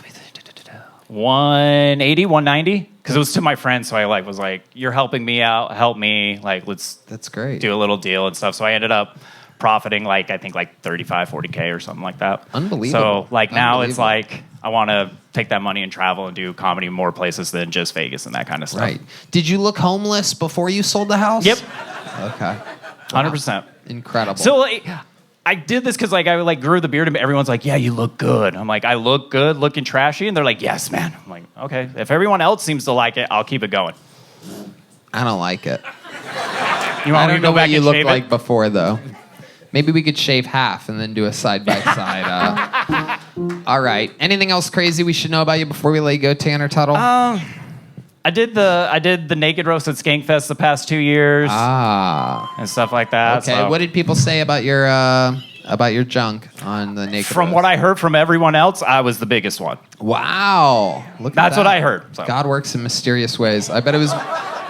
180, 190. Because it was to my friend, so I was like, "You're helping me out. Help me. Like, let's That's great. do a little deal and stuff." So I ended up profiting I think 35, 40K or something like that. Unbelievable. So now it's Unbelievable. like I want to take that money and travel and do comedy in more places than just Vegas and that kind of stuff. Right. Did you look homeless before you sold the house? Yep. Okay. 100%. Incredible. So I did this because I grew the beard and everyone's like, "Yeah, you look good." I'm like, "I look good, looking trashy," and they're like, "Yes, man." I'm like, "Okay, if everyone else seems to like it, I'll keep it going." I don't like it. You want I me don't to know go back what you and looked shave like it? before, though. Maybe we could shave half and then do a side by side. All right. Anything else crazy we should know about you before we let you go, Tanner Tuttle? I did the naked roast at Skankfest the past 2 years. And stuff like that. Okay. so- What did people say about your junk on the naked? From what I heard from everyone else, I was the biggest one. Wow. Look at That's that. what I heard. So. God works in mysterious ways. I bet it was.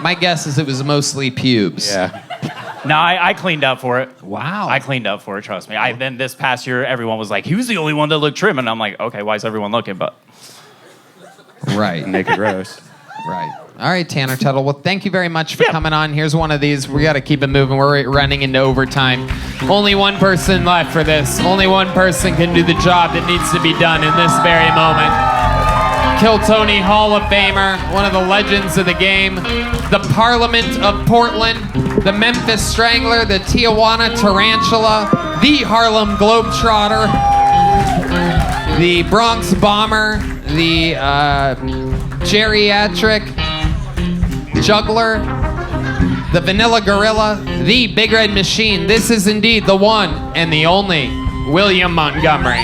My guess is it was mostly pubes. Yeah. No, I cleaned up for it. Wow. I cleaned up for it, trust me. Then this past year, everyone was like, he was the only one that looked trim. And I'm like, okay, why is everyone looking? But Right. Naked roast. Right. All right, Tanner Tuttle. Well, thank you very much for coming on. Here's one of these. We got to keep it moving. We're running into overtime. Only one person left for this. Only one person can do the job that needs to be done in this very moment. Kill Tony Hall of Famer, one of the legends of the game, the Parliament of Portland, the Memphis Strangler, the Tijuana Tarantula, the Harlem Globetrotter, the Bronx Bomber, the geriatric juggler, the Vanilla Gorilla, the Big Red Machine. This is indeed the one and the only William Montgomery.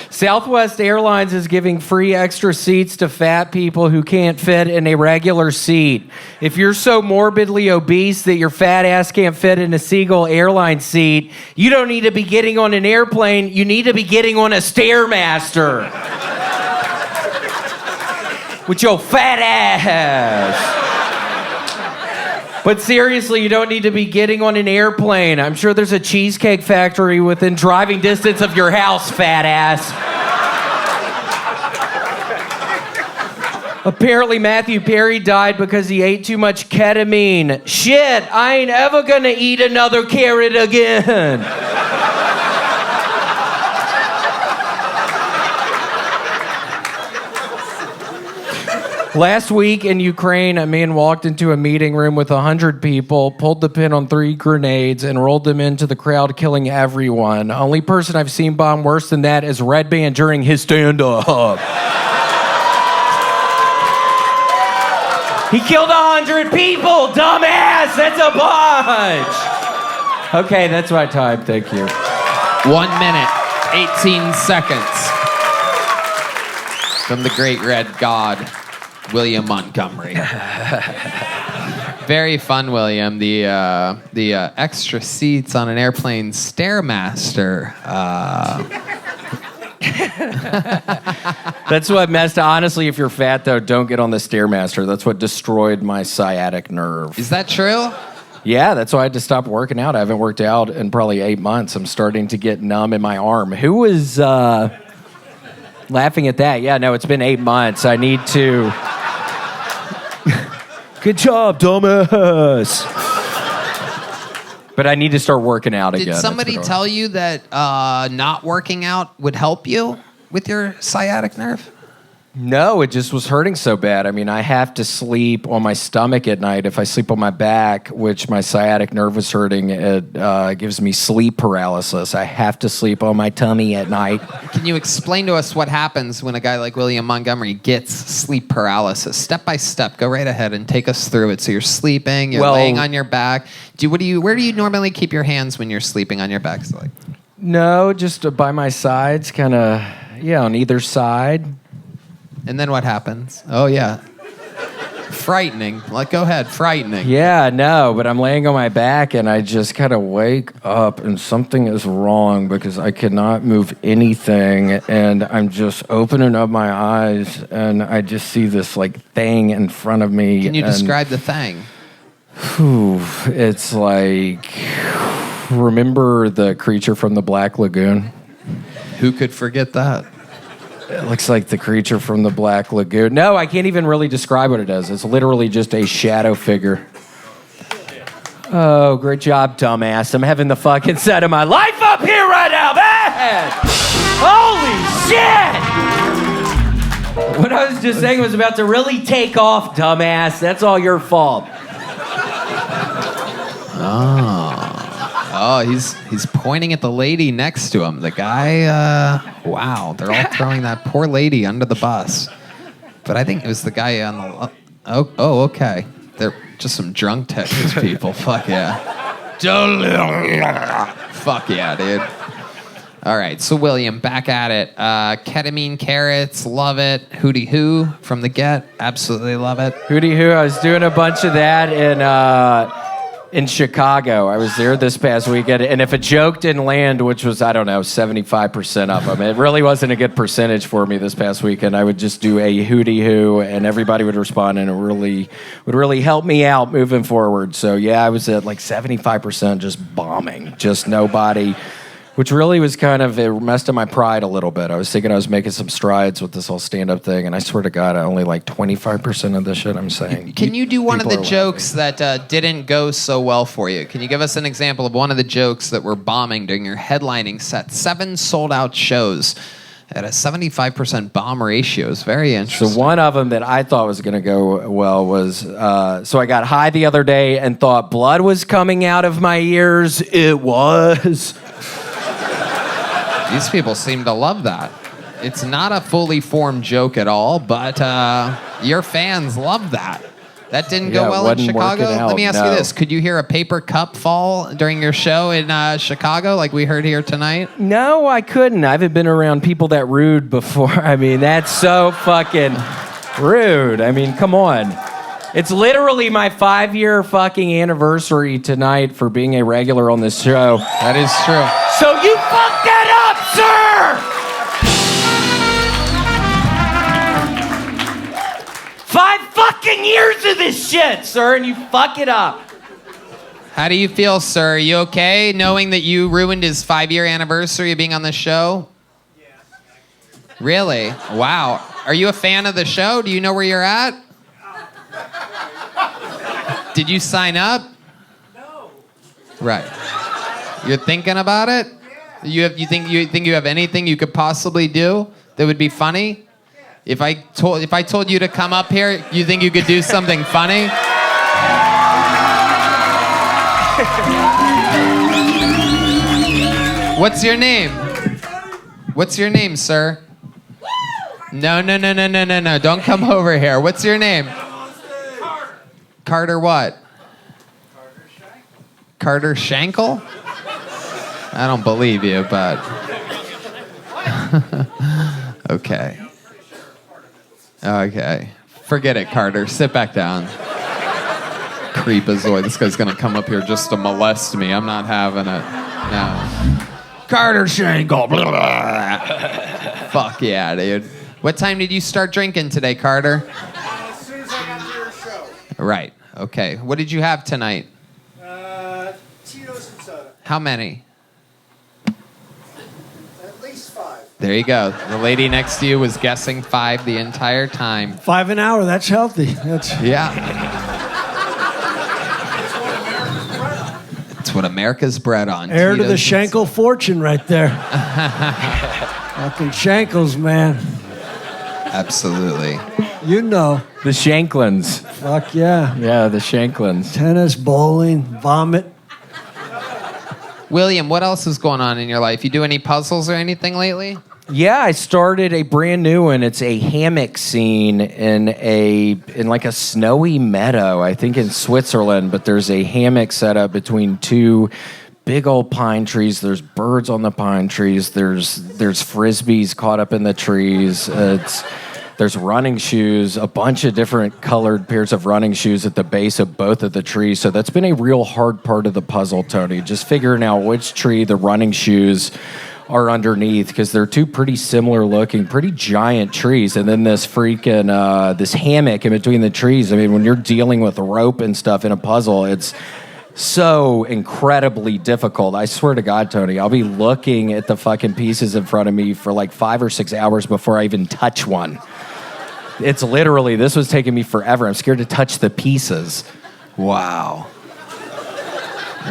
Southwest Airlines is giving free extra seats to fat people who can't fit in a regular seat. If you're so morbidly obese that your fat ass can't fit in a Seagull airline seat, you don't need to be getting on an airplane. You need to be getting on a Stairmaster. With your fat ass. But seriously, you don't need to be getting on an airplane. I'm sure there's a cheesecake factory within driving distance of your house, fat ass. Apparently, Matthew Perry died because he ate too much ketamine. Shit, I ain't ever gonna eat another carrot again. Last week in Ukraine, a man walked into a meeting room with 100 people, pulled the pin on 3 grenades, and rolled them into the crowd, killing everyone. Only person I've seen bomb worse than that is Redban during his stand-up. He killed 100 people, dumbass! That's a bunch! Okay, that's my time, thank you. 1 minute, 18 seconds. From the great red god, William Montgomery. Very fun, William. The extra seats on an airplane Stairmaster. That's what messed. Honestly, if you're fat though, don't get on the Stairmaster. That's what destroyed my sciatic nerve. Is that true? Yeah, that's why I had to stop working out. I haven't worked out in probably 8 months. I'm starting to get numb in my arm. Who was laughing at that? Yeah, no, it's been 8 months. I need to. Good job, dumbass. But I need to start working out again. Did somebody tell you that not working out would help you with your sciatic nerve? No, it just was hurting so bad. I mean, I have to sleep on my stomach at night. If I sleep on my back, which my sciatic nerve was hurting, it gives me sleep paralysis. I have to sleep on my tummy at night. Can you explain to us what happens when a guy like William Montgomery gets sleep paralysis? Step by step, go right ahead and take us through it. So you're sleeping, you're laying on your back. Where do you normally keep your hands when you're sleeping on your back? So No, just by my sides, kind of, on either side. And then what happens? Oh, yeah. frightening. Like, go ahead, frightening. Yeah, no, but I'm laying on my back and I just kind of wake up and something is wrong because I cannot move anything and I'm just opening up my eyes and I just see this like thing in front of me. Can you and, describe the thing? It's like, remember the creature from the Black Lagoon? Who could forget that? It looks like the creature from the Black Lagoon. No, I can't even really describe what it is. It's literally just a shadow figure. Oh, great job, dumbass. I'm having the fucking set of my life up here right now, man! Holy shit! What I was just saying was about to really take off, dumbass. That's all your fault. Oh, he's pointing at the lady next to him. The guy, wow, they're all throwing that poor lady under the bus. But I think it was the guy on the. Oh, okay. They're just some drunk Texas people. Fuck yeah. Fuck yeah, dude. All right, so William, back at it. Ketamine carrots, love it. Hootie Hoo from the Get, absolutely love it. Hootie Hoo, I was doing a bunch of that in Chicago. I was there this past weekend, and if a joke didn't land, which was, I don't know, 75% of them, it really wasn't a good percentage for me this past weekend. I would just do a hootie hoo, and everybody would respond, and it would really help me out moving forward. So yeah, I was at like 75% just bombing, just nobody, which really was kind of, it messed up my pride a little bit. I was thinking I was making some strides with this whole stand-up thing, and I swear to God, I only like 25% of the shit I'm saying. Can you do one of People the are jokes that didn't go so well for you? Can you give us an example of one of the jokes that were bombing during your headlining set? 7 sold-out shows at a 75% bomb ratio. It's very interesting. So one of them that I thought was going to go well was, so I got high the other day and thought blood was coming out of my ears. It was. These people seem to love that. It's not a fully formed joke at all, but your fans love that. That didn't go well in Chicago? Let me ask you this. Could you hear a paper cup fall during your show in Chicago like we heard here tonight? No, I couldn't. I haven't been around people that rude before. I mean, that's so fucking rude. I mean, come on. It's literally my 5-year fucking anniversary tonight for being a regular on this show. That is true. So you fucked that up, sir! 5 fucking years of this shit, sir, and you fuck it up. How do you feel, sir? Are you okay knowing that you ruined his 5-year anniversary of being on the show? Yeah. Really? Wow. Are you a fan of the show? Do you know where you're at? Did you sign up? No. Right. You're thinking about it? Yeah. You think you have anything you could possibly do that would be funny? Yeah. If I told you to come up here, you think you could do something funny? What's your name? What's your name, sir? No. Don't come over here. What's your name? Carter what? Carter Shankle? I don't believe you, but... Okay. Okay. Forget it, Carter. Sit back down. Creepazoid. This guy's gonna come up here just to molest me. I'm not having it. No. Carter Shankle. Fuck yeah, dude. What time did you start drinking today, Carter? As soon as I got to your show. Right. Okay. What did you have tonight? Tito's and soda. How many? At least 5. There you go. The lady next to you was guessing 5 the entire time. 5 an hour, that's healthy. That's Yeah. It's what America's bred on. heir to the Tito's and- Shankle fortune right there. Fucking Shankles, man. Absolutely. You know. The Shanklins. Fuck yeah. Yeah, the Shanklins. Tennis, bowling, vomit. William, what else is going on in your life? You do any puzzles or anything lately? Yeah, I started a brand new one. It's a hammock scene in like a snowy meadow, I think in Switzerland, but there's a hammock set up between 2 big old pine trees. There's birds on the pine trees. There's frisbees caught up in the trees. There's running shoes, a bunch of different colored pairs of running shoes at the base of both of the trees. So that's been a real hard part of the puzzle, Tony. Just figuring out which tree the running shoes are underneath, because they're two pretty similar looking, pretty giant trees. And then this freaking, this hammock in between the trees. I mean, when you're dealing with rope and stuff in a puzzle, it's so incredibly difficult. I swear to God, Tony, I'll be looking at the fucking pieces in front of me for like 5 or 6 hours before I even touch one. It's literally, this was taking me forever. I'm scared to touch the pieces. Wow.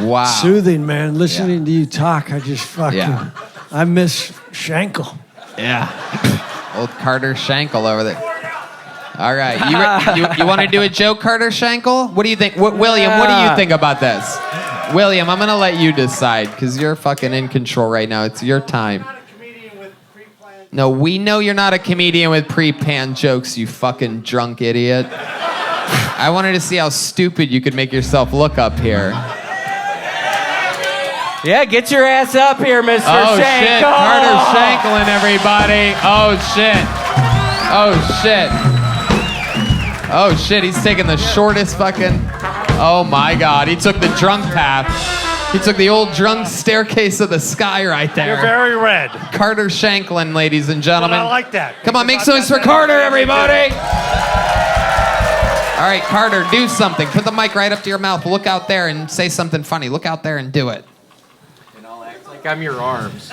Wow. Soothing, man. Listening to you talk, I just fucking, I miss Shankle. Yeah. Old Carter Shankle over there. All right. You want to do a joke, Carter Shankle? What do you think? William, what do you think about this? William, I'm going to let you decide because you're fucking in control right now. It's your time. No, we know you're not a comedian with pre-planned jokes, you fucking drunk idiot. I wanted to see how stupid you could make yourself look up here. Yeah, get your ass up here, Mr. Oh, Shankle. shit. Carter Shankling, everybody. Oh, shit. Oh, shit. Oh, shit. He's taking the shortest fucking... Oh, my God. He took the drunk path. He took the old drunk staircase of the sky right there. You're very red. Carter Shanklin, ladies and gentlemen. But I like that. Come on, make some noise for Carter, everybody. All right, Carter, do something. Put the mic right up to your mouth. Look out there and say something funny. Look out there and do it. And I'll act like I'm your arms.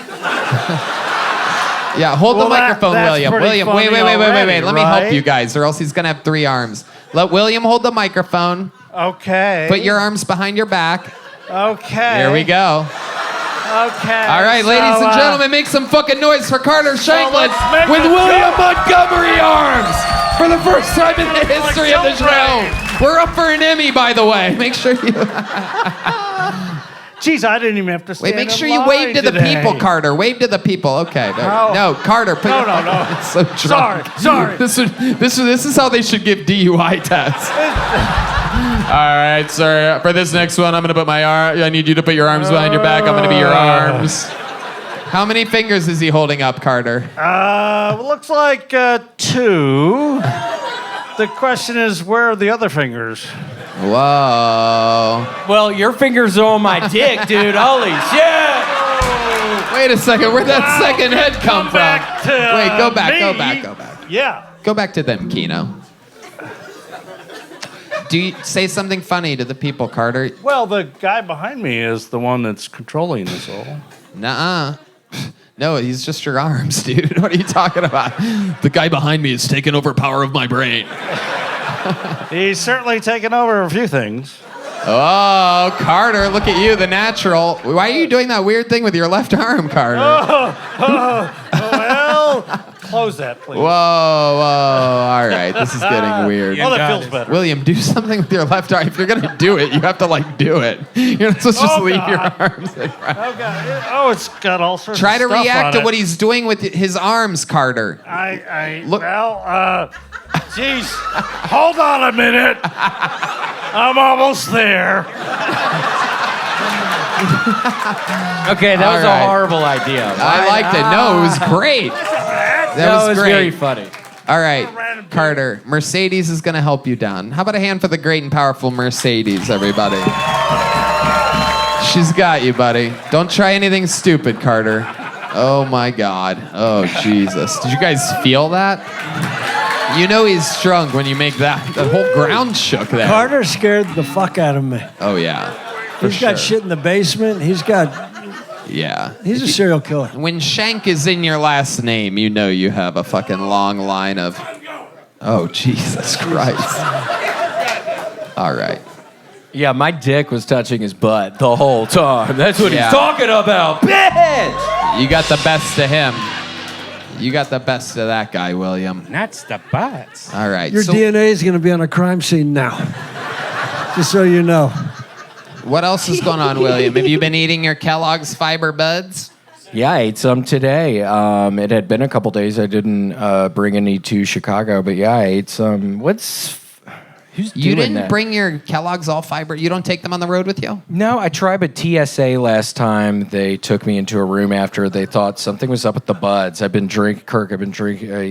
Yeah, hold the microphone, William. William, wait. Let me help right? you guys, or else he's going to have 3 arms. Let William hold the microphone. Okay. Put your arms behind your back. Okay. Here we go. Okay. All right, ladies and gentlemen, make some fucking noise for Carter Shanklin make with a William joke. Montgomery arms for the first time in the history of the show. We're up for an Emmy, by the way. Make sure you... Jeez, I didn't even have to stand Wait, make in sure you line wave to the today. people, Carter. Wave to the people. Okay. No. No, Carter. Put your... No. It's so drunk. Sorry. This is how they should give DUI tests. All right, sir. For this next one, I'm going to put my arm... I need you to put your arms behind your back. I'm going to be your arms. How many fingers is he holding up, Carter? Looks like 2. The question is, where are the other fingers? Whoa. Well, your fingers are on my dick, dude. Holy shit. Wait a second. Where'd that second head come from? Wait, go back. Yeah. Go back to them, Kino. Do you say something funny to the people, Carter? Well, the guy behind me is the one that's controlling this all. Nuh-uh. No, he's just your arms, dude. What are you talking about? The guy behind me is taking over power of my brain. He's certainly taken over a few things. Oh, Carter, look at you, the natural. Why are you doing that weird thing with your left arm, Carter? Well, close that, please. Whoa. All right, this is getting weird. Oh, that feels better. William, do something with your left arm. If you're going to do it, you have to, do it. You're not supposed to just leave your arms in front. Oh, God. Oh, it's got all sorts Try of to stuff react on to it. what he's doing with his arms, Carter. Jeez, hold on a minute. I'm almost there. Okay, that was a horrible idea. I liked it. No, it was great. That was great. Very funny. All right, Carter, Mercedes is going to help you down. How about a hand for the great and powerful Mercedes, everybody? She's got you, buddy. Don't try anything stupid, Carter. Oh, my God. Oh, Jesus. Did you guys feel that? You know he's drunk when you make that. The whole ground shook there. Carter scared the fuck out of me. Oh, yeah. He's got shit in the basement. He's a serial killer. When Shank is in your last name, you know you have a fucking long line of... Oh, Jesus Christ. All right. Yeah, my dick was touching his butt the whole time. That's what Yeah. he's talking about. Bitch! You got the best of him. You got the best of that guy, William. That's the butts. All right. Your DNA is going to be on a crime scene now. Just so you know. What else is going on, William? Have you been eating your Kellogg's Fiber Buds? Yeah, I ate some today. It had been a couple days. I didn't bring any to Chicago, but yeah, I ate some. Who's You doing didn't that? bring your Kellogg's all fiber. You don't take them on the road with you? No, I tried, but TSA last time they took me into a room after they thought something was up with the buds. I've been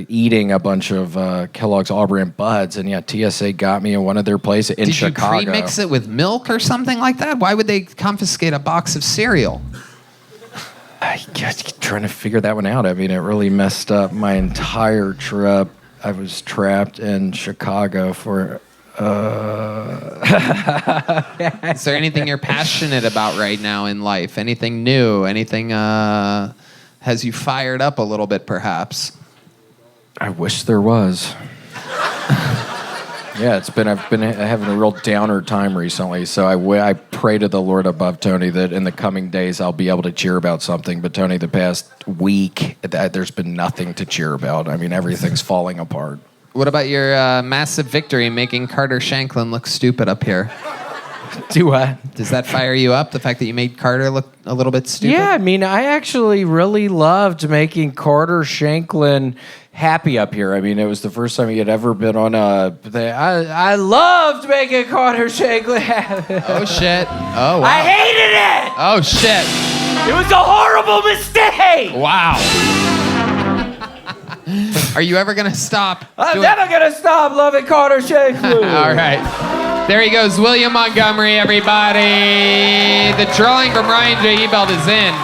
eating a bunch of Kellogg's all-brand buds, and yeah, TSA got me in one of their places in Chicago. Did you pre-mix it with milk or something like that? Why would they confiscate a box of cereal? I'm trying to figure that one out. I mean, it really messed up my entire trip. I was trapped in Chicago for... Is there anything you're passionate about right now in life? Anything new? Anything has you fired up a little bit, perhaps? I wish there was. Yeah, I've been having a real downer time recently, so I pray to the Lord above, Tony, that in the coming days I'll be able to cheer about something. But Tony, the past week, there's been nothing to cheer about. I mean, everything's falling apart. What about your massive victory making Carter Shanklin look stupid up here? Do what? Does that fire you up, the fact that you made Carter look a little bit stupid? Yeah, I mean, I actually really loved making Carter Shanklin happy up here. I mean, it was the first time he had ever been on a... I loved making Carter Shanklin happy. Oh, shit. Oh, wow. I hated it! Oh, shit. It was a horrible mistake! Wow. Are you ever going to stop? I'm never going to stop loving Carter Shanklin. All right. There he goes, William Montgomery, everybody. The drawing from Ryan J. Ebelt is in,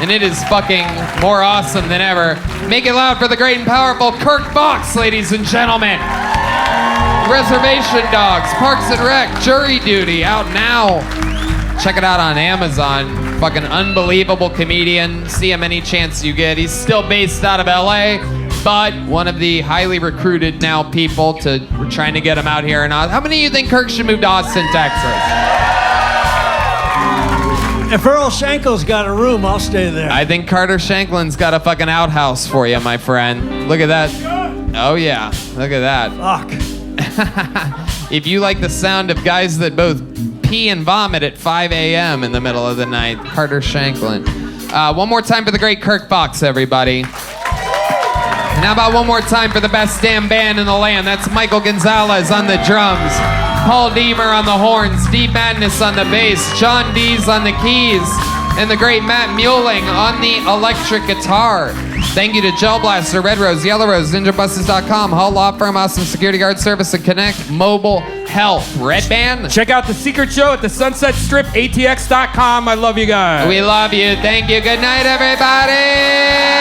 and it is fucking more awesome than ever. Make it loud for the great and powerful Kirk Fox, ladies and gentlemen. Reservation Dogs, Parks and Rec, Jury Duty, out now. Check it out on Amazon. Fucking unbelievable comedian. See him any chance you get. He's still based out of LA, but one of the highly recruited now people we're trying to get him out here. How many of you think Kirk should move to Austin, Texas? If Earl Shankel's got a room, I'll stay there. I think Carter Shanklin's got a fucking outhouse for you, my friend. Look at that. Oh, yeah. Look at that. Fuck. If you like the sound of guys that both pee and vomit at 5 a.m. in the middle of the night, Carter Shanklin. One more time for the great Kirk Fox, everybody. And how about one more time for the best damn band in the land? That's Michael Gonzales on the drums, Paul Deemer on the horns, Deep Madness on the bass, John Deas on the keys, and the great Matt Muehling on the electric guitar. Thank you to Gel Blaster, Red Rose, Yellow Rose, NinjaBuses.com, Hall Law Firm, Awesome Security Guard Service, and Connect Mobile Health. Redban. Check out the secret show at the Sunset Strip, ATX.com. I love you guys. We love you. Thank you. Good night, everybody.